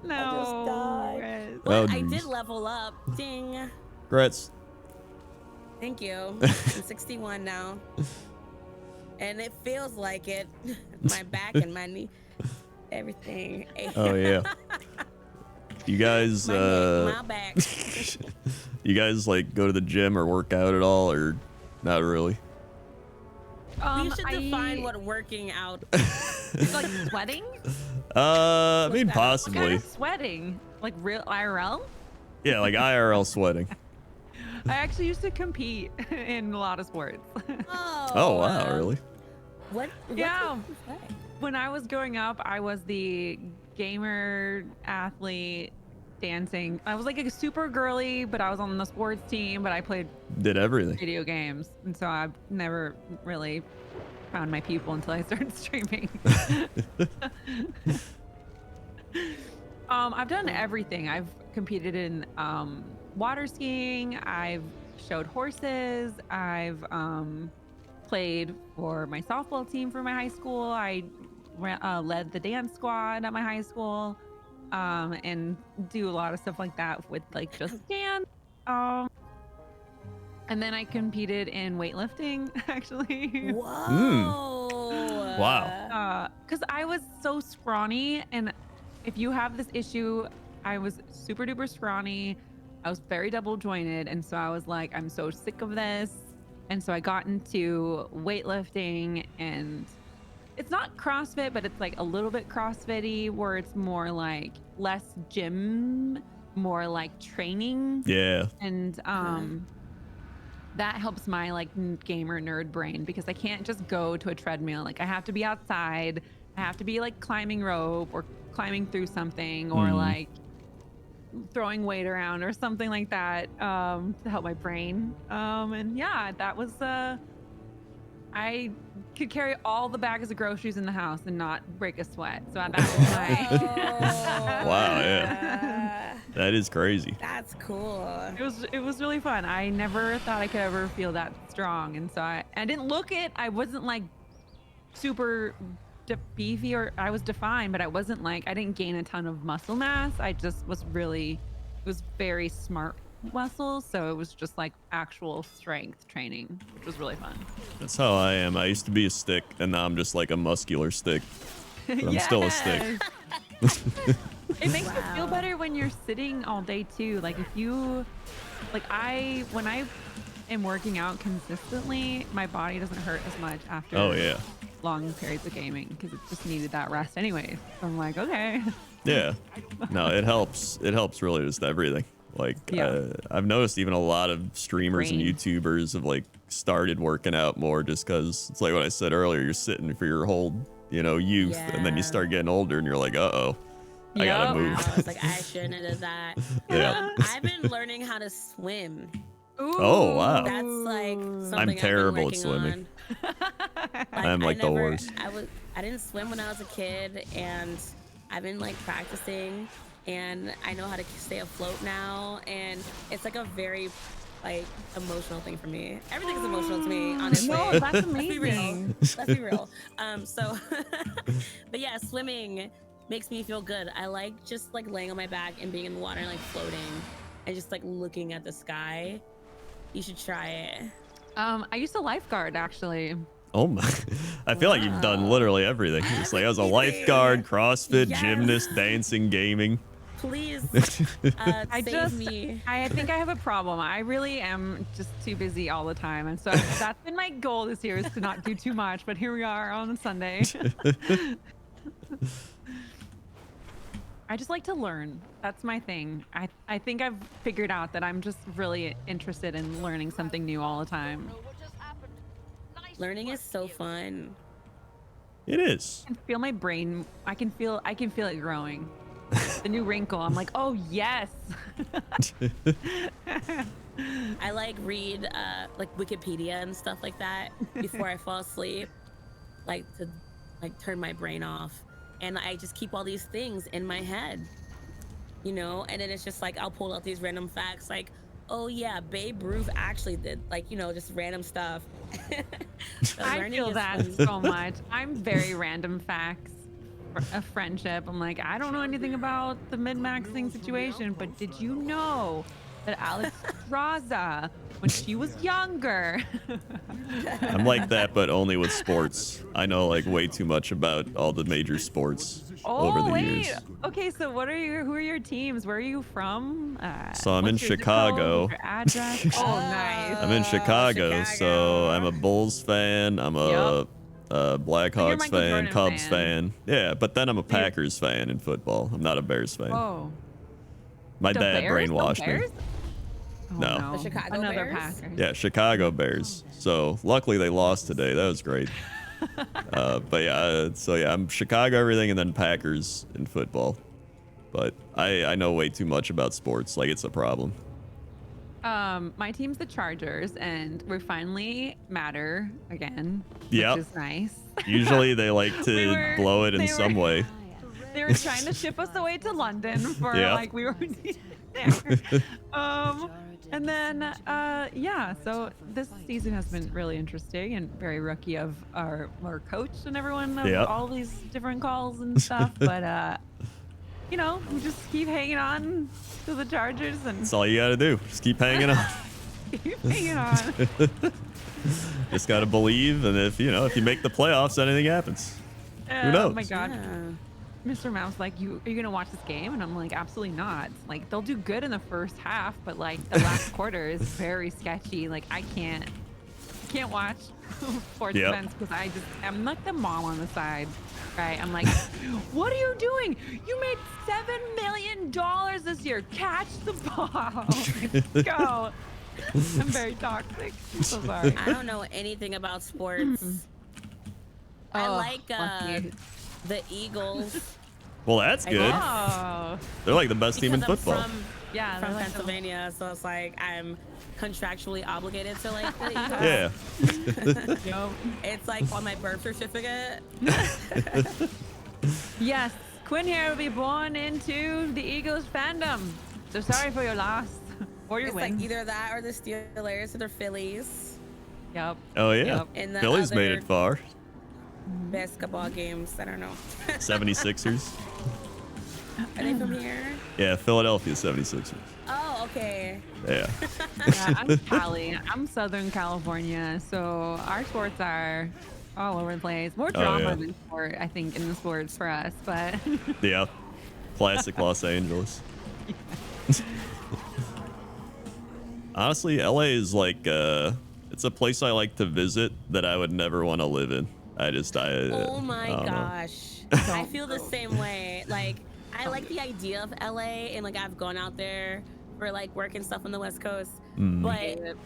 No. died. Chris. but Oh, I did geez. level up. Ding. Grats. Thank you. I'm 61 now. And it feels like it. My back and my knee. Everything. Oh yeah. You guys, my neck, my back. you guys like go to the gym or work out at all, or not really? We should define what working out. Like sweating? I mean, that? What kind possibly. of sweating? Like real IRL? Yeah, like IRL sweating. I actually used to compete in a lot of sports. Oh wow, really? What? Yeah. did you play? When I was growing up, I was the gamer, athlete, dancing. I was like a super girly, but I was on the sports team, but I played Did everything. video games. And so I've never really found my people until I started streaming. I've done everything. I've competed in water skiing. I've showed horses. I've played for my softball team for my high school. I led the dance squad at my high school, and do a lot of stuff like that with like just dance. And then I competed in weightlifting, actually. Whoa. Wow. Because I was so scrawny, and if you have this issue, I was super duper scrawny. I was very double jointed, and so I was like, I'm so sick of this. And so I got into weightlifting, and it's not CrossFit, but it's like a little bit CrossFit-y, where it's more like less gym, more like training. Yeah. And that helps my like gamer nerd brain, because I can't just go to a treadmill. Like I have to be outside. I have to be like climbing rope or climbing through something, or like throwing weight around or something like that, to help my brain. And yeah, that was I could carry all the bags of groceries in the house and not break a sweat. So that was my Wow, yeah. That is crazy. That's cool. it was really fun. I never thought I could ever feel that strong, and so I didn't look it. I wasn't like super beefy, or I was defined, but I wasn't like, I didn't gain a ton of muscle mass. I just was really, it was very smart muscles, so it was just like actual strength training, which was really fun. That's how I am. I used to be a stick, and now I'm just like a muscular stick. But I'm still a stick. It makes you feel better when you're sitting all day too. Like if you, like when I am working out consistently, my body doesn't hurt as much after long periods of gaming, because it just needed that rest anyway. So I'm like, okay. Yeah. No, it helps. It helps really just everything. Like I've noticed even a lot of streamers and YouTubers have like started working out more, just because it's like what I said earlier, you're sitting for your whole, youth, and then you start getting older and you're like, uh-oh, I gotta move. I was like, I shouldn't have done that. Yeah. I've been learning how to swim. Ooh, Oh, wow. That's like something I'm terrible at I've been swimming. On. I'm like the worst. I didn't swim when I was a kid, and I've been like practicing, and I know how to stay afloat now, and it's like a very like emotional thing for me. Everything is emotional to me, honestly. No, that's Let's be real. amazing. Let's be real. So, but yeah, swimming makes me feel good. I like just like laying on my back and being in the water and like floating and just like looking at the sky. You should try it. I used to lifeguard, actually. Oh my! I feel like you've done literally everything. It's like I was a lifeguard, CrossFit, gymnast, dancing, gaming. Please, I think I have a problem. I really am just too busy all the time, and so that's been my goal this year, is to not do too much. But here we are on Sunday. I just like to learn. That's my thing. I think I've figured out that I'm just really interested in learning something new all the time. learning is so fun. It is. I can feel my brain. I can feel it growing. The new wrinkle. I'm like, oh yes. I like read like Wikipedia and stuff like that before I fall asleep, like to like turn my brain off. And I just keep all these things in my head, you know, and then it's just like I'll pull out these random facts like, oh yeah, Babe Ruth actually did, like, you know, just random stuff. I feel that so much. I'm very random facts for a friendship. I'm like, I don't know anything about the min-maxing situation, but did you know that Alex Raza, when she was younger? I'm like that, but only with sports. I know like way too much about all the major sports over the years. Okay, so who are your teams? Where are you from? So I'm in what's your zip Chicago. code, your address? Oh, nice. I'm in Chicago, so I'm a Bulls fan. I'm a Blackhawks Michael fan, Jordan Cubs fan. fan. Yeah, but then I'm a Packers fan in football. I'm not a Bears fan. Oh. My The dad Bears? The brainwashed me. Bears? Oh, No. The Chicago Another Bears? Packers. Yeah, Chicago Bears. So luckily they lost today. That was great. But yeah, so yeah, I'm Chicago everything and then Packers in football. But I know way too much about sports. Like it's a problem. My team's the Chargers, and we finally matter again, Yep. which is nice. Usually they like to blow it in they some were- way. They were trying to ship us away to London for Yeah. like we were there. And then, yeah, so this season has been really interesting and very rookie of our coach and everyone of Yep. all these different calls and stuff. But, you know, we just keep hanging on to the Chargers and That's all you gotta do. Just keep hanging on. keep hanging on. Just gotta believe, and if you make the playoffs, anything happens. Who Oh knows? my God. Yeah. Mr. Mouse, like, are you gonna watch this game? And I'm like, absolutely not. Like, they'll do good in the first half, but like the last quarter is very sketchy. Like, I can't watch sports Yep. events because I'm like the mom on the side, right? I'm like, what are you doing? You made $7 million this year. Catch the ball. Let's go. I'm very toxic. I'm so sorry. I don't know anything about sports. I Oh, like lucky. the Eagles. Well, that's good. Oh, They're like the best team in Because I'm football. yeah. from they're like the- Pennsylvania, so it's like I'm contractually obligated to like the Eagles. Yeah. Yup. It's like on my birth certificate. Yes, Quinn here will be born into the Eagles fandom. So sorry for your loss or your It's win. like either that or the Steelers or the Phillies Yep. Oh yeah. Yep. in the Phillies made other it far. basketball games. I don't know. 76ers. Are they from here? Yeah, Philadelphia 76ers. Oh, okay. Yeah. Yeah, I'm Cali. I'm Southern California, so our sports are all over the place. More drama yeah. than sport, I think, in the sports for us. But Yeah. Classic Los Angeles. Honestly, LA is like it's a place I like to visit that I would never want to live in. Oh my I don't know. gosh. I feel the same way. Like, I like the idea of LA, and like I've gone out there for like work and stuff on the West Coast. Mm. But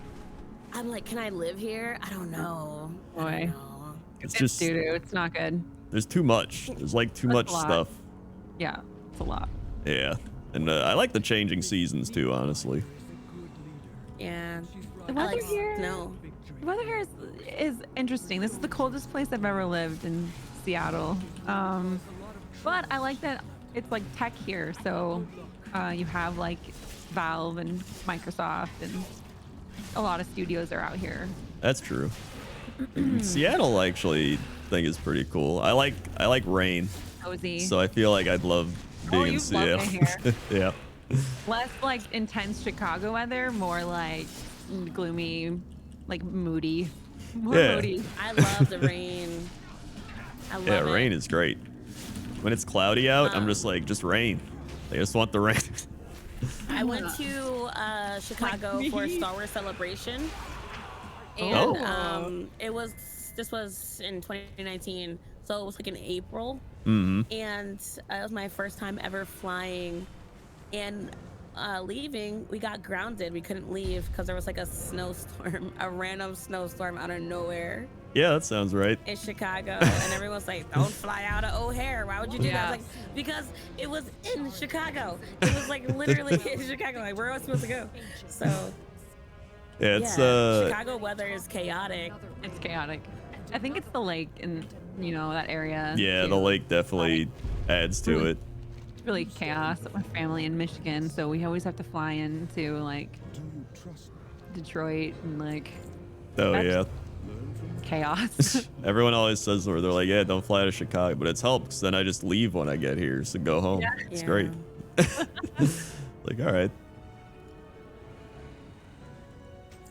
I'm like, can I live here? I don't know. I Boy. don't know. It's it's just doo-doo. It's not good. there's too much. There's like too That's much a lot. stuff. Yeah, it's a lot. Yeah. And I like the changing seasons too, honestly. Yeah. The I weather like here, snow. the weather here is interesting. This is the coldest place I've ever lived in Seattle. But I like that it's like tech here. So you have like Valve and Microsoft, and a lot of studios are out here. That's true. Seattle actually think is pretty cool. I like rain, Cozy. so I feel like I'd love being in you'd love Seattle. it Yeah. Less like intense Chicago weather, more like gloomy, like moody. More Yeah. moody. I love the rain. I love Yeah, it. rain is great. When it's cloudy out, I'm Um, just like, just rain. I just want the rain. I went to Chicago Like for a me. Star Wars celebration, Oh. and this was in 2019, so it was like in April, Hmm. and it was my first time ever flying, and leaving, we got grounded. We couldn't leave because there was like a snowstorm, a random snowstorm out of nowhere Yeah, that sounds right. in Chicago, and everyone's like, "Don't fly out of O'Hare. Why would you do that?" I was Yeah. like, "Because it was in Chicago. It was like literally in Chicago. Like, where else supposed to go?" So Yeah, it's yeah, Chicago weather is chaotic. It's chaotic. I think it's the lake in that area. yeah, too. the lake definitely adds to Really- it. It's really chaos. My family in Michigan, so we always have to fly into like Detroit and like Oh That's- yeah. chaos. Everyone always says where they're like, yeah, don't fly to Chicago, but it's helped because then I just leave when I get here, so go home. It's Yeah. great. Like, all right.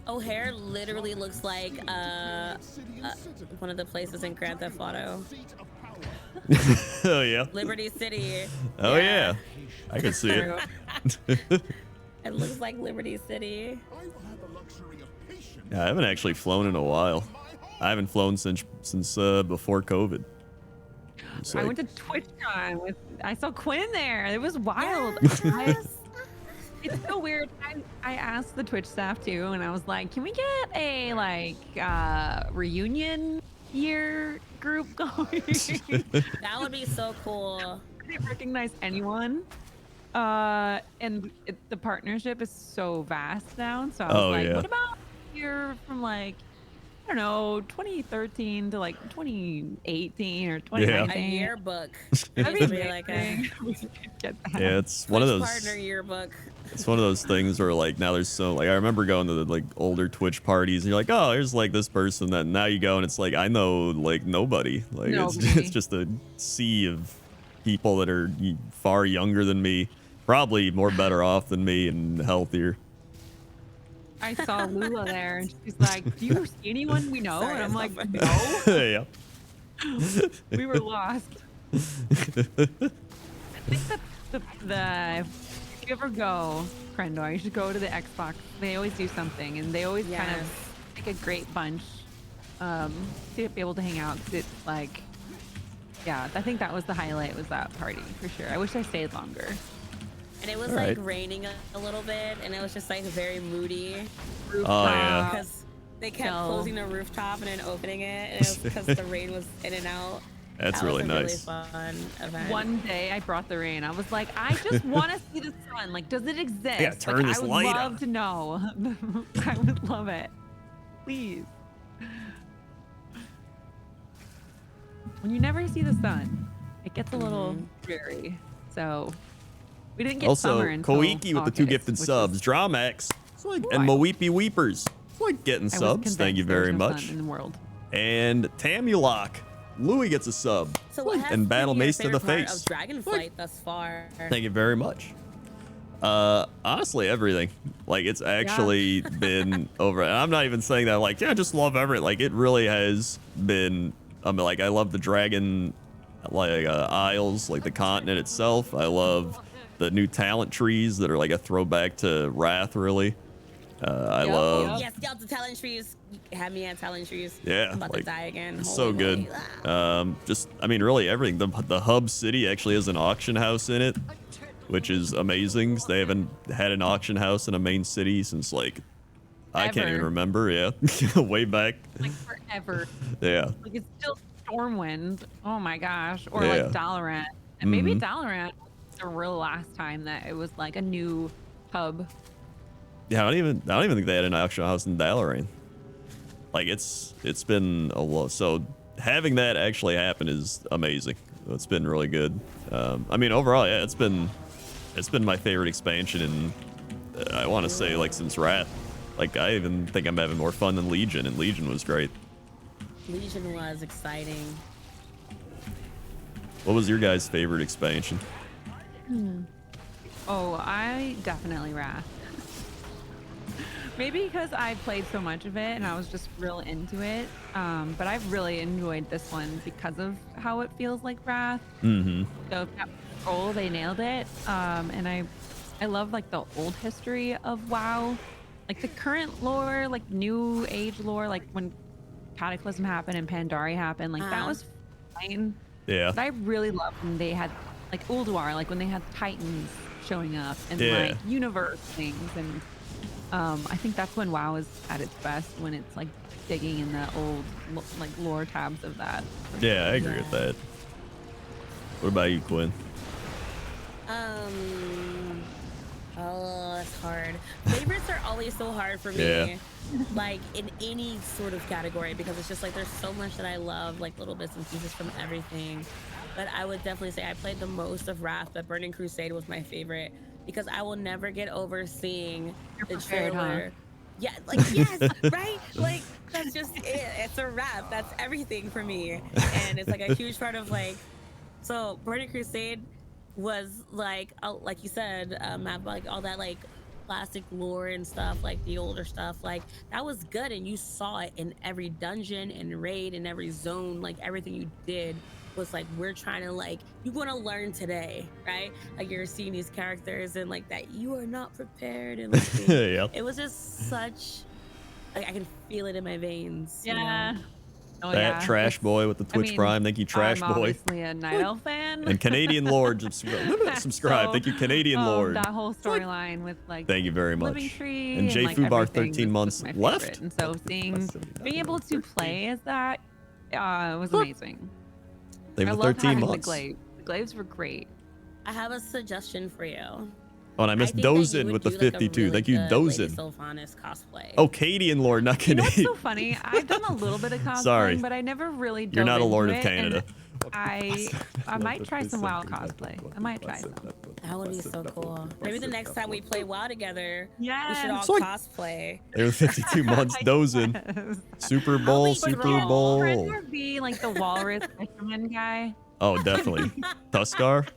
O'Hare literally looks like one of the places in Grand Theft Auto. Oh yeah. Liberty City. Oh yeah. I can see it. It looks like Liberty City. Yeah, I haven't actually flown in a while. I haven't flown since before COVID. It's I like- went to TwitchCon I saw Quinn there. It was wild. Yes. It's so weird. I asked the Twitch staff too, and I was like, "Can we get a reunion year group going?" That would be so cool. I didn't recognize anyone. And the partnership is so vast now. So I was Oh, like, yeah. "What about here from like I don't know, 2013 to like 2018 or A 2019. yearbook. That'd Needs to be be like a amazing. We should get that. Yeah, it's one of Twitch those. partner yearbook. It's one of those things where like now there's so like I remember going to the like older Twitch parties and you're like, oh, here's like this person that now you go and it's like I know like nobody. Like Nobody. it's just a sea of people that are far younger than me, probably more better off than me and healthier. I saw Lula there, and she's like, "Do you see anyone we know?" Sorry, and I'm it's like, not "No, Yeah. we were lost." I think if you ever go, Crendor, you should go to the Xbox. They always do something, and they always kind Yes. of make a great bunch to be able to hang out. 'Cause it's like, yeah, I think that was the highlight. Was that party for sure? I wish I stayed longer. And it was All like right. raining a little bit, and it was just like very moody Oh yeah. because they kept Chill. closing the rooftop and then opening it, and it was because the rain was in and out. That's That was really a nice. Really fun event. One day I brought the rain. I was like, I just want to see the sun. Like, does it exist? Yeah, turn like, this I would light love on. to know. I would love it. Please. When you never see the sun, it gets a little dreary. So we didn't get Also, summer until Koiki with the 2 August, gifted which is- subs. Dramax. It's like, and I- Moweepy Weepers. It's like getting I was subs. Thank you convinced there very was no sun much. in the world. And Tamulok. Louis gets a sub. So what has And Battle been your Mace to the favorite part face. of Dragonflight thus far? Thank you very much. Honestly, everything. Like, it's actually been over. And I'm not even saying that, like, yeah, I just love everything. Like, it really has been. I mean, like, I love the dragon, like, isles, like the continent itself. I love the new talent trees that are like a throwback to Wrath, really. I Yep, love. yep. Yes, y'all, the talent trees. Have me at talent trees. Yeah, I'm about like, to die again. It's so Holy good. moly. Ah. Just, I mean, really everything. The hub city actually has an auction house in it, which is amazing. 'Cause they haven't had an auction house in a main city since like I can't even Ever. remember. Yeah, way back. Like forever. Yeah, Like it's still Stormwind. Oh my gosh. Or Yeah. like Dalaran. And maybe Mhm. Dalaran was the real last time that it was like a new hub. yeah. I don't even think they had an auction house in Dalaran. Like it's been a lot. So having that actually happen is amazing. It's been really good. I mean, overall, yeah, it's been my favorite expansion in I want to say like since Wrath. Like I even think I'm having more fun than Legion, and Legion was great. Legion was exciting. What was your guys' favorite expansion? Oh, I definitely Wrath. Maybe because I played so much of it and I was just real into it. But I've really enjoyed this one because of how it feels like Wrath. Mm-hmm. So that control, they nailed it. And I love like the old history of WoW, like the current lore, like new age lore, like when Cataclysm happened and Pandaria happened, like that was fine. Yeah. But I really loved when they had like Ulduar, like when they had Titans showing up and Yeah. like universe things. And I think that's when WoW is at its best, when it's like digging in the old like lore tabs of that. Yeah, I agree with that. What about you, Quinn? Oh, that's hard. Favorites are always so hard for me. Yeah. Like in any sort of category, because it's just like there's so much that I love, like little bits and pieces from everything. But I would definitely say I played the most of Wrath, but Burning Crusade was my favorite because I will never get over seeing You're the prepared, huh? trailer. Yeah, like yes, right? Like that's just it. It's a wrap. That's everything for me. And it's like a huge part of like, so Burning Crusade was like you said, Matt, like all that like classic lore and stuff, like the older stuff, like that was good, and you saw it in every dungeon and raid and every zone. Like everything you did was like, we're trying to like, you want to learn today, right? Like you're seeing these characters and like that you are not prepared, and like Yeah. it was just such like I can feel it in my veins. you know? Yeah. Oh, That yeah. Trash It's- Boy with the Twitch mean, Prime. Thank you, Trash I'm Boy. obviously a Night Elf fan. And Canadian Lord, subscribe. So, Thank you, Canadian Lord. That whole storyline with like Thank you very Living much. Tree And Jay like, Fubar, everything 13 was months my left. favorite. And so being able to play as that was amazing. They I were love 13 having months. the glaives. The glaives were great. I have a suggestion for you. Oh, and I missed think that you Dozin would with the do, like, a 52. really Thank you, good Lady Dozin. Sylvanas cosplay. Oh, Canadian Lord, not You know what's Canadian. so funny? I've done a little bit of cosplaying, Sorry. but I never really dove You're not a into Lord of it, and Canada. I might try some WoW cosplay. I might try some. That would be so cool. Maybe the next time we play WoW together, we should Yeah. all like- cosplay. They were 52 months Dozin. Super Bowl, wait, Super girl. Bowl. Crendor be like the walrus fisherman guy. Oh, definitely. Tuskar?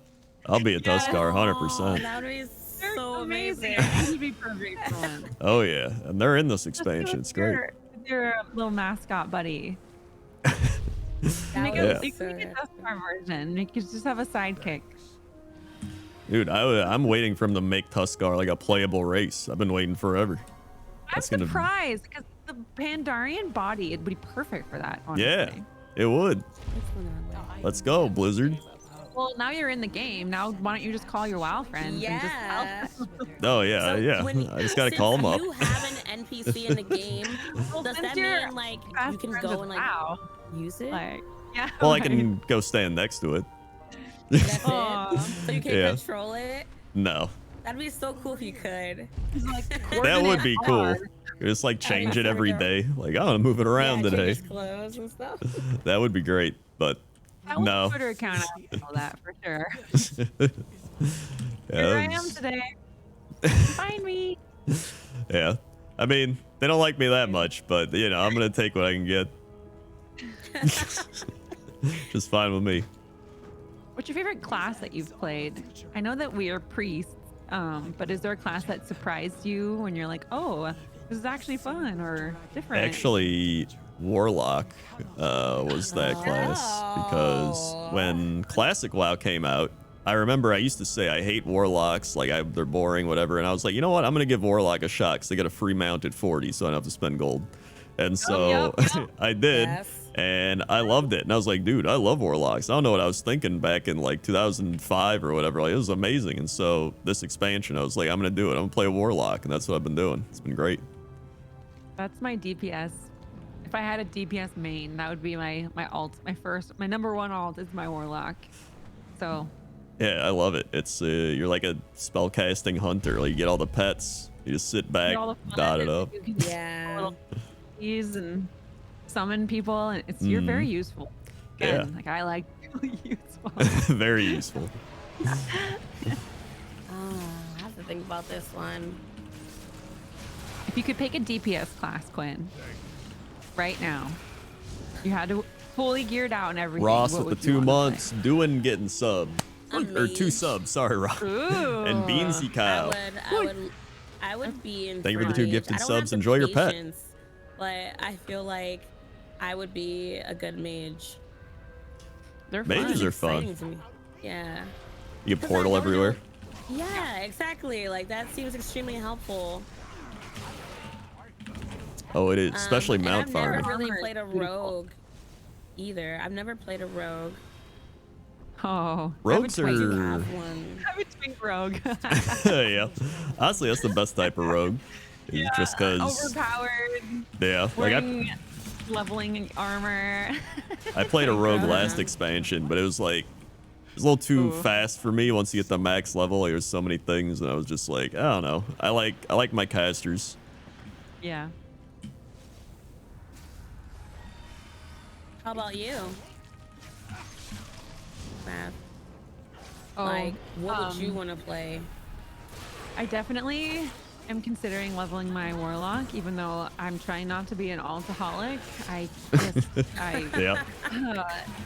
I'll be a Tuskar, Oh, 100%. that would be They're so amazing. He'd be perfect for one. Oh, yeah. And they're in this expansion. It's great. Your little mascot buddy. That Make would Yeah. a, be you so can make a good. Tuskar version. You could just have a sidekick. Dude, I'm waiting for them to make Tuskar like a playable race. I've been waiting forever. I'm That's gonna be- surprised because the Pandarian body, it'd be perfect for that, honestly. Yeah, it would. What's going on, Lay? Let's go, Blizzard. Well, now you're in the game. Now, why don't you just call your WoW friends and just Yeah. help? Oh, yeah, So yeah. when- I just gotta since call them up. you have an NPC in the game, Well, does since that you're mean like fast you can friends go with and like WoW, use it? like, yeah. Well, I like- can go stand next to it. That's Aw. it. So you can Yeah. control it. No. That'd be so cool if you could. It's like That would be cool. coordinate Just like change it there every we go. day. Like, I want to move it around Yeah, today. change his clothes and stuff. That would be great, but That was no. a Twitter account. I know that for sure. Yeah, Here I am that's- today. Find me. yeah. I mean, they don't like me that much, but you know, I'm gonna take what I can get. Just fine with me. What's your favorite class that you've played? I know that we are priests, but is there a class that surprised you when you're like, oh, this is actually fun or different? Actually, Warlock was that class because when Classic WoW came out, I remember I used to say I hate Warlocks, like they're boring, whatever, and I was like, you know what, I'm gonna give Warlock a shot because they get a free mounted 40, so I don't have to spend gold. And so yep. I did, Yes. and I loved it. And I was like, dude, I love Warlocks. I don't know what I was thinking back in like 2005 or whatever. Like, it was amazing. And so this expansion, I was like, I'm gonna do it. I'm gonna play Warlock, and that's what I've been doing. It's been great. That's my DPS. If I had a DPS main, that would be my alt. My number one alt is my Warlock. So Yeah, I love it. It's you're like a spellcasting hunter. Like you get all the pets. You just sit back, all the fun dot it and up. You can Yeah. little keys and summon people, and you're very useful. Yeah. Again, like I like really useful. Very useful. Oh, I have to think about this one. If you could pick a DPS class, Quinn, right now, you had to fully geared out and everything. Ross what with the would you 2 wanna months doing getting sub. I'm Or 2 mage. subs, sorry, Ross. play? Ooh. And Beansy Kyle. I would be in. Thank you for the 2 mage. gifted I don't subs. have the Enjoy your pet. patience, But I feel like I would be a good mage. They're Mages fun. are fun. Exciting to me. Yeah. You get 'Cause I portal don't everywhere. know- Yeah, exactly. Like that seems extremely helpful. Oh, it is. Especially And mount I've farming. never really Armor is played a beautiful. rogue either. I've never played a rogue. Oh, Rogues I do are. have one. I would twink rogue. Yeah. Honestly, that's the best type of rogue. Is just because. Overpowered. Yeah. Like Wearing leveling armor. I played a rogue last expansion, but it was like. It was a little too Ooh. fast for me once you get the max level. There's so many things, and I was just like, I don't know. I like my casters. Yeah. How about you? Matt? Oh, Like, what would you um, want to play? I definitely am considering leveling my warlock, even though I'm trying not to be an alcoholic. Yeah.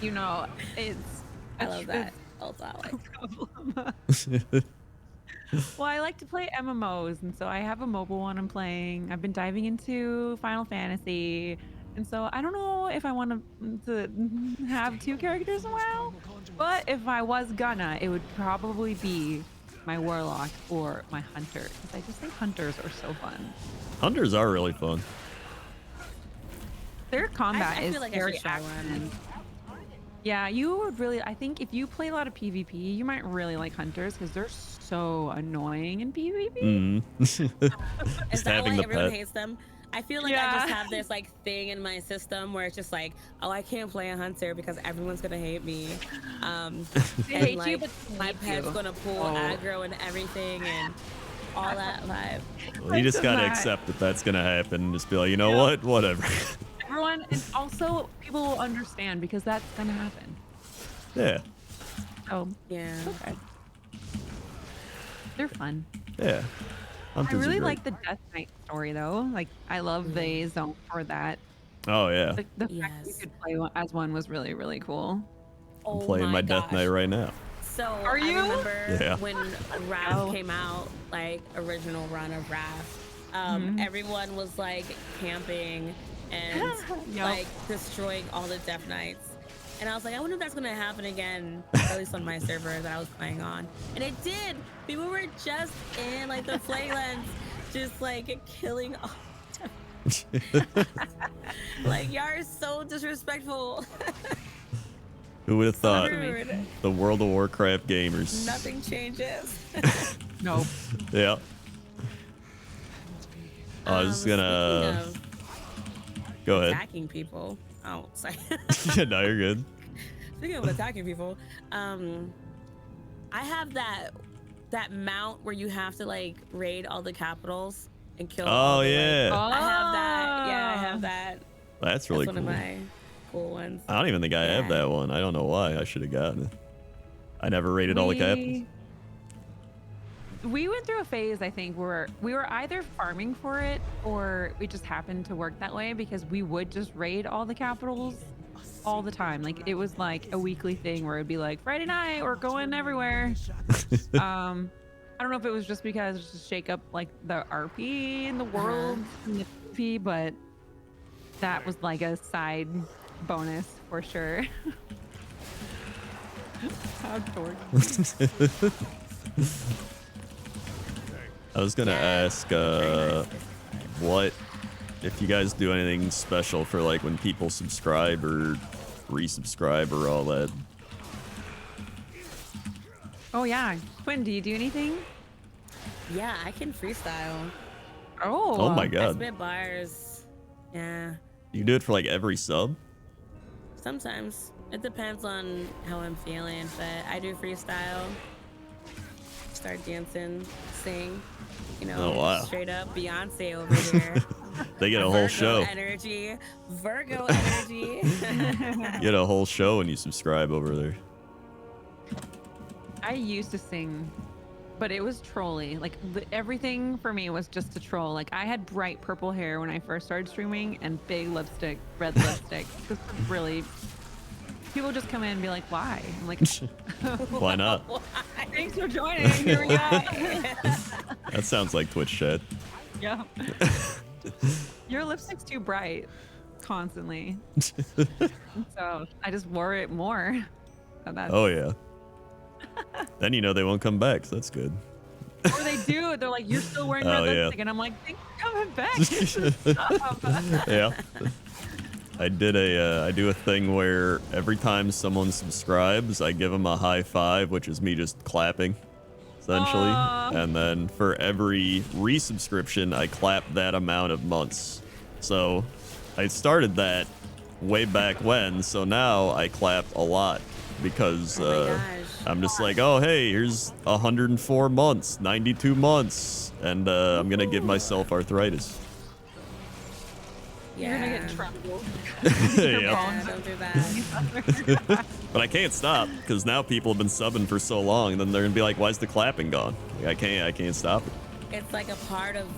You know, it's. I love that. Also, like, Problem. Well, I like to play MMOs, and so I have a mobile one I'm playing. I've been diving into Final Fantasy, and so I don't know if I want to have 2 characters in WoW, but if I was gonna, it would probably be my warlock or my hunter, because I just think hunters are so fun. Hunters are really fun. Their combat I is feel like I very should try action. one. Yeah, you would really. I think if you play a lot of PvP, you might really like hunters because they're so annoying in PvP. Mm. Is Just that having why the everyone pet. hates them? I feel like I just have this like thing in my system where it's just like, oh, I can't play a hunter because everyone's gonna hate me. And hate like you, but my hate pet's you. gonna pull aggro and everything and all that vibe. Well, you just Does gotta not. accept that that's gonna happen and just be like, you know what? Whatever. Everyone, and also people will understand because that's gonna happen. Yeah. Oh, Yeah. okay. They're fun. Yeah. I Hunters are really great. like the Death Knight story though. Like I love the zone for that. Oh yeah. The fact that you Yes. could play as one was really, really cool. I'm Oh playing my Death gosh. Knight right now. So Are you? I remember Yeah. when Wrath came out, like original run of Wrath. Everyone was like camping and Yup. like destroying all the Death Knights. And I was like, I wonder if that's gonna happen again, at least on my server that I was playing on. And it did. People were just in like the Flaylands, just like killing all like y'all are so disrespectful. Who would have thought? Rude. The World of Warcraft gamers. Nothing changes. Nope. Yeah. I was gonna Speaking of go ahead. attacking people. Oh, sorry. No, you're good. Speaking of attacking people, I have that mount where you have to like raid all the capitals and kill. all Oh the, like- yeah. I have that. Yeah, I have that. That's really That's cool. one of my cool ones. I don't even think I have Yeah. that one. I don't know why. I should have gotten it. I never rated all the captains. We went through a phase, I think, where we were either farming for it or we just happened to work that way because we would just raid all the capitals all the time. Like it was like a weekly thing where it'd be like Friday night, we're going everywhere. I don't know if it was just because it's just shake up like the RP in the world and the PvP, but that was like a side bonus for sure. How dorky. I was gonna ask what if you guys do anything special for like when people subscribe or resubscribe or all that. Oh yeah, Quinn, do you do anything? Yeah, I can freestyle. Oh my I god. spit bars. Yeah. You do it for like every sub? Sometimes. It depends on how I'm feeling, but I do freestyle. Start dancing, sing. You know, Oh, wow. straight up Beyonce over here. They get a whole Virgo show. energy. Virgo energy. You get a whole show when you subscribe over there. I used to sing, but it was trolly. Like everything for me was just a troll. Like I had bright purple hair when I first started streaming and big lipstick, red lipstick. This was really. People just come in and be like, "Why?" I'm like, Why not? "Thanks for joining. Here we go." That sounds like Twitch chat. Yeah. Your lipstick's too bright, constantly. So I just wore it more. So that's, Oh yeah. Then you know they won't come back, so that's good. or they do. They're like, "You're still wearing red Oh, yeah. lipstick," and I'm like, "Thanks for coming back." Stop. Yeah. I do a thing where every time someone subscribes, I give them a high five, which is me just clapping, essentially. Aw. And then for every resubscription, I clap that amount of months. So I started that way back when, so now I clap a lot because Oh my gosh. I'm just like, oh, hey, here's 104 months, 92 months, and I'm going to give myself arthritis. You're gonna get in trouble. Yep. Yeah, don't do that. But I can't stop because now people have been subbing for so long. Then they're gonna be like, "Why's the clapping gone?" Like, I can't stop it. It's like a part of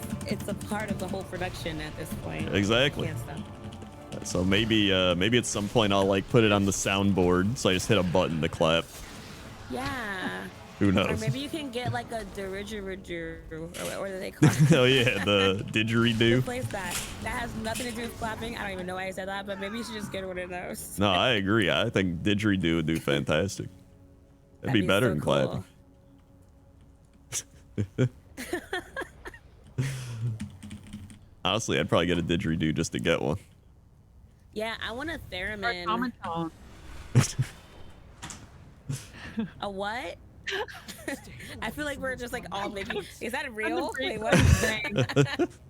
the whole production at this point. Exactly. Can't stop. So maybe at some point I'll like put it on the soundboard, so I just hit a button to clap. Yeah. Who Or knows? maybe you can get like a didgeridoo, or what do they call it? Oh yeah, the didgeridoo. Replace that. That has nothing to do with clapping. I don't even know why I said that, but maybe you should just get one of those. No, I agree. I think didgeridoo would do fantastic. It'd be better so than cool. clapping. Honestly, I'd probably get a didgeridoo just to get one. Yeah, I want a Or theremin. comment tone. A what? I feel like we're just like all making. Is that real? Wait, brain.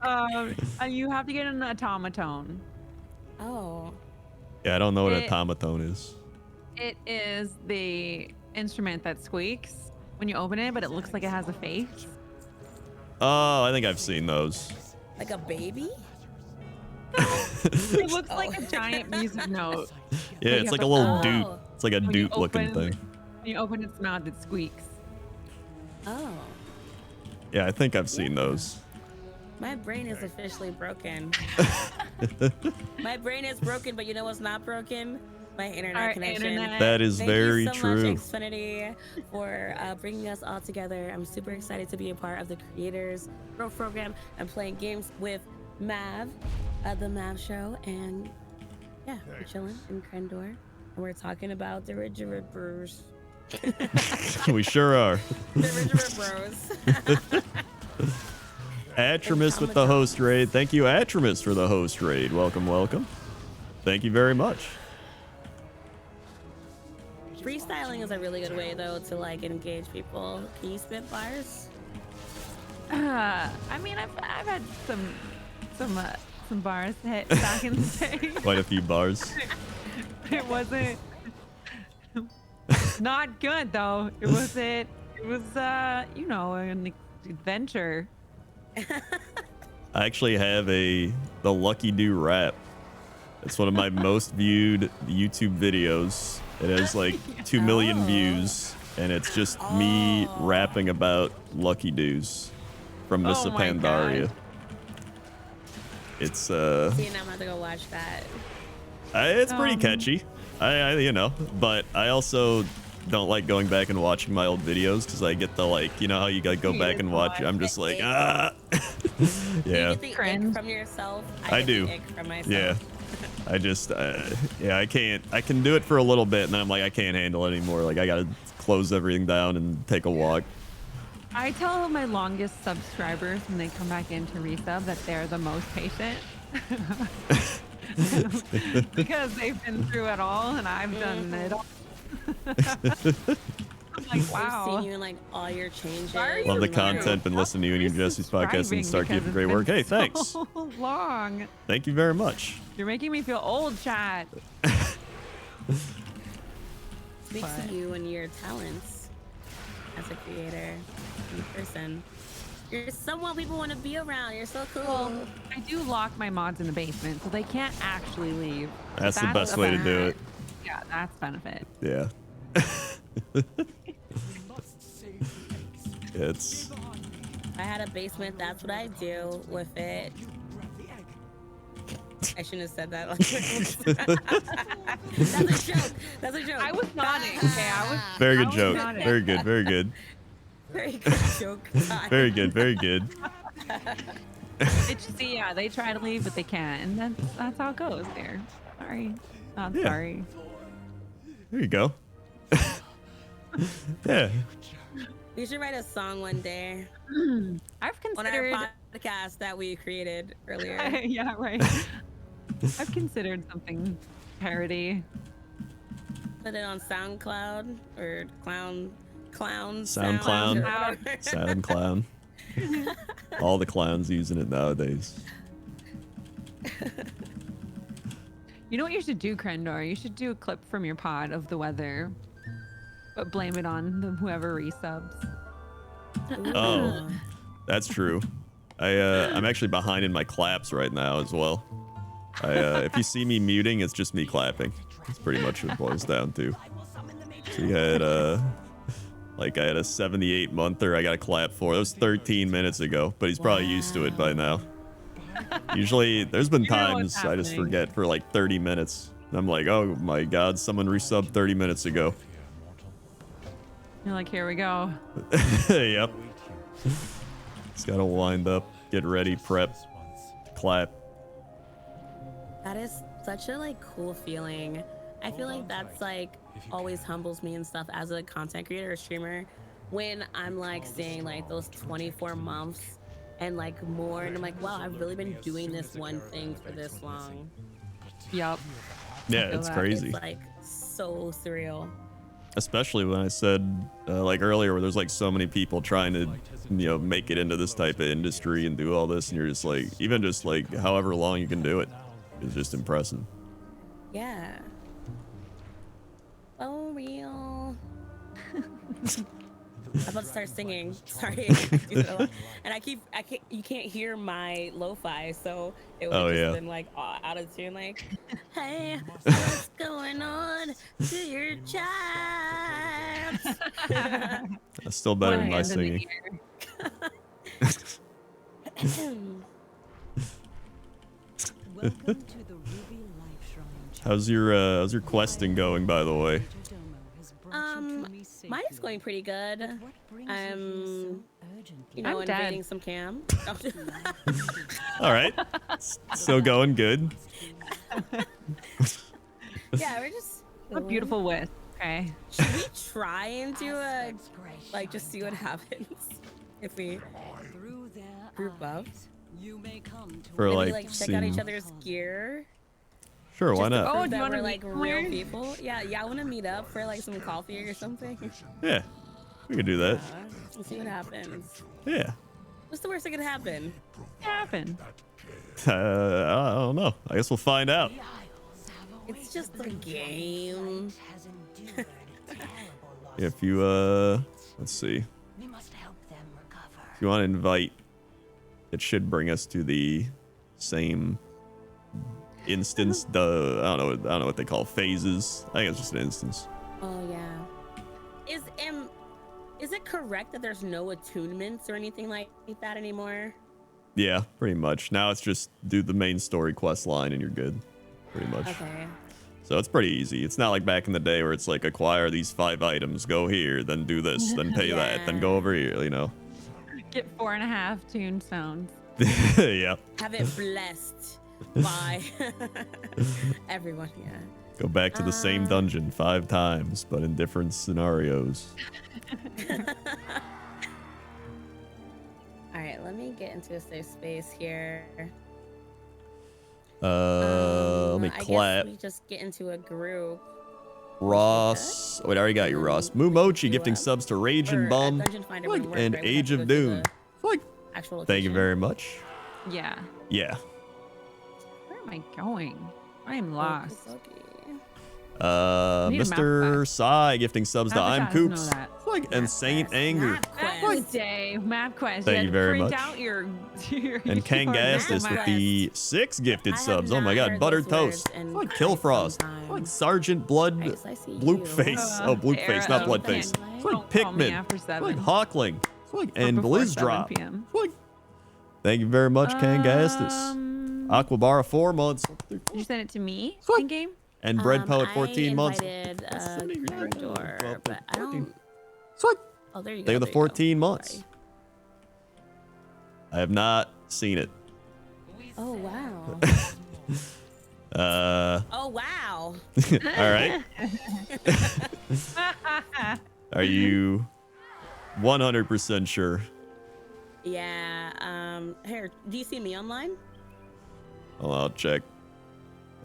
what? And you have to get an automaton. Oh. Yeah, I don't know what It- automaton is. It is the instrument that squeaks when you open it, but it looks like it has a face. Oh, I think I've seen those. Like a baby? It looks like a giant music note. Yeah, you it's have like to- a little Oh. dupe. It's like a When you dupe looking open- thing. When you open its mouth, it squeaks. Oh. Yeah, I think I've seen those. My brain is officially broken. My brain is broken, but you know what's not broken? My internet Our connection. internet. That is Thank very you so true. much, Xfinity, for bringing us all together. I'm super excited to be a part of the Creators Growth Program and playing games with Mav, the Mav Show, and yeah, we're chilling in Crendor, and we're talking about the Ridger Bros. We sure are. The Ridger Bros. Atramus with the host raid. Thank you, Atramus, for the host raid. Welcome, welcome. Thank you very much. Freestyling is a really good way though to like engage people. Can you spit bars? I mean, I've had some bars hit back in the day. Quite a few bars. It wasn't not good though. It was you know, an adventure. I actually have the Lucky Do rap. It's one of my most viewed YouTube videos. It has like 2 million views, and it's just me rapping about Lucky Do's from Miss Oh my Pandaria. God. It's See, now I'm gonna have to go watch that. it's pretty catchy. I you know, but I also don't like going back and watching my old videos because I get the like, you know how you gotta go back and watch. I'm just like yeah. You get the ick Cringe. from yourself. I get do. The ick from myself. Yeah. I just, yeah, I can do it for a little bit, and then I'm like, I can't handle it anymore. Like, I gotta close everything down and take a walk. I tell my longest subscribers when they come back in to resub that they're the most patient. Because they've been through it all and I've done it all. I'm like, We've wow. seen you in like all your changes. Why are you Love the and, like, content, been listening to you and your Jesse's podcast and start Subscribing keeping great because work. Hey, it's been thanks. so long. Thank you very much. You're making me feel old, chat. Speaks But- to you and your talents as a creator and person. You're someone people want to be around. You're so cool. Well, I do lock my mods in the basement, so they can't actually leave. That's the best way to do it. Yeah, that's benefit. Yeah. It's I had a basement. That's what I do with it. I shouldn't have said that. That's a joke. That's a joke. I was nodding. Okay, I was very good was joke. not it. Very good. Very good. Very good joke. Very good. Very good. It's just, yeah, they try to leave, but they can't, and that's how it goes there. Sorry. Not Yeah. sorry. There you go. Yeah. We should write a song one day I've on our considered. podcast that we created earlier. Yeah, right. I've considered something parody. Put it on SoundCloud or Clown SoundCloud. or whatever. Silent clown. All the clowns using it nowadays. You know what you should do, Crendor? You should do a clip from your pod of the weather, but blame it on whoever resubs. Oh, that's true. I'm actually behind in my claps right now as well. If you see me muting, it's just me clapping. That's pretty much what it boils down to. So you had like I had a 78 monther I got a clap for. That was 13 minutes ago, but he's probably used to it by now. Usually, there's been You know times what's I just happening. forget for like 30 minutes. And I'm like, oh my god, someone resubbed 30 minutes ago. You're like, here we go. Yep. Just gotta wind up, get ready, prep, clap. That is such a like cool feeling. I feel like that's like always humbles me and stuff as a content creator or streamer when I'm like seeing like those 24 months and like more, and I'm like, wow, I've really been doing this one thing for this long. Yup. Yeah, feel it's that. crazy. It's like so surreal. Especially when I said like earlier, where there's like so many people trying to, you know, make it into this type of industry and do all this, and you're just like, even just like however long you can do it is just impressive. Yeah. Oh, real. I'm about to start singing. Sorry. And you can't hear my lo-fi, so it would have just been like out of tune, like, hey, what's going on to your child? That's still better than my One hand in the singing. Welcome to the Ruby Life Shrine. How's your questing going, by the way? Mine is going pretty good. I'm, you know, I'm invading dead. some cam. All right, still going good. Yeah, we're just A beautiful wisp. Okay. Should we try and do a like just see what happens if we group up? For Maybe, like check out each seeing- other's gear. Sure, why Just to not? prove Oh, do you that wanna we're like meet real somewhere? people. Yeah, I want to meet up for like some coffee or something. Yeah, we could do that. Let's see what happens. Yeah. What's the worst that could happen? What happened? I don't know. I guess we'll find out. It's just a game. If you let's see. If you want to invite, it should bring us to the same instance. I don't know what they call phases. I think it's just an instance. Oh yeah. Is it correct that there's no attunements or anything like that anymore? Yeah, pretty much. Now it's just do the main story quest line and you're good. Pretty much. Okay. So it's pretty easy. It's not like back in the day where it's like acquire these 5 items, go here, then do this, then pay that, then go over here, you know. Get 4.5 tombstones. Yeah. Have it blessed by everyone. Yeah. Go back to the same dungeon 5 times, but in different scenarios. All right, let me get into a safe space here. Let me I clap. guess we just get into a group. Ross. Wait, I already got you, Ross. Mumochi gifting subs to Rage Or and at Bum. Dungeon Finder Like, wouldn't work, and right? We'd have Age to of go to Doom. the Like, actual thank you location. very much. Yeah. Yeah. Where am I going? I am lost. Need a map Mr. quest. Sai gifting subs to Map I'm quest, know Coops. that. Like, and Saint Anger. Good day. Map quest. Thank had you to very print much. Out your And Kangastus with the 6 gifted I have subs. Oh my not god, heard Buttered those words Toast. in Like quite Killfrost. some time. Like Sergeant Blood Nice, I see Blueface. you. Oh, Blueface, not Arrow. Bloodface. Don't It's like call me Pikmin. after It's like 7. Hawkling. It's like and before Blizz 7 Drop. PM. It's like, thank you very much, Kangastus. Aquabara 4 months. Did you send it to me What? in game? And Bread Poet 14 months. I invited Sending you Crendor, well, but I 14. don't. It's like Oh, there you go. they were the there you go. 14 months. Sorry. I have not seen it. Oh wow. Oh wow. All right. Are you 100% sure? Yeah. Here, do you see me online? Well, I'll check.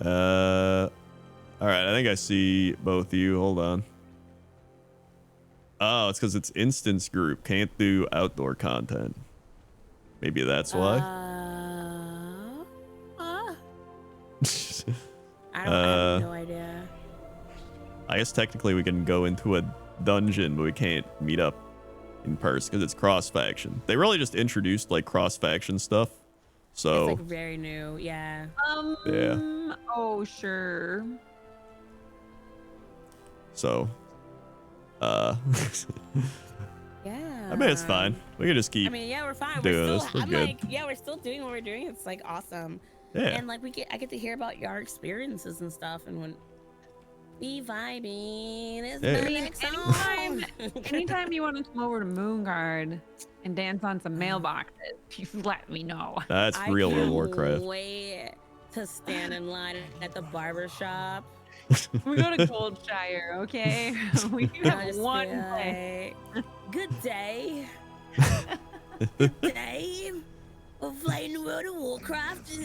All right. I think I see both of you. Hold on. Oh, it's because it's instance group. Can't do outdoor content. Maybe that's why. I have no idea. I guess technically we can go into a dungeon, but we can't meet up in person because it's cross faction. They really just introduced like cross faction stuff. So It's like very new. Yeah. yeah. Oh, sure. So Yeah. I mean it's fine. We can just keep I mean, yeah, we're fine. doing We're this. still. We're I'm good. like, yeah, we're still doing what we're doing. It's like awesome. Yeah. And like I get to hear about your experiences and stuff, and when we vibing, it's Yeah. the next song. Anytime you want to come over to Moonguard and dance on some mailboxes, you let me know. That's I real can't World of Warcraft. Wait to stand in line at the barber shop. We go to Goldshire, okay? We do and I'll have just one be day. like, good day. Good day. We're playing World of Warcraft.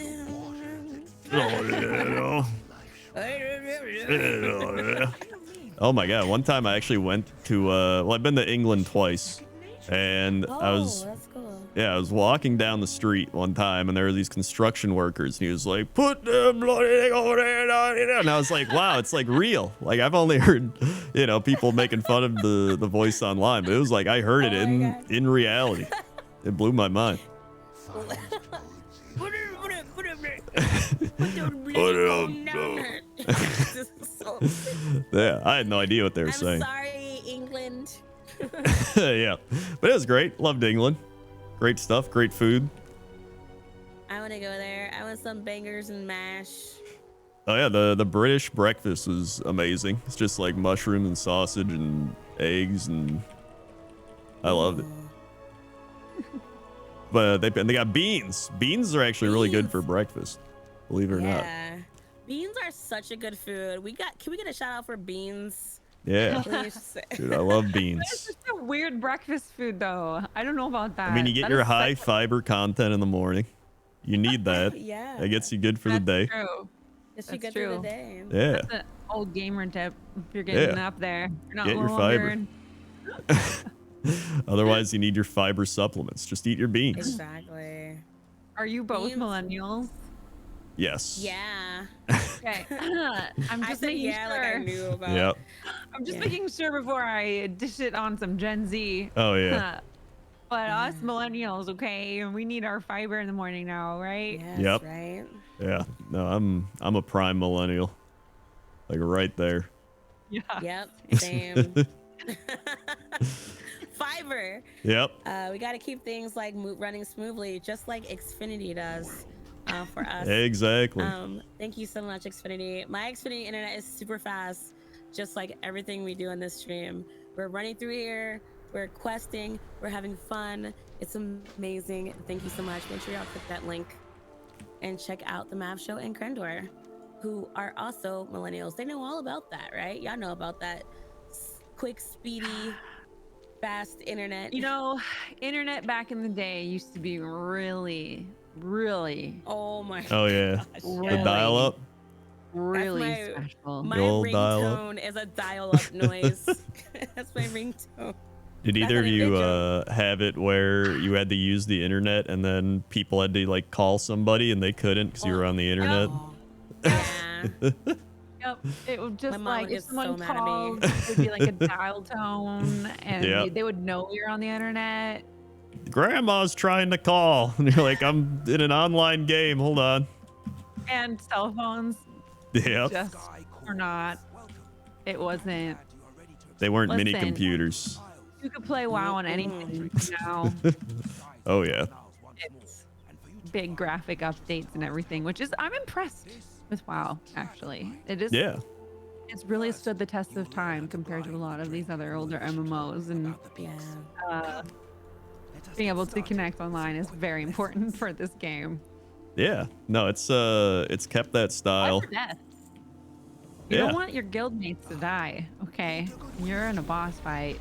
Oh my god, one time I actually went to well, I've been to England twice, and I was that's cool. I was walking down the street one time, and there were these construction workers, and he was like, "Put the bloody thing over there," and I was like, "Wow, it's like real." Like I've only heard, people making fun of the voice online, but it was like I heard it in reality. It blew my mind. Put it Yeah, I had no idea what they were saying. I'm sorry, England. Yeah, but it was great. Loved England. Great stuff. Great food. I want to go there. I want some bangers and mash. Oh yeah, the British breakfast was amazing. It's just like mushroom and sausage and eggs, and I loved it. But they got beans. Beans are actually really good for breakfast, believe it or not. Yeah, beans are such a good food. Can we get a shout out for beans? Yeah, Please? dude, I love beans. It's just a weird breakfast food, though. I don't know about that. I mean, you get That your is high such- fiber content in the morning. You need that. Yeah. That gets you good for the day. True. Just That's get through the true. day. Yeah. That's an old gamer tip. If you're getting up there, you're not Get your no fiber. longer- Otherwise, you need your fiber supplements. Just eat your beans. Exactly. Are you both Beans. millennials? Yes. Yeah. Okay. I'm I just said making yeah, sure. like I knew about. Yep. I'm just Yeah. making sure before I dish it on some Gen Z. Oh yeah. But us millennials, okay, we need our fiber in the morning now, right? Yes, Yep. right. Yeah. No, I'm a prime millennial. Like right there. Yeah. Yep. Same. Fiber. Yep. We got to keep things like running smoothly, just like Xfinity does for us. Exactly. Thank you so much, Xfinity. My Xfinity internet is super fast, just like everything we do on this stream. We're running through here. We're questing. We're having fun. It's amazing. Thank you so much. Make sure y'all click that link and check out the Mav Show and Crendor, who are also millennials. They know all about that, right? Y'all know about that quick, speedy, fast internet. You know, internet back in the day used to be really, Oh my. Oh yeah. gosh, The Really? dial up. really my- special. My The old dial-up. ringtone is a dial-up noise. That's my ringtone. Did That's either of an you individual. have it where you had to use the internet and then people had to like call somebody and they couldn't because you were on the internet? Yeah. Yep. It would just mom like would if get so someone mad at me. called, it would be like a dial tone, and Yep. they would know you're on the internet. Grandma's trying to call. And you're like, I'm in an online game. Hold on. And cell phones Yep. just were not. It wasn't. They weren't mini Listen. computers. You could play WoW on anything now. Oh yeah. It's big graphic updates and everything, which is I'm impressed with WoW. Actually, it is. Yeah. It's really stood the test of time compared to a lot of these other older MMOs, and Yeah. being able to connect online is very important for this game. Yeah. No, it's kept that style. Life or death. You Yeah. don't want your guildmates to die, okay? You're in a boss fight.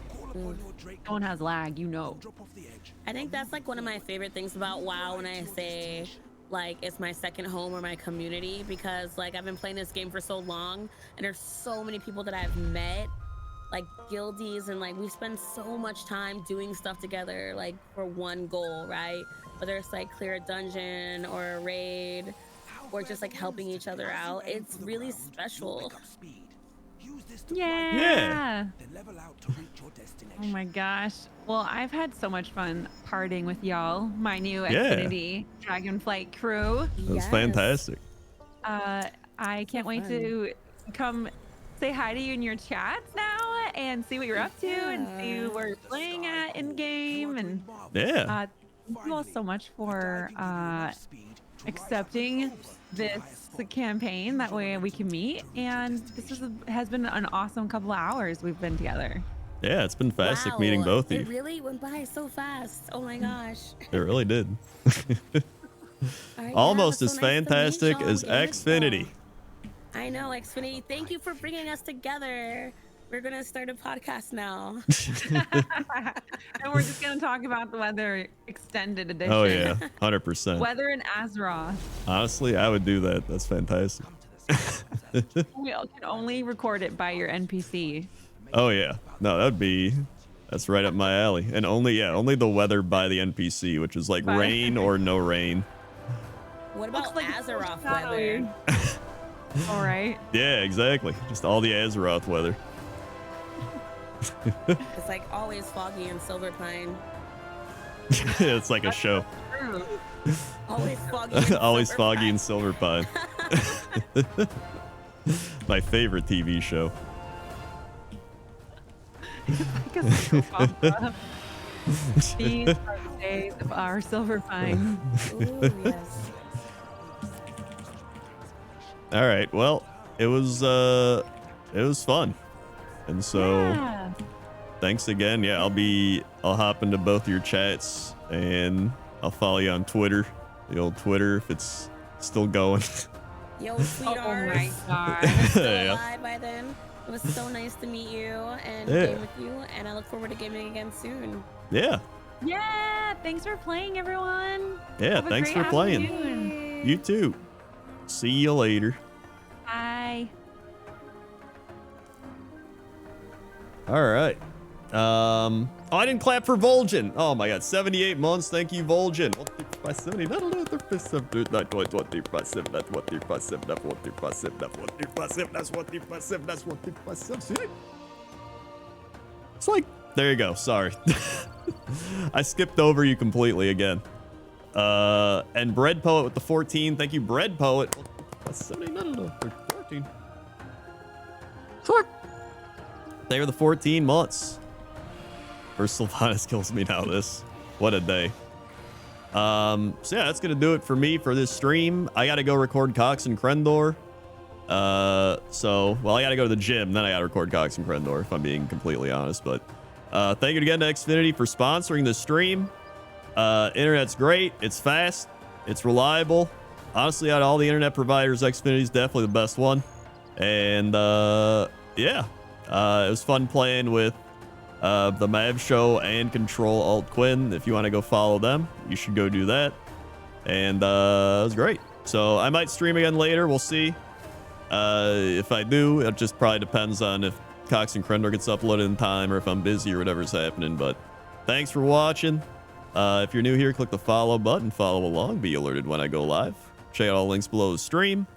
Someone has lag, you know. I think that's like one of my favorite things about WoW when I say like it's my second home or my community, because like I've been playing this game for so long and there's so many people that I've met, like guildies, and like we spend so much time doing stuff together like for one goal, right? Whether it's like clear a dungeon or a raid or just like helping each other out. It's really special. Yeah. Oh my gosh. Well, I've had so much fun partying with y'all, my new Yeah. Xfinity Dragonflight crew. It was Yes. fantastic. I can't wait to come say hi to you in your chats now and see what you're up to and see where you're playing at in game. And Yeah. thank you all so much for accepting this campaign. That way we can meet. And this has been an awesome couple of hours we've been together. Yeah, it's been fantastic Wow, meeting both of It you. really went by so fast. Oh my gosh. It really did. All right, Almost yeah, it as was so nice to meet fantastic y'all as in this Xfinity. call. I know, Xfinity. Thank you for bringing us together. We're gonna start a podcast now. And we're just going to talk about the weather extended edition. Oh yeah, 100%. Weather in Azeroth. Honestly, I would do that. That's fantastic. We all can only record it by your NPC. Oh yeah, no, that's right up my alley. And only the weather by the NPC, which is like By- rain or no rain. What about Looks like Azeroth shadowy. weather? All right. Yeah, exactly. Just all the Azeroth weather. It's like always foggy in Silverpine. It's like a show. True. Always foggy. In Always Silverpine. foggy in Silverpine. My favorite TV show. Like a soap opera. These are the days of our Silverpine. Ooh, yes. All right. Well, it was fun. And so Yeah. thanks again. Yeah, I'll hop into both your chats and I'll follow you on Twitter. The old Twitter if it's still going. Yo, Oh sweetheart. my god. Still Yeah. alive by then. It was so nice to meet you and Yeah. game with you, and I look forward to gaming again soon. Yeah. Yeah. Thanks for playing, everyone. Yeah, Have a thanks great for playing. afternoon. You too. See you later. Bye. All right. Oh, I didn't clap for Vol'jin. Oh my god, 78 months. Thank you, Vol'jin. It's like, there you go. Sorry. I skipped over you completely again. And Bread Poet with the 14. Thank you, Bread Poet. 14. Sure. They were the 14 months. First Sylvanas kills me now. What a day. So yeah, that's gonna do it for me for this stream. I gotta go record Cox and Crendor. I gotta go to the gym, then I gotta record Cox and Crendor, if I'm being completely honest. But thank you again to Xfinity for sponsoring the stream. Internet's great. It's fast. It's reliable. Honestly, out of all the internet providers, Xfinity is definitely the best one. And yeah, it was fun playing with the Mav Show and Control Alt Quinn. If you want to go follow them, you should go do that. And it was great. So I might stream again later. We'll see. If I do, it just probably depends on if Cox and Crendor gets uploaded in time or if I'm busy or whatever's happening. But thanks for watching. If you're new here, click the follow button, follow along, be alerted when I go live. Check out all the links below the stream.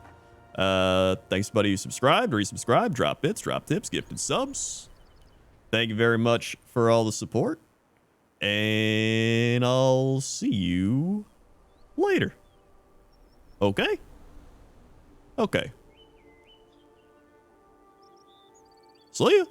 Thanks, buddy, who subscribed, resubscribed, drop bits, drop tips, gifted subs. Thank you very much for all the support. And I'll see you later. Okay? Okay. See ya.